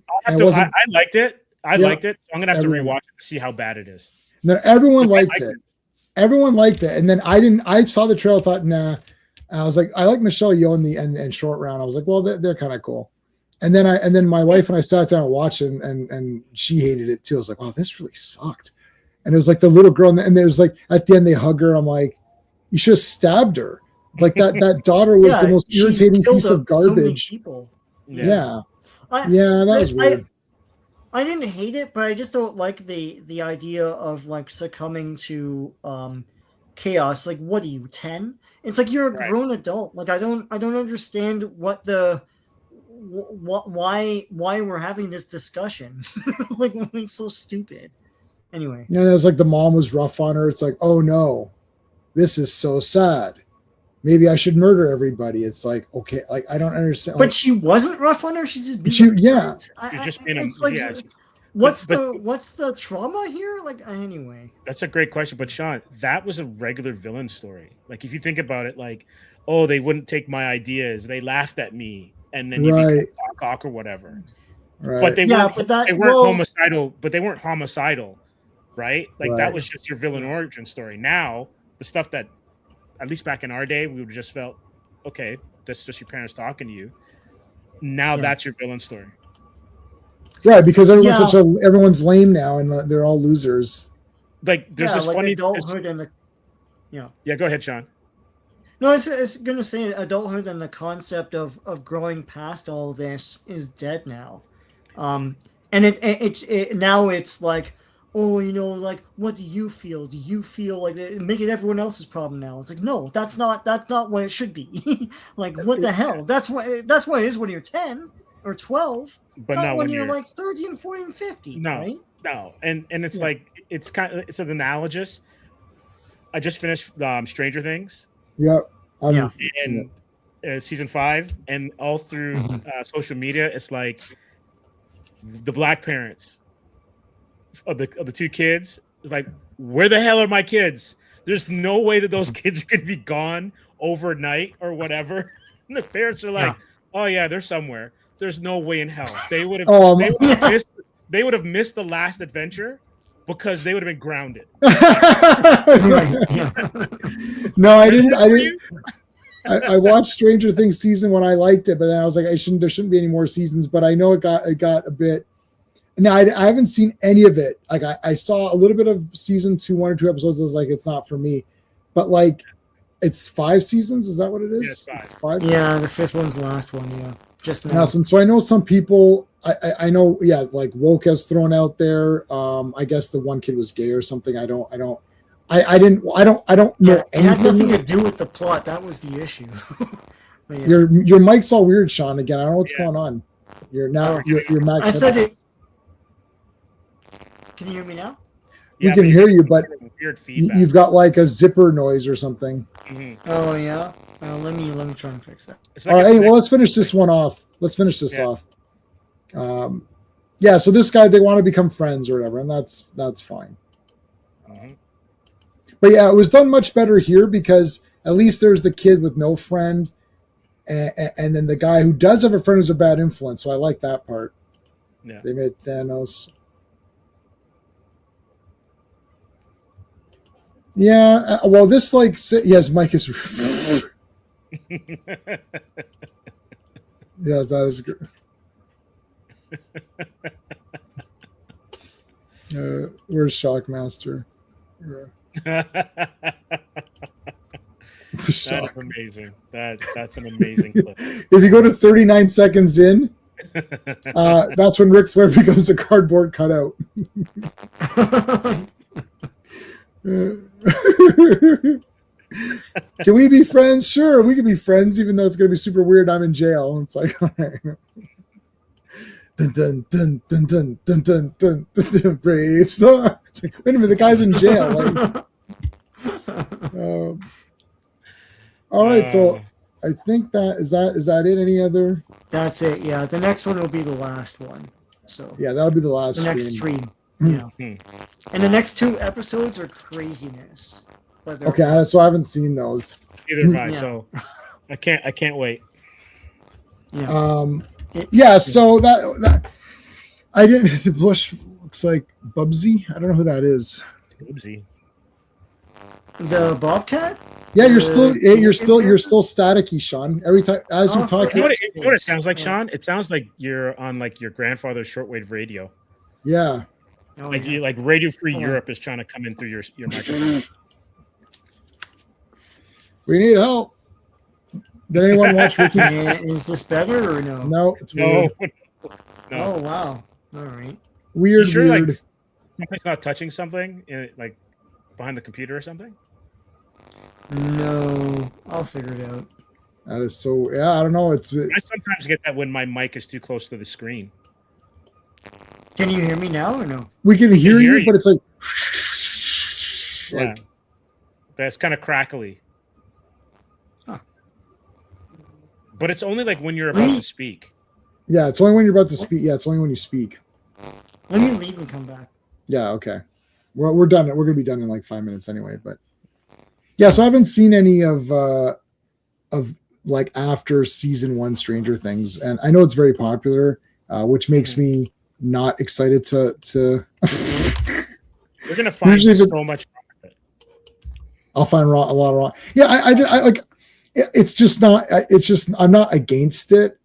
liked it. I liked it. So I'm gonna have to rewatch it to see how bad it is. No, everyone liked it. Everyone liked it, and then I saw the trailer. Thought, nah. I was like, I like Michelle Yeoh and Short Round. I was like, well, they're kind of cool. And then my wife and I sat down and watched it, and she hated it too. I was like, wow, this really sucked. And it was like the little girl, and there's like at the end they hug her. I'm like, you should have stabbed her. Like that daughter was the most irritating piece of garbage. So yeah, that was weird. I didn't hate it, but I just don't like the idea of like succumbing to chaos. Like, what are you, 10? It's like you're a grown adult. Like I don't understand why we're having this discussion. Like it's so stupid. Anyway. Yeah, it was like the mom was rough on her. It's like, oh no, this is so sad. Maybe I should murder everybody. It's like, okay, like I don't understand. But she wasn't rough on her. She's just being what's the trauma here? Like anyway. That's a great question. But Sean, that was a regular villain story. Like if you think about it, like, oh, they wouldn't take my ideas. They laughed at me, and then you become cock or whatever. Right. But they weren't homicidal. But they weren't homicidal, right? Like that was just your villain origin story. Now the stuff that, at least back in our day, we would just felt, okay, that's just your parents talking to you. Now that's your villain story. Right, because everyone's lame now and they're all losers. Like there's this funny adulthood and the Yeah, go ahead, Sean. No, I was gonna say adulthood and the concept of growing past all of this is dead now. And it now it's like, oh, like, what do you feel? Do you feel like make it everyone else's problem now? It's like, no, that's not what it should be. Like, what the hell? That's what it is when you're 10 or 12, but not when you're like 30 and 40 and 50. No, right? No, and it's like it's an analogous. I just finished Stranger Things. Yep. In season 5, and all through social media, it's like the black parents of the two kids, like, where the hell are my kids? There's no way that those kids are going to be gone overnight or whatever. And the parents are like, oh yeah, they're somewhere. There's no way in hell they would have. They would have missed the last adventure because they would have been grounded. No, I didn't. I watched Stranger Things season 1. I liked it, but then I was like, there shouldn't be any more seasons. But I know it got a bit. Now I haven't seen any of it. Like I saw a little bit of season 2, 1 or 2 episodes. I was like, it's not for me. But like, it's 5 seasons. Is that what it is? Yeah, it's 5. Yeah, the 5th one's the last one. Yeah, just now. So I know some people. I know. Yeah, like woke has thrown out there. I guess the one kid was gay or something. I don't know anything. It had nothing to do with the plot. That was the issue. Your mic's all weird, Sean. Again, I don't know what's going on. Your Max. I said it. Can you hear me now? We can hear you, but weird feedback. You've got like a zipper noise or something. Mm-hmm. Oh yeah. Let me try and fix that. Like all right. Anyway, let's finish this one off. off. So this guy, they want to become friends or whatever, and that's fine. Mm-hmm. But yeah, it was done much better here because at least there's the kid with no friend, and then the guy who does have a friend who's a bad influence. So I like that part. Yeah. They made Thanos. Yeah. Well, this yes, Mike is. Yes, that is good. Where's Shockmaster? The That shock. is amazing. That's an amazing clip. If you go to 39 seconds in, that's when Ric Flair becomes a cardboard cutout. Can we be friends? Sure, we can be friends, even though it's going to be super weird. I'm in jail. It's like, all right. Dun, dun, dun, dun, dun, dun, dun, dun, dun, dun, brave. So, it's like, wait a minute, the guy's in jail. Like, all right, so I think is that it? Any other? That's it. Yeah, the next one will be the last one. So Yeah, that'll be the last. the next stream. Yeah, and the next 2 episodes are craziness. But they're Okay, so I haven't seen those. Either have I, Yeah. so I can't wait. yeah. Yeah, so that I didn't. The blush looks like Bubsy. I don't know who that is. Oopsie. The Bobcat. Yeah, you're still staticky, Sean. Every time as you talk, You know what it sounds like, Sean? It sounds like you're on like your grandfather's shortwave radio. yeah. Oh, Like yeah. you, like Radio Free Hold on. Europe is trying to come in through your microphone. We need help. Did anyone watch Ricky? Is this better or no? No, it's No, weird. no. Oh wow. All right. Weird, You sure, weird. like something's not touching something, like behind the computer or something? No, I'll figure it out. That is so. Yeah, I don't know. It's I sometimes get that when my mic is too close to the screen. Can you hear me now or no? we can hear hear you, you. but it's like. Yeah, that's kind of crackly. Huh. But it's only like when you're about to speak. Yeah, it's only when you're about to speak. Yeah, it's only when you speak. Let me leave and come back. Yeah, okay. We're done. We're gonna be done in like 5 minutes anyway. But yeah, so I haven't seen any of like after season 1 Stranger Things, and I know it's very popular, which makes me not excited to. You're gonna find Usually so much wrong with it. I'll find a lot of wrong. Yeah, I like. It's just not. It's just I'm not against it.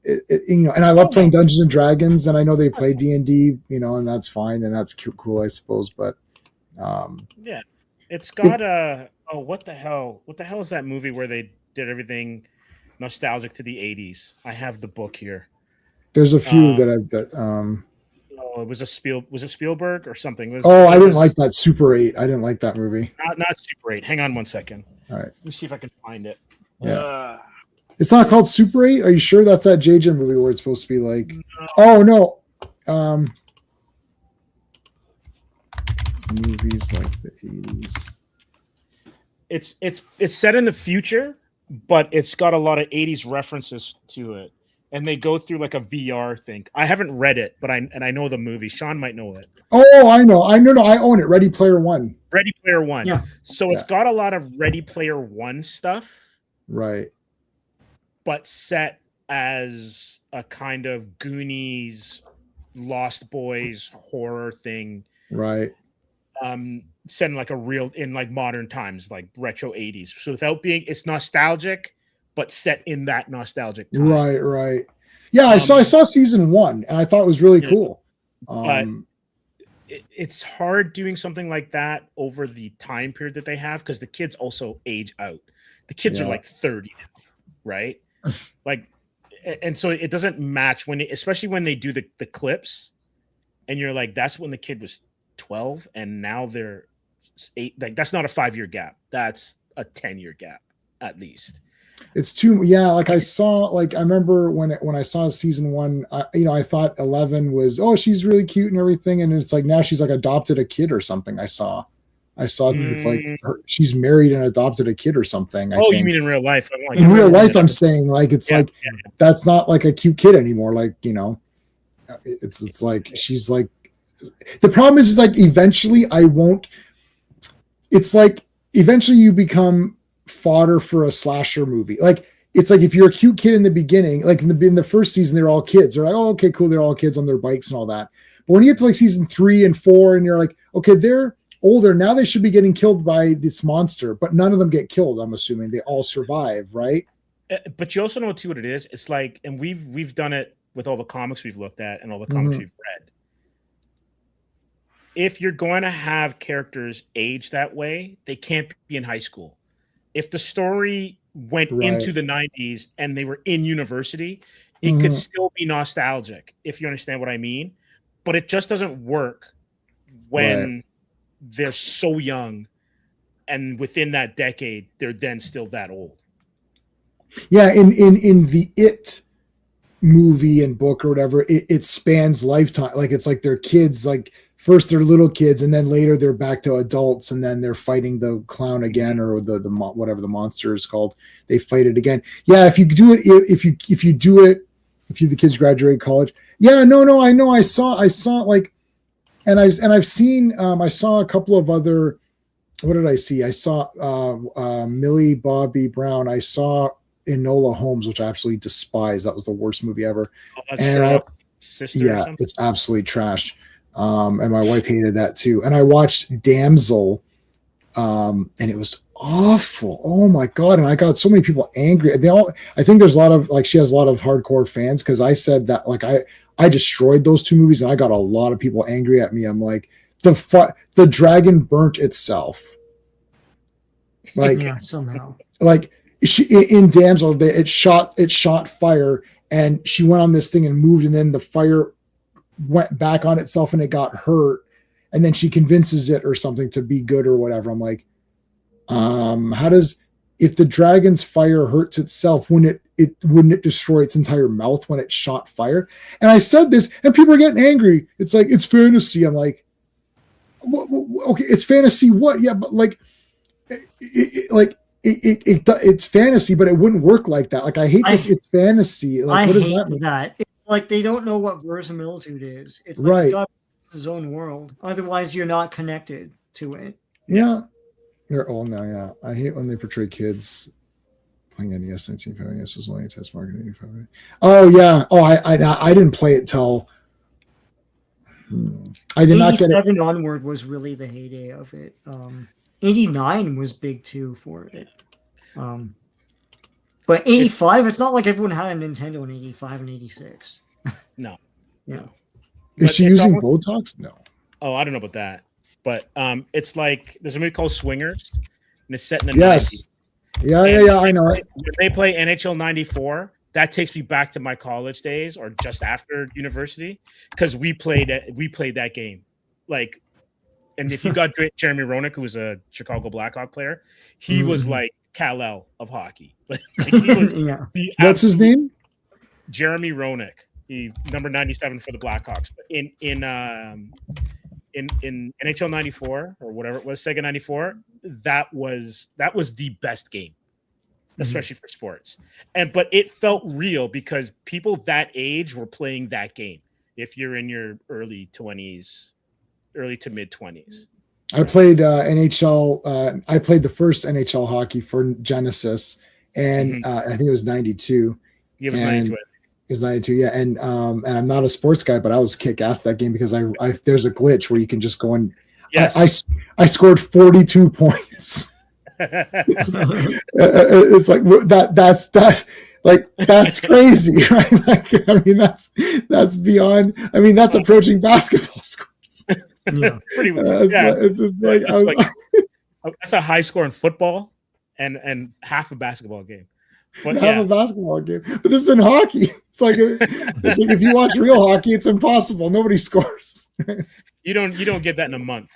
You know, and I love playing Dungeons and Dragons, and I know they play D&D, you know, and that's fine, and that's cool, I suppose. But yeah, it's got oh, what the hell? What the hell is that movie where they did everything nostalgic to the 80s? I have the book here. there's a few Oh, it was was it Spielberg or something? I didn't like that Super 8. I didn't like that movie. Not Super 8. Hang on one second. All right. Let me see if I can find it. Yeah. It's not called Super 8? Are you sure that's that JJ movie where it's supposed to be like No. Oh no. Movies like the 80s. It's set in the future, but it's got a lot of 80s references to it. And they go through like a VR thing. I haven't read it, but I know the movie. Sean might know it. Oh, I know. I own it. Ready Player One. Ready Player One. Yeah. So it's got a lot of Ready Player One stuff, Right. but set as a kind of Goonies, Lost Boys horror thing. Right. Set in like in like modern times, like retro 80s. So without being, it's nostalgic, but set in that nostalgic time. Right. Yeah, I saw season 1 and I thought it was really cool. But it's hard doing something like that over the time period that they have because the kids also age out. The kids are like 30 now, right? Like, and so it doesn't match especially when they do the clips, and you're like, that's when the kid was 12 and now they're 8. Like, that's not a 5-year gap. That's a 10-year gap at least. It's too, like I remember when I saw season 1, I thought 11 was, oh, she's really cute and everything, and it's like now she's like adopted a kid or something. I saw that it's like she's married and adopted a kid or something. I think. You mean in real life? In real life, I'm saying like it's that's not like a cute kid anymore. Like, it's like she's like, the problem is like eventually I won't. It's like eventually you become fodder for a slasher movie. Like, it's like if you're a cute kid in the beginning, like in the first season, they're all kids. They're like, oh, okay, cool. They're all kids on their bikes and all that. But when you get to like season 3 and 4, and you're like, okay, they're older now, they should be getting killed by this monster, but none of them get killed. I'm assuming they all survive, right? But you also know too what it is. It's like, and we've done it with all the comics we've looked at and all the comics we've read. If you're going to have characters age that way, they can't be in high school. If the story went into the 90s and they were in university, it could still be nostalgic, if you understand what I mean. But it just doesn't work when they're so young and within that decade, they're then still that old. Yeah, in the It movie and book or whatever, it spans lifetime. Like it's like they're kids, like first they're little kids and then later they're back to adults and then they're fighting the clown again, or the whatever the monster is called. They fight it again. Yeah, if you do it, if the kids graduate college. Yeah, no, I know. I saw like, and I've seen I saw a couple of other. What did I see? I saw Millie Bobby Brown. I saw Enola Holmes, which I absolutely despise. That was the worst movie ever. And sister, it's absolutely trash. And my wife hated that too. And I watched Damsel, and it was awful. Oh my god! And I got so many people angry. I think there's a lot of like she has a lot of hardcore fans because I said that like I destroyed those two movies and I got a lot of people angry at me. I'm like the dragon burnt itself. Like somehow. Like in Damsel, it shot fire and she went on this thing and moved and then the fire went back on itself and it got hurt and then she convinces it or something to be good or whatever. I'm like, how does, if the dragon's fire hurts itself, wouldn't it destroy its entire mouth when it shot fire? And I said this and people are getting angry. It's like, it's fantasy. I'm like, okay, it's fantasy. What? Yeah, but like, it's fantasy, but it wouldn't work like that. Like I hate this. It's fantasy. Like, what does that mean? It's like they don't know what verisimilitude is. It's like it's got its own world. Otherwise, you're not connected to it. Yeah, they're old now. Yeah, I hate when they portray kids playing NES 1950. NES was only a test market in 85. Oh yeah. Oh, I didn't play it till. I did not get it. 87 onward was really the heyday of it. 89 was big too for it. But 85, it's not like everyone had a Nintendo in 85 and 86. No. Yeah. No. Is she using Botox? No. Oh, I don't know about that. But it's like there's a movie called Swingers, and it's set in the 90s. Yeah, I know it. When they play NHL 94, that takes me back to my college days or just after university because we played that game. Like, and if you got Jeremy Roenick, who was a Chicago Blackhawk player, he was like Kal-El of hockey. Like he was What's his name? Jeremy Roenick. He number 97 for the Blackhawks. But in NHL 94 or whatever it was, Sega 94, that was the best game, especially for sports. But it felt real because people that age were playing that game. If you're in your early 20s, early to mid 20s. I played NHL. I played the first NHL hockey for Genesis, and I think it was 92. Yeah, it was 92. It was 92. Yeah, and I'm not a sports guy, but I was kick ass that game because I there's a glitch where you can just go and I scored 42 points. It's like that's that's crazy, right? Like, I mean, that's beyond. I mean, that's approaching basketball scores. Yeah, pretty much. It's just like, that's a high score in football and half a basketball game. But half a basketball game. But this is in hockey. It's like if you watch real hockey, it's impossible. Nobody scores. You don't get that in a month.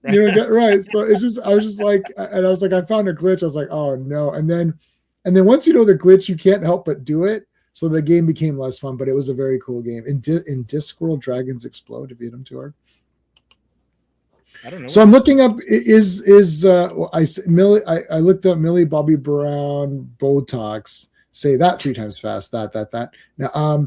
Right? You don't get right. So it's just I was like I found a glitch. I was like, oh no. And then once you know the glitch, you can't help but do it. So the game became less fun, but it was a very cool game. In Discworld, Dragons Explode. Have you hit them too hard? I don't know. So I'm looking up I looked up Millie Bobby Brown Botox. Say that 3 times fast. That. Now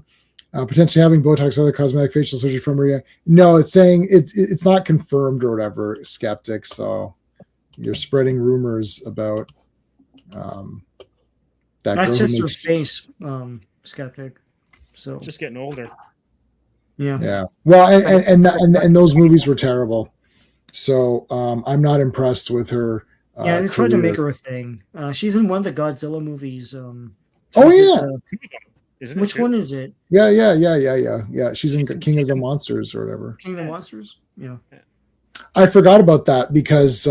potentially having Botox, other cosmetic facial surgery from Maria. No, it's saying it's not confirmed or whatever. Skeptics. So you're spreading rumors about that. That's just her face, skeptic. So just getting older. Yeah. Well, and those movies were terrible. So I'm not impressed with her. They tried to make her a thing. She's in one of the Godzilla movies. Which one is it? Yeah. She's in King of the Monsters or whatever. King of the Monsters? Yeah. I forgot about that because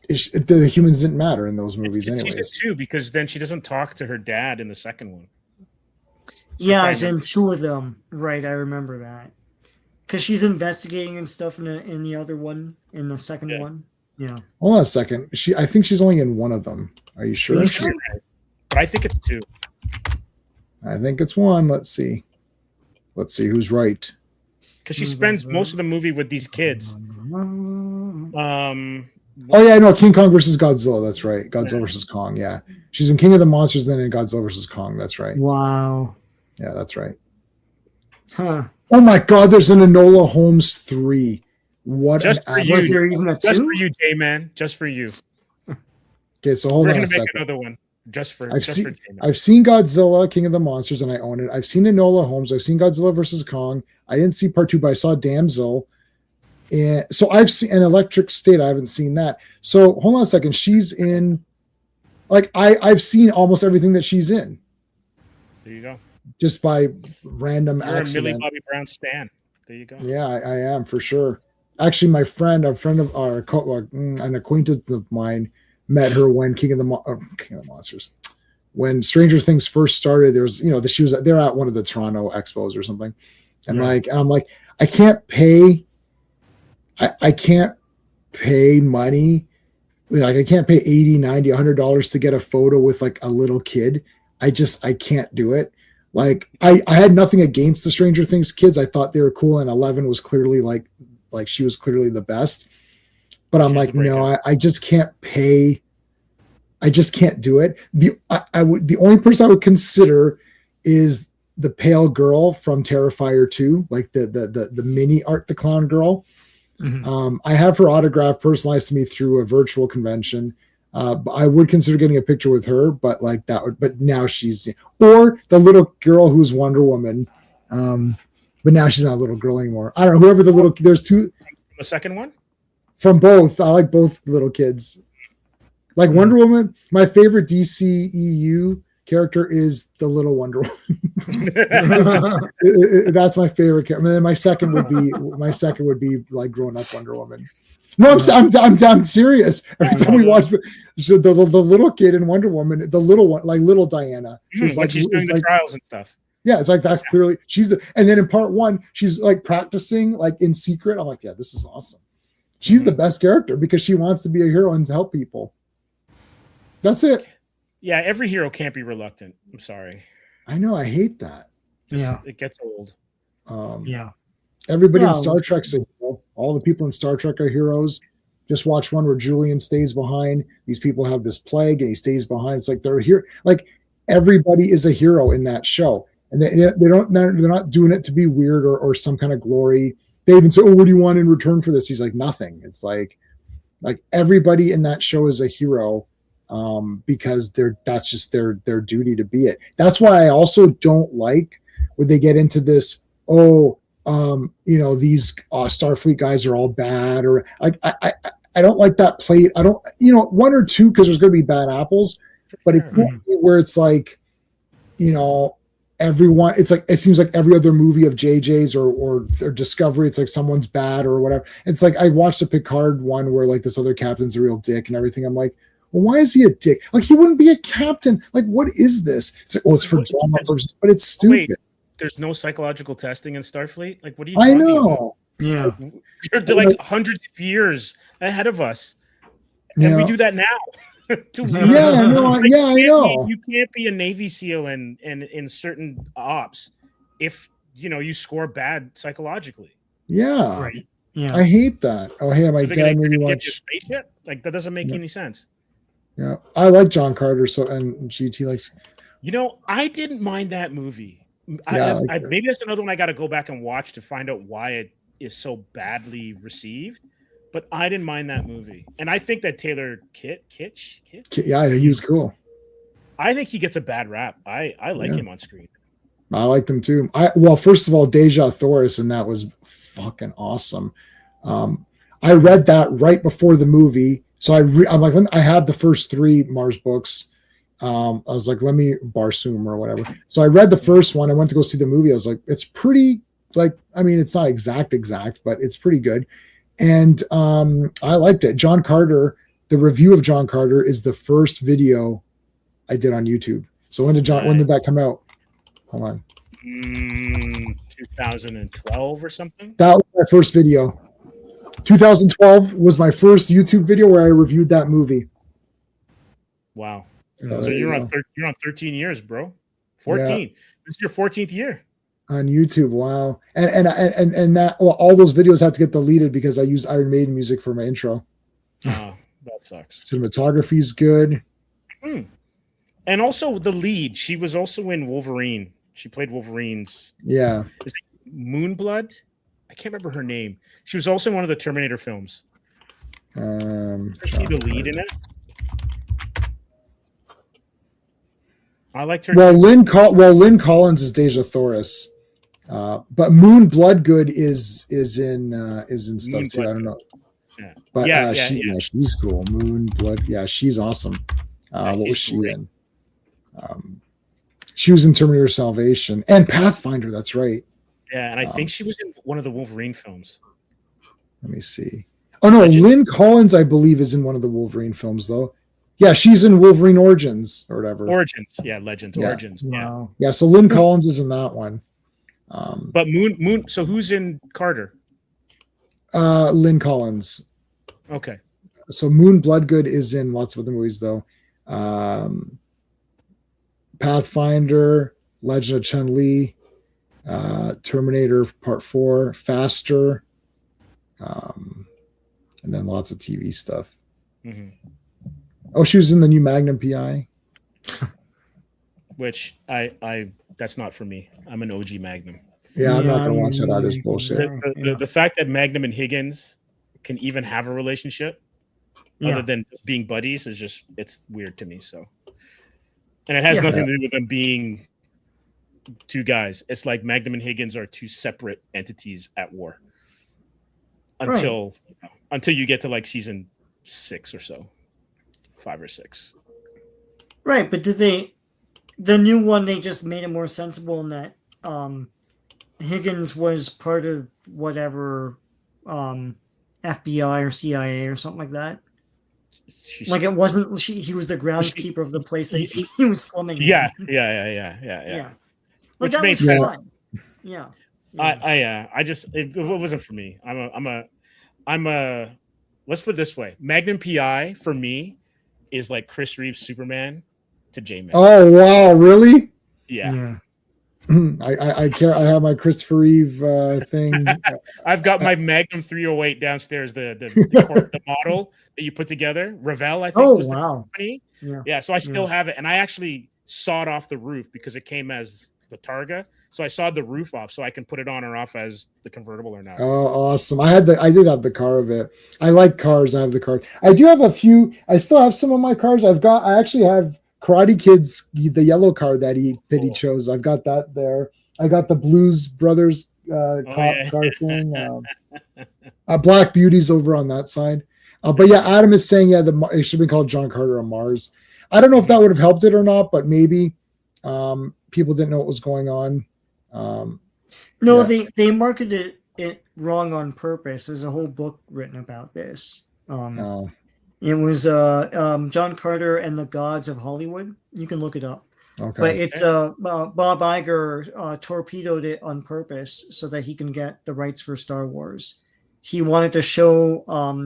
the humans didn't matter in those movies, it's anyways. season 2 because then she doesn't talk to her dad in the second one. Yeah, it's in 2 of them. Right, I remember that. Because she's investigating and stuff in the other one, in the second one. Yeah. Hold on a second. I think she's only in one of them. Are you sure? But I think it's 2. I think it's 1. Let's see who's right. Because she spends most of the movie with these kids. Oh yeah, no, King Kong versus Godzilla. That's right. Godzilla versus Kong. Yeah, she's in King of the Monsters, then in Godzilla versus Kong. That's right. Wow. Yeah, that's right. Huh. Oh my God, there's an Enola Holmes 3. What? Just for you. Was there even a 2? Just for you, J-Man. Just for you. Okay, so hold We're on a gonna make second. another one. Just for I've J-Man. seen Godzilla, King of the Monsters, and I own it. I've seen Enola Holmes. I've seen Godzilla versus Kong. I didn't see part 2, but I saw Damsel. And so I've seen an Electric State. I haven't seen that. So hold on a second. She's in, like, I've seen almost everything that she's in. There you go. Just by random You're accident. a Millie Bobby Brown stan. There you go. Yeah, I am for sure. Actually, a friend of an acquaintance of mine met her when King of the Monsters. When Stranger Things first started, there was, they're at one of the Toronto expos or something. And I'm like, I can't pay money. Like, I can't pay $80, $90, $100 to get a photo with like a little kid. I can't do it. Like, I had nothing against the Stranger Things kids. I thought they were cool. And 11 was clearly like she was clearly the best, but I'm like, no, I just can't pay. I just can't do it. The only person I would consider is the pale girl from Terrifier 2, like the mini Art the Clown girl. Mm-hmm. I have her autograph personalized to me through a virtual convention. I would consider getting a picture with her, but like that would, but now she's, or the little girl who's Wonder Woman. But now she's not a little girl anymore. I don't know, whoever there's 2. The second one? From both. I like both little kids. Like Wonder Woman, my favorite DCEU character is the little Wonder Woman. That's my favorite character. And then my second would be like grown up Wonder Woman. No, I'm serious. Every time we watch the little kid in Wonder Woman, the little one, like little Diana, is like she's doing the trials and stuff. Yeah, it's like that's clearly and then in part 1, she's like practicing like in secret. I'm like, yeah, this is awesome. She's the best character because she wants to be a hero and to help people. That's it. Yeah, every hero can't be reluctant. I'm sorry. I know, I hate that. Yeah, it gets old. Yeah. Everybody in Star Trek's a hero. All the people in Star Trek are heroes. Just watch one where Julian stays behind. These people have this plague and he stays behind. It's like they're here. Like everybody is a hero in that show. And they're not doing it to be weird or some kind of glory. They even say, "Oh, what do you want in return for this?" He's like, "Nothing." It's like everybody in that show is a hero because that's just their duty to be it. That's why I also don't like when they get into this. These Starfleet guys are all bad, or I don't like that plate. I don't, 1 or 2 because there's going to be bad apples, but it can't be where it's like, everyone, it's like, it seems like every other movie of JJ's or Discovery, it's like someone's bad or whatever. It's like I watched the Picard one where like this other captain's a real dick and everything. I'm like, well, why is he a dick? Like, he wouldn't be a captain. Like, what is this? It's like, it's for drama purposes, but it's stupid. Wait, there's no psychological testing in Starfleet? Like, what are you talking about? Yeah. They're like hundreds of years ahead of us. And we do that now. I know. You can't be a Navy SEAL and in certain ops if you score bad psychologically. Yeah. Right. Yeah. I hate that. Oh, hey, my dad made me watch. Like, that doesn't make any sense. Yeah. I like John Carter, and GT likes. I didn't mind that movie. Yeah, maybe that's another one I got to go back and watch to find out why it is so badly received. But I didn't mind that movie, and I think that Taylor Kitsch. Yeah, he was cool. I think he gets a bad rap. I like him on screen. I liked him too. First of all, Deja Thoris, and that was fucking awesome. I read that right before the movie, so I'm like, I had the first 3 Mars books. I was like, let me Barsoom or whatever. So I read the first one. I went to go see the movie. I was like, it's pretty. It's not exact, but it's pretty good. And I liked it. John Carter the review of John Carter is the first video I did on YouTube. So when did that come out? Hold on. 2012 or something. That was my first video. 2012 was my first YouTube video where I reviewed that movie. Wow. So you're on 13 years, bro. 14. Yeah. This is your 14th year on YouTube. Wow. And that all those videos had to get deleted because I used Iron Maiden music for my intro. Oh, that sucks. Cinematography is good. And also the lead, she was also in Wolverine. She played Wolverine's. Yeah. Is it Moonblood? I can't remember her name. She was also in one of the Terminator films. Is she the lead in it? I liked her. Well, Lynn Collins is Deja Thoris, but Moon Bloodgood is in stuff Moon too. I don't know, but she's cool. Moon Blood, she's awesome. What was she in? She was in Terminator Salvation and Pathfinder. That's right. Yeah, and I think she was in one of the Wolverine films. Let me see. Oh no, Lynn Collins, I believe, is in one of the Wolverine films though. Yeah, she's in Wolverine Origins or whatever. Origins, Legends, yeah. Origins. Wow. Yeah, so Lynn Collins is in that one. But Moon. So who's in Carter? Lynn Collins. Okay. So Moon Bloodgood is in lots of other movies though. Pathfinder, Legend of Chun-Li, Terminator Part 4, Faster, and then lots of TV stuff. Mm-hmm. Oh, she was in the new Magnum PI. Which I that's not for me. I'm an OG Magnum. Yeah, I'm not gonna watch that either. It's bullshit. The fact that Magnum and Higgins can even have a relationship other than just being buddies is just, it's weird to me. So, and it has nothing to do with them being two guys. It's like Magnum and Higgins are two separate entities at war until you get to like season 6 or so. 5 or 6. Right, but the new one, they just made it more sensible in that Higgins was part of whatever FBI or CIA or something like that. Like it wasn't he was the groundskeeper of the place that he was slumming. Yeah. Like that was fun. Yeah. I just it wasn't for me. I'm a let's put it this way. Magnum PI for me is like Chris Reeve's Superman to J-Man. Oh wow, really? Yeah. I care. I have my Christopher Reeve thing. I've got my Magnum 308 downstairs. The model that you put together, Revell. I think. Oh was wow. The company. Yeah. So I still have it, and I actually sawed off the roof because it came as the Targa. So I sawed the roof off so I can put it on or off as the convertible or not. Oh, awesome! I did have the car of it. I like cars. I have the car. I do have a few. I still have some of my cars. I actually have Karate Kid's the yellow car that he chose. I've got that there. I got the Blues Brothers car thing. Black Beauty's over on that side. But yeah, Adam is saying it should be called John Carter on Mars. I don't know if that would have helped it or not, but maybe people didn't know what was going on. They marketed it wrong on purpose. There's a whole book written about this. It was John Carter and the Gods of Hollywood. You can look it up. Okay. But it's Bob Iger torpedoed it on purpose so that he can get the rights for Star Wars. He wanted to show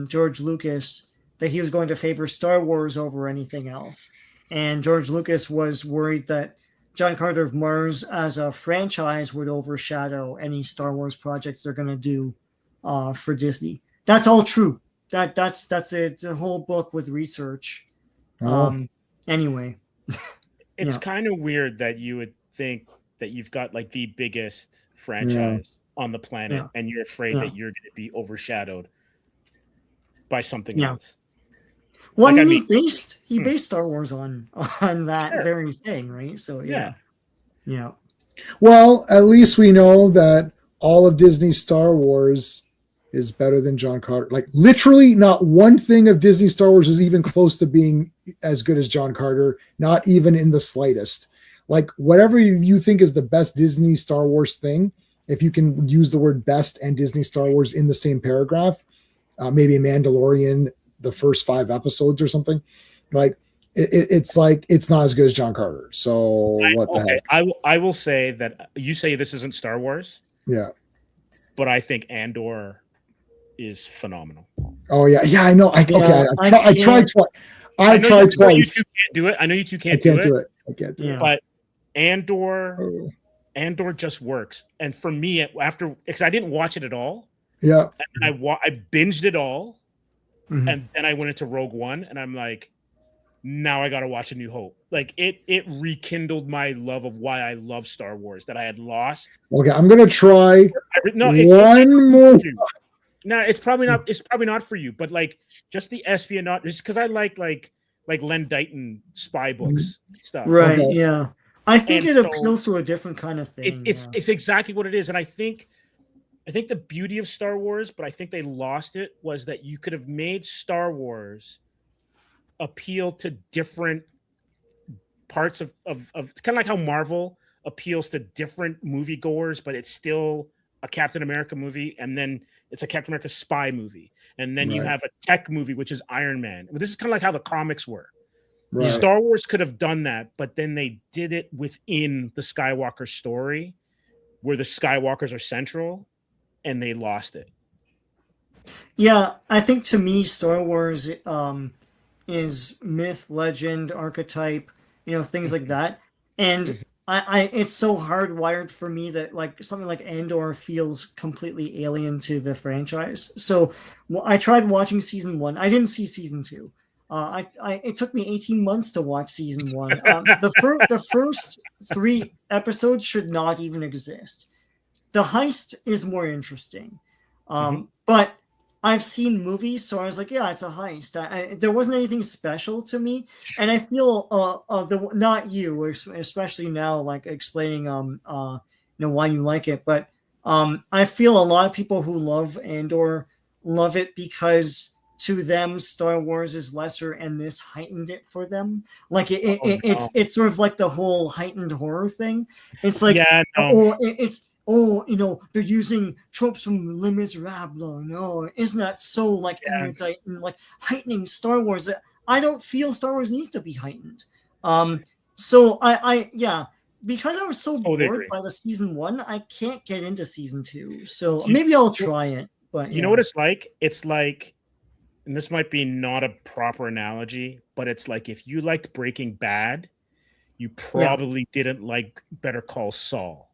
George Lucas that he was going to favor Star Wars over anything else. And George Lucas was worried that John Carter of Mars as a franchise would overshadow any Star Wars projects they're going to do for Disney. That's all true. That's it. It's a whole book with research. Anyway, it's kind of weird that you would think that you've got like the biggest franchise on the planet, and you're afraid that you're going to be overshadowed by something else. Well, like, he based Star Wars on that very thing, right? So yeah. Well, at least we know that all of Disney's Star Wars is better than John Carter. Like literally not one thing of Disney Star Wars is even close to being as good as John Carter, not even in the slightest. Like whatever you think is the best Disney Star Wars thing, if you can use the word best and Disney Star Wars in the same paragraph, maybe Mandalorian, the first 5 episodes or something. Like it's like it's not as good as John Carter. So what the heck? I will say that you say this isn't Star Wars. Yeah. But I think Andor is phenomenal. Oh yeah, I know. I tried twice. I tried twice. You two can't do it. I know you two can't do it. I can't do it. But Andor just works. And for me, because I didn't watch it at all. Yeah. And I binged it all, and then I went into Rogue One, and I'm like, now I got to watch A New Hope. Like it rekindled my love of why I love Star Wars that I had lost. Okay, I'm gonna try one more. No, it's probably not. It's probably not for you. But like just the espionage, just because I like Len Deighton spy books stuff. Right? Okay. Yeah, I think it appeals to a different kind of thing. It's exactly what it is, and I think the beauty of Star Wars, but I think they lost it, was that you could have made Star Wars appeal to different parts of it's kind of like how Marvel appeals to different moviegoers, but it's still a Captain America movie, and then it's a Captain America spy movie, and then you have a tech movie, which is Iron Man. This is kind of like how the comics were. Right. Star Wars could have done that, but then they did it within the Skywalker story, where the Skywalkers are central, and they lost it. Yeah, I think to me, Star Wars is myth, legend, archetype, things like that, and I it's so hardwired for me that like something like Andor feels completely alien to the franchise. So I tried watching season 1. I didn't see season 2. It took me 18 months to watch season 1. The first 3 episodes should not even exist. The heist is more interesting, but I've seen movies, so I was like, yeah, it's a heist. There wasn't anything special to me, and I feel not you, especially now, like explaining why you like it, but I feel a lot of people who love Andor love it because to them Star Wars is lesser, and this heightened it for them. Like it's sort of like the whole heightened horror thing. It's like they're using tropes from Les Miserables. No, isn't that so like erudite and like heightening Star Wars? I don't feel Star Wars needs to be heightened. So because I was so bored by the season 1, I can't get into season 2. So maybe I'll try it. But you know what it's like? It's like, and this might be not a proper analogy, but it's like if you liked Breaking Bad, you probably didn't like Better Call Saul.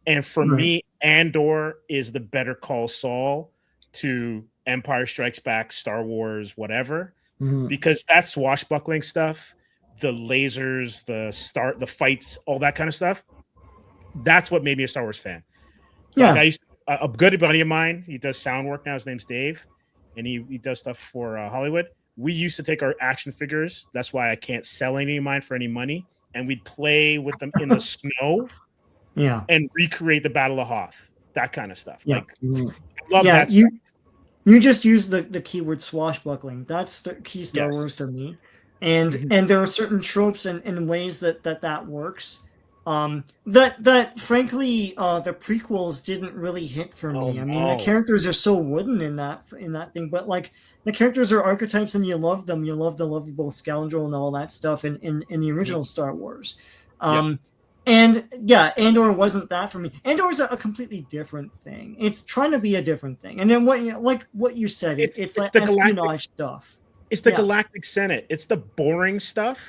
And for me, Andor is the Better Call Saul to Empire Strikes Back, Star Wars, whatever, because that swashbuckling stuff, the lasers, the fights, all that kind of stuff, that's what made me a Star Wars fan. Yeah. Like a good buddy of mine, he does sound work now. His name's Dave, and he does stuff for Hollywood. We used to take our action figures. That's why I can't sell any of mine for any money. And we'd play with them in the snow. Yeah, and recreate the Battle of Hoth, that kind of stuff. Yeah. Like, I love that. You just use the keyword swashbuckling. That's the key Star Wars to me, and there are certain tropes and ways that works. That frankly, the prequels didn't really hit for me. I mean, the characters are so wooden in that thing, but like the characters are archetypes, and you love them. You love the lovable scoundrel and all that stuff in the original Star Wars. And Andor wasn't that for me. Andor is a completely different thing. It's trying to be a different thing. And then what you said, it's like espionage stuff. It's the Galactic Senate. It's the boring stuff.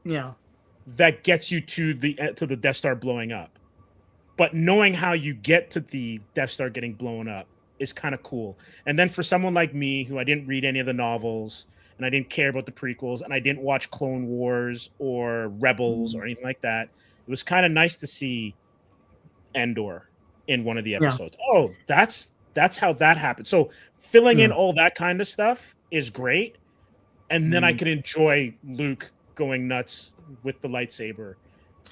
Yeah. That gets you to the Death Star blowing up. But knowing how you get to the Death Star getting blown up is kind of cool. And then for someone like me, who I didn't read any of the novels, and I didn't care about the prequels, and I didn't watch Clone Wars or Rebels or anything like that, it was kind of nice to see Andor in one of the episodes. Yeah. Oh, that's how that happened. So filling in all that kind of stuff is great. And then I can enjoy Luke going nuts with the lightsaber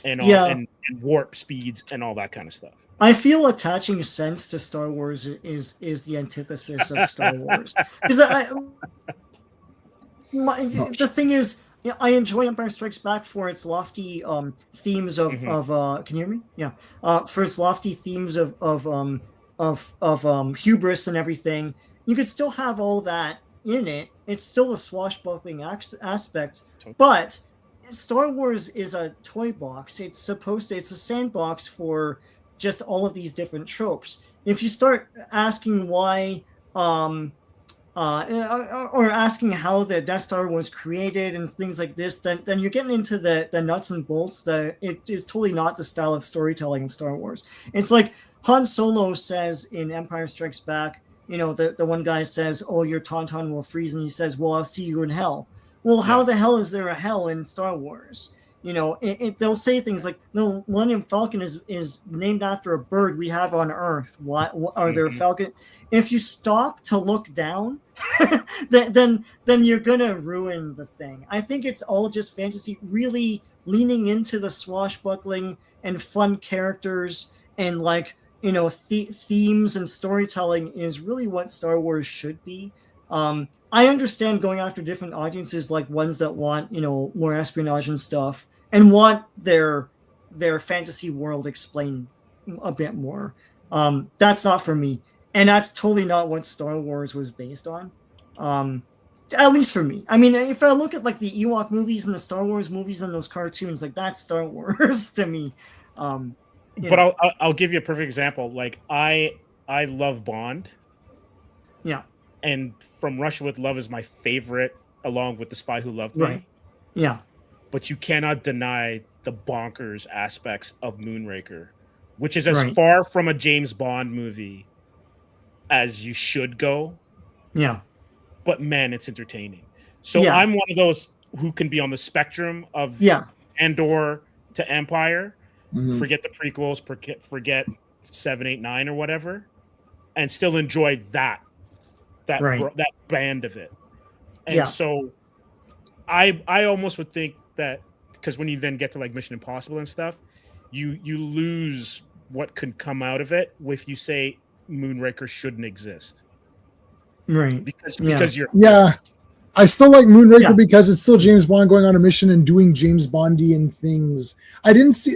and and warp speeds and all that kind of stuff. I feel attaching sense to Star Wars is the antithesis of Star Wars. Because the thing is, I enjoy Empire Strikes Back for its lofty themes of can you hear me? Yeah. For its lofty themes of hubris and everything. You could still have all that in it. it's still a swashbuckling aspect, but Star Wars is a toy box. It's a sandbox for just all of these different tropes. If you start asking why, or asking how the Death Star was created and things like this, then you're getting into the nuts and bolts. That it is totally not the style of storytelling of Star Wars. It's like Han Solo says in Empire Strikes Back. The one guy says, "Oh, your tauntaun will freeze," and he says, "Well, I'll see you in hell." Well, how the hell is there a hell in Star Wars? They'll say things like, "No, Millennium Falcon is named after a bird we have on Earth. What are there Falcon?" If you stop to look down, then you're gonna ruin the thing. I think it's all just fantasy, really leaning into the swashbuckling and fun characters and themes and storytelling is really what Star Wars should be. I understand going after different audiences, like ones that want more espionage and stuff, and want their fantasy world explained a bit more. That's not for me, and that's totally not what Star Wars was based on. At least for me. I mean, if I look at like the Ewok movies and the Star Wars movies and those cartoons, like that's Star Wars to me. But I'll give you a perfect example. Like I love Bond. Yeah. And From Russia with Love is my favorite, along with The Spy Who Loved Me. Right. Yeah. But you cannot deny the bonkers aspects of Moonraker, which is as far from a James Bond movie as you should go. Yeah. But man, it's entertaining. So I'm one of those who can be on the spectrum of Andor to Empire. Mm-hmm. Forget the prequels, forget 7, 8, 9 or whatever, and still enjoy that band of it. And so I almost would think that, because when you then get to like Mission Impossible and stuff, you lose what could come out of it if you say Moonraker shouldn't exist. Right. Because you're I still like Moonraker because it's still James Bond going on a mission and doing James Bondian things.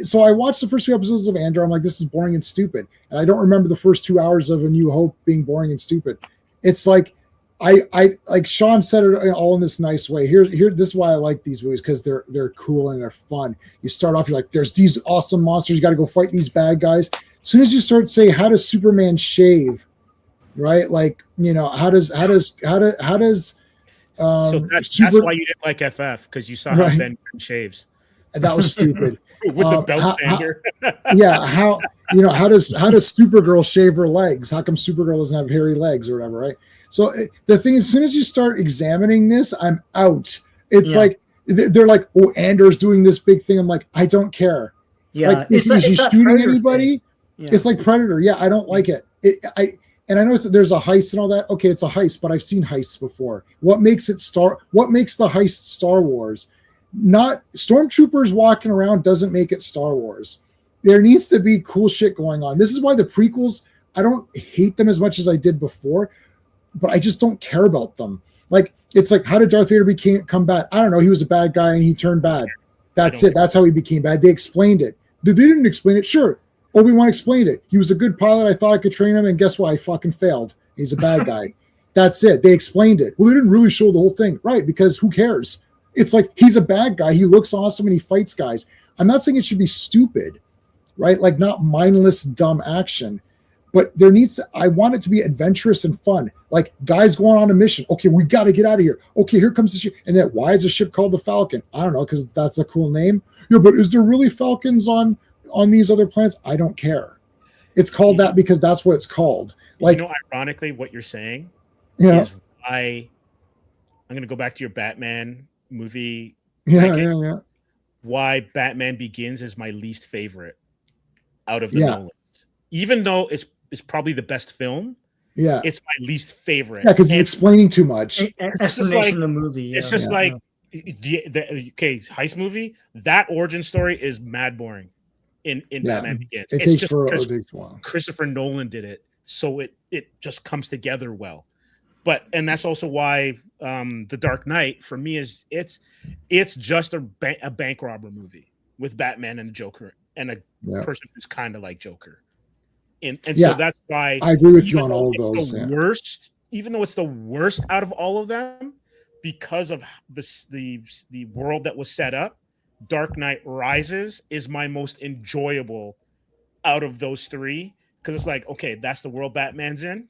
So I watched the first 2 episodes of Andor. I'm like, this is boring and stupid. And I don't remember the first 2 hours of A New Hope being boring and stupid. It's like, I like Sean said it all in this nice way. Here, this is why I like these movies, because they're cool and they're fun. You start off, you're like, there's these awesome monsters. You got to go fight these bad guys. As soon as you start saying, how does Superman shave? Right? Like, how does so that's why you didn't like FF, because you saw how Ben shaves. And that was stupid. With the belt hanger. How does Supergirl shave her legs? How come Supergirl doesn't have hairy legs or whatever, right? So the thing is, as soon as you start examining this, I'm out. It's like they're like, oh, Andor's doing this big thing. I'm like, I don't care. Yeah, like, is she shooting anybody? Yeah. It's like Predator. Yeah, I don't like it. And I know that there's a heist and all that. Okay, it's a heist, but I've seen heists before. What makes the heist Star Wars? Not stormtroopers walking around doesn't make it Star Wars. There needs to be cool shit going on. This is why the prequels, I don't hate them as much as I did before, but I just don't care about them. Like, it's like, how did Darth Vader become bad? I don't know. He was a bad guy and he turned bad. That's it. That's how he became bad. They explained it. They didn't explain it. Sure. Obi-Wan explained it. He was a good pilot. I thought I could train him, and guess what? I fucking failed. He's a bad guy. That's it. They explained it. Well, they didn't really show the whole thing. Right, because who cares? It's like, he's a bad guy. He looks awesome and he fights guys. I'm not saying it should be stupid, right? Like, not mindless, dumb action. But I want it to be adventurous and fun. Like, guys going on a mission. Okay, we got to get out of here. Okay, here comes the ship. And then, why is the ship called the Falcon? I don't know, because that's a cool name. Yeah, but is there really Falcons on these other planets? I don't care. It's called that because that's what it's called. Like, ironically, what you're saying is why I'm going to go back to your Batman movie. Why Batman Begins is my least favorite out of the Nolans. Even though it's probably the best film, it's my least favorite. Yeah, because it's explaining too much. Explanation of the movie. It's just like the heist movie. That origin story is mad boring. In Batman Begins, it takes a while. Christopher Nolan did it, so it just comes together well. And that's also why The Dark Knight for me is it's just a bank robber movie with Batman and the Joker and a person who's kind of like Joker, and so that's why I agree with you on all of those. Worst, even though it's the worst out of all of them, because of the world that was set up, Dark Knight Rises is my most enjoyable out of those three, because it's like, okay, that's the world Batman's in.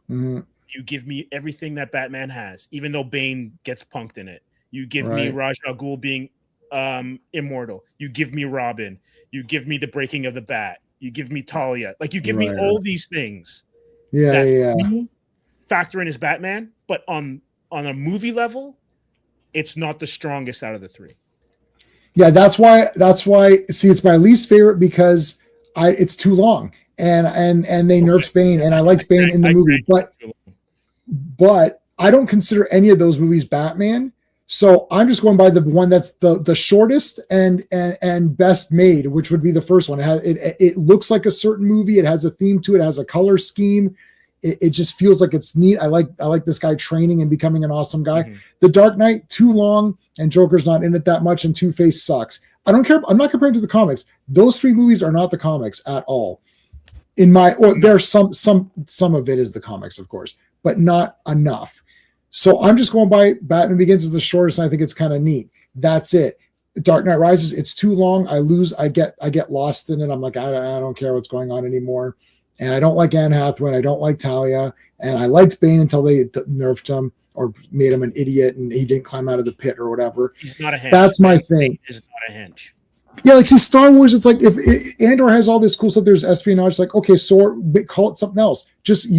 Mm-hmm. You give me everything that Batman has, even though Bane gets punked in it. You give me Ra's al Ghul being immortal. You give me Robin. You give me the breaking of the bat. You give me Talia. Like, you give me all these things. Yeah. Factor in as Batman, but on a movie level, it's not the strongest out of the three. Yeah, that's why. See, it's my least favorite because it's too long, and they nerfed Bane, and I liked Bane in the movie, but I don't consider any of those movies Batman. So I'm just going by the one that's the shortest and best made, which would be the first one. It looks like a certain movie. It has a theme to it. It has a color scheme. It just feels like it's neat. I like this guy training and becoming an awesome guy. Mm-hmm. The Dark Knight, too long, and Joker's not in it that much, and Two-Face sucks. I don't care. I'm not comparing to the comics. Those three movies are not the comics at all. There's some of it is the comics, of course, but not enough. So I'm just going by Batman Begins is the shortest, and I think it's kind of neat. That's it. Dark Knight Rises, it's too long. I get lost in it. I'm like, I don't care what's going on anymore. And I don't like Anne Hathaway. I don't like Talia. And I liked Bane until they nerfed him or made him an idiot and he didn't climb out of the pit or whatever. He's not a hench. That's my thing. He's not a hench. Yeah, like, see, Star Wars, it's like if Andor has all this cool stuff, there's espionage. It's like, okay, so call it something else. Just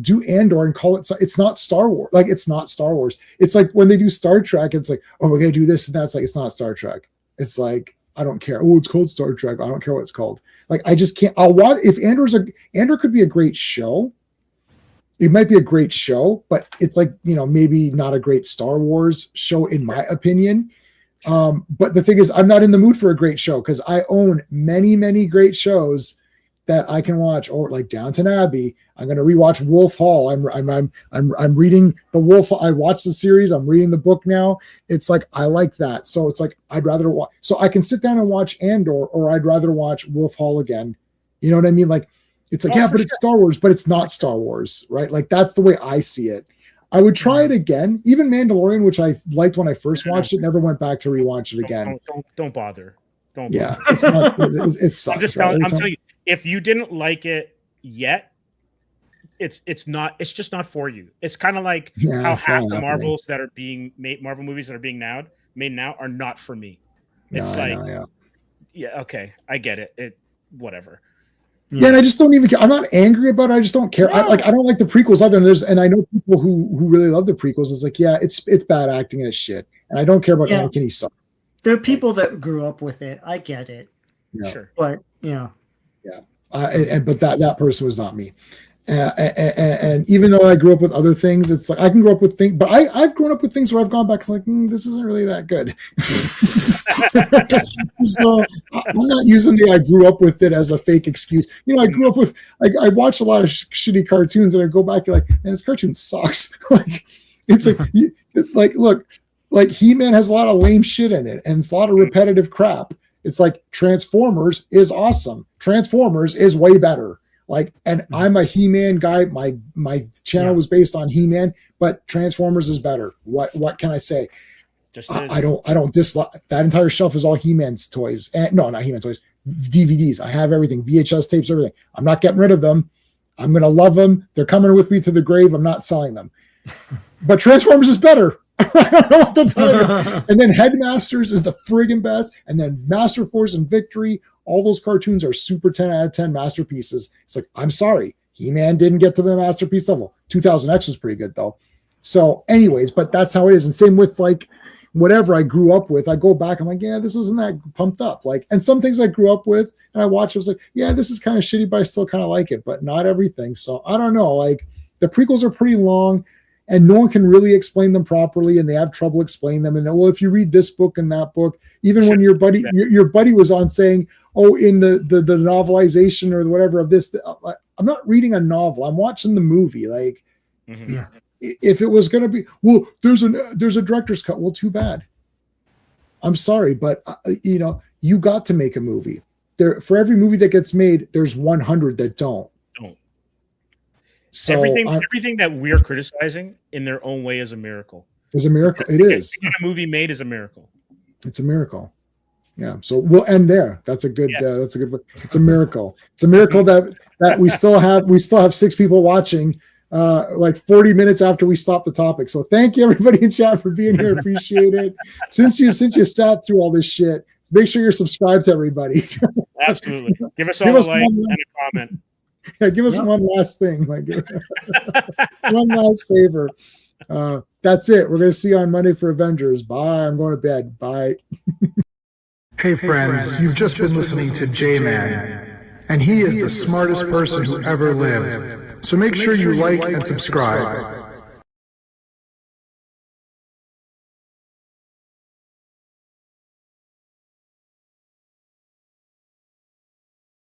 do Andor and call it. It's not Star Wars. Like, it's not Star Wars. It's like when they do Star Trek, it's like, oh, we're gonna do this and that's like, it's not Star Trek. It's like, I don't care. Oh, it's called Star Trek. I don't care what it's called. Like, I just can't. I'll watch if Andor could be a great show. It might be a great show, but it's like, maybe not a great Star Wars show in my opinion. But the thing is, I'm not in the mood for a great show because I own many, many great shows that I can watch, or like Downton Abbey. I'm going to rewatch Wolf Hall. I'm reading the Wolf. I watched the series. I'm reading the book now. It's like, I like that. So it's like, I'd rather watch, so I can sit down and watch Andor, or I'd rather watch Wolf Hall again. You know what I mean? Like, it's like, but it's Star Wars, but it's not Star Wars, right? Like, that's the way I see it. I would try it again. Even Mandalorian, which I liked when I first watched it, never went back to rewatch it again. Don't bother. Don't. Yeah, it's not. It sucks. I'm telling you, if you didn't like it yet, it's just not for you. It's kind of like how half the Marvels that are being made, Marvel movies that are being made now are not for me. It's okay, I get it. It whatever. Yeah, and I just don't even care. I'm not angry about it. I just don't care. No. I don't like the prequels either. And I know people who really love the prequels. It's like, yeah, it's bad acting and it's shit. And I don't care about Anakin. He sucks. There are people that grew up with it. I get it. Yeah. Sure. But yeah. But that person was not me. And even though I grew up with other things, it's like I can grow up with things, but I've grown up with things where I've gone back like, this isn't really that good. So I'm not using I grew up with it as a fake excuse. I grew up with, I watch a lot of shitty cartoons and I go back and like, man, this cartoon sucks. Like, it's like, look, like He-Man has a lot of lame shit in it and it's a lot of repetitive crap. It's like Transformers is awesome. Transformers is way better. Like, and I'm a He-Man guy. My channel was based on He-Man, but Transformers is better. What can I say? I don't dislike that. Entire shelf is all He-Man's toys. And no, not He-Man toys. DVDs. I have everything. VHS tapes, everything. I'm not getting rid of them. I'm gonna love them. They're coming with me to the grave. I'm not selling them. But Transformers is better. I don't know what to tell you. And then Headmasters is the friggin' best. And then Master Force and Victory. All those cartoons are super 10 out of 10 masterpieces. It's like, I'm sorry, He-Man didn't get to the masterpiece level. 2000X was pretty good though. So anyways, but that's how it is. And same with like whatever I grew up with, I go back, I'm like, yeah, this wasn't that pumped up. Like, and some things I grew up with and I watched, I was like, yeah, this is kind of shitty, but I still kind of like it, but not everything. So I don't know, like the prequels are pretty long and no one can really explain them properly and they have trouble explaining them. And well, if you read this book and that book, even when your buddy was on saying, oh, in the novelization or whatever of this, I'm not reading a novel. I'm watching the movie. Like, if it was going to be, well, there's a director's cut. Well, too bad. I'm sorry, but you got to make a movie. There, for every movie that gets made, there's 100 that don't. So everything that we're criticizing in their own way is a miracle. It's a miracle. It is. To get a movie made is a miracle. It's a miracle. Yeah. So we'll end there. That's a good. Yes. That's a good. It's a miracle. It's a miracle that we still have 6 people watching. Like 40 minutes after we stopped the topic. So thank you everybody in chat for being here. Appreciate it. Since you sat through all this shit, make sure you're subscribed to everybody. Absolutely. Give us all a like and a comment. Yeah, give us one last thing. Like one last favor. That's it. We're gonna see you on Monday for Avengers. Bye. I'm going to bed. Bye. Hey friends, you've just been listening to J-Man, and he is the smartest person who ever lived. So make sure you like and subscribe.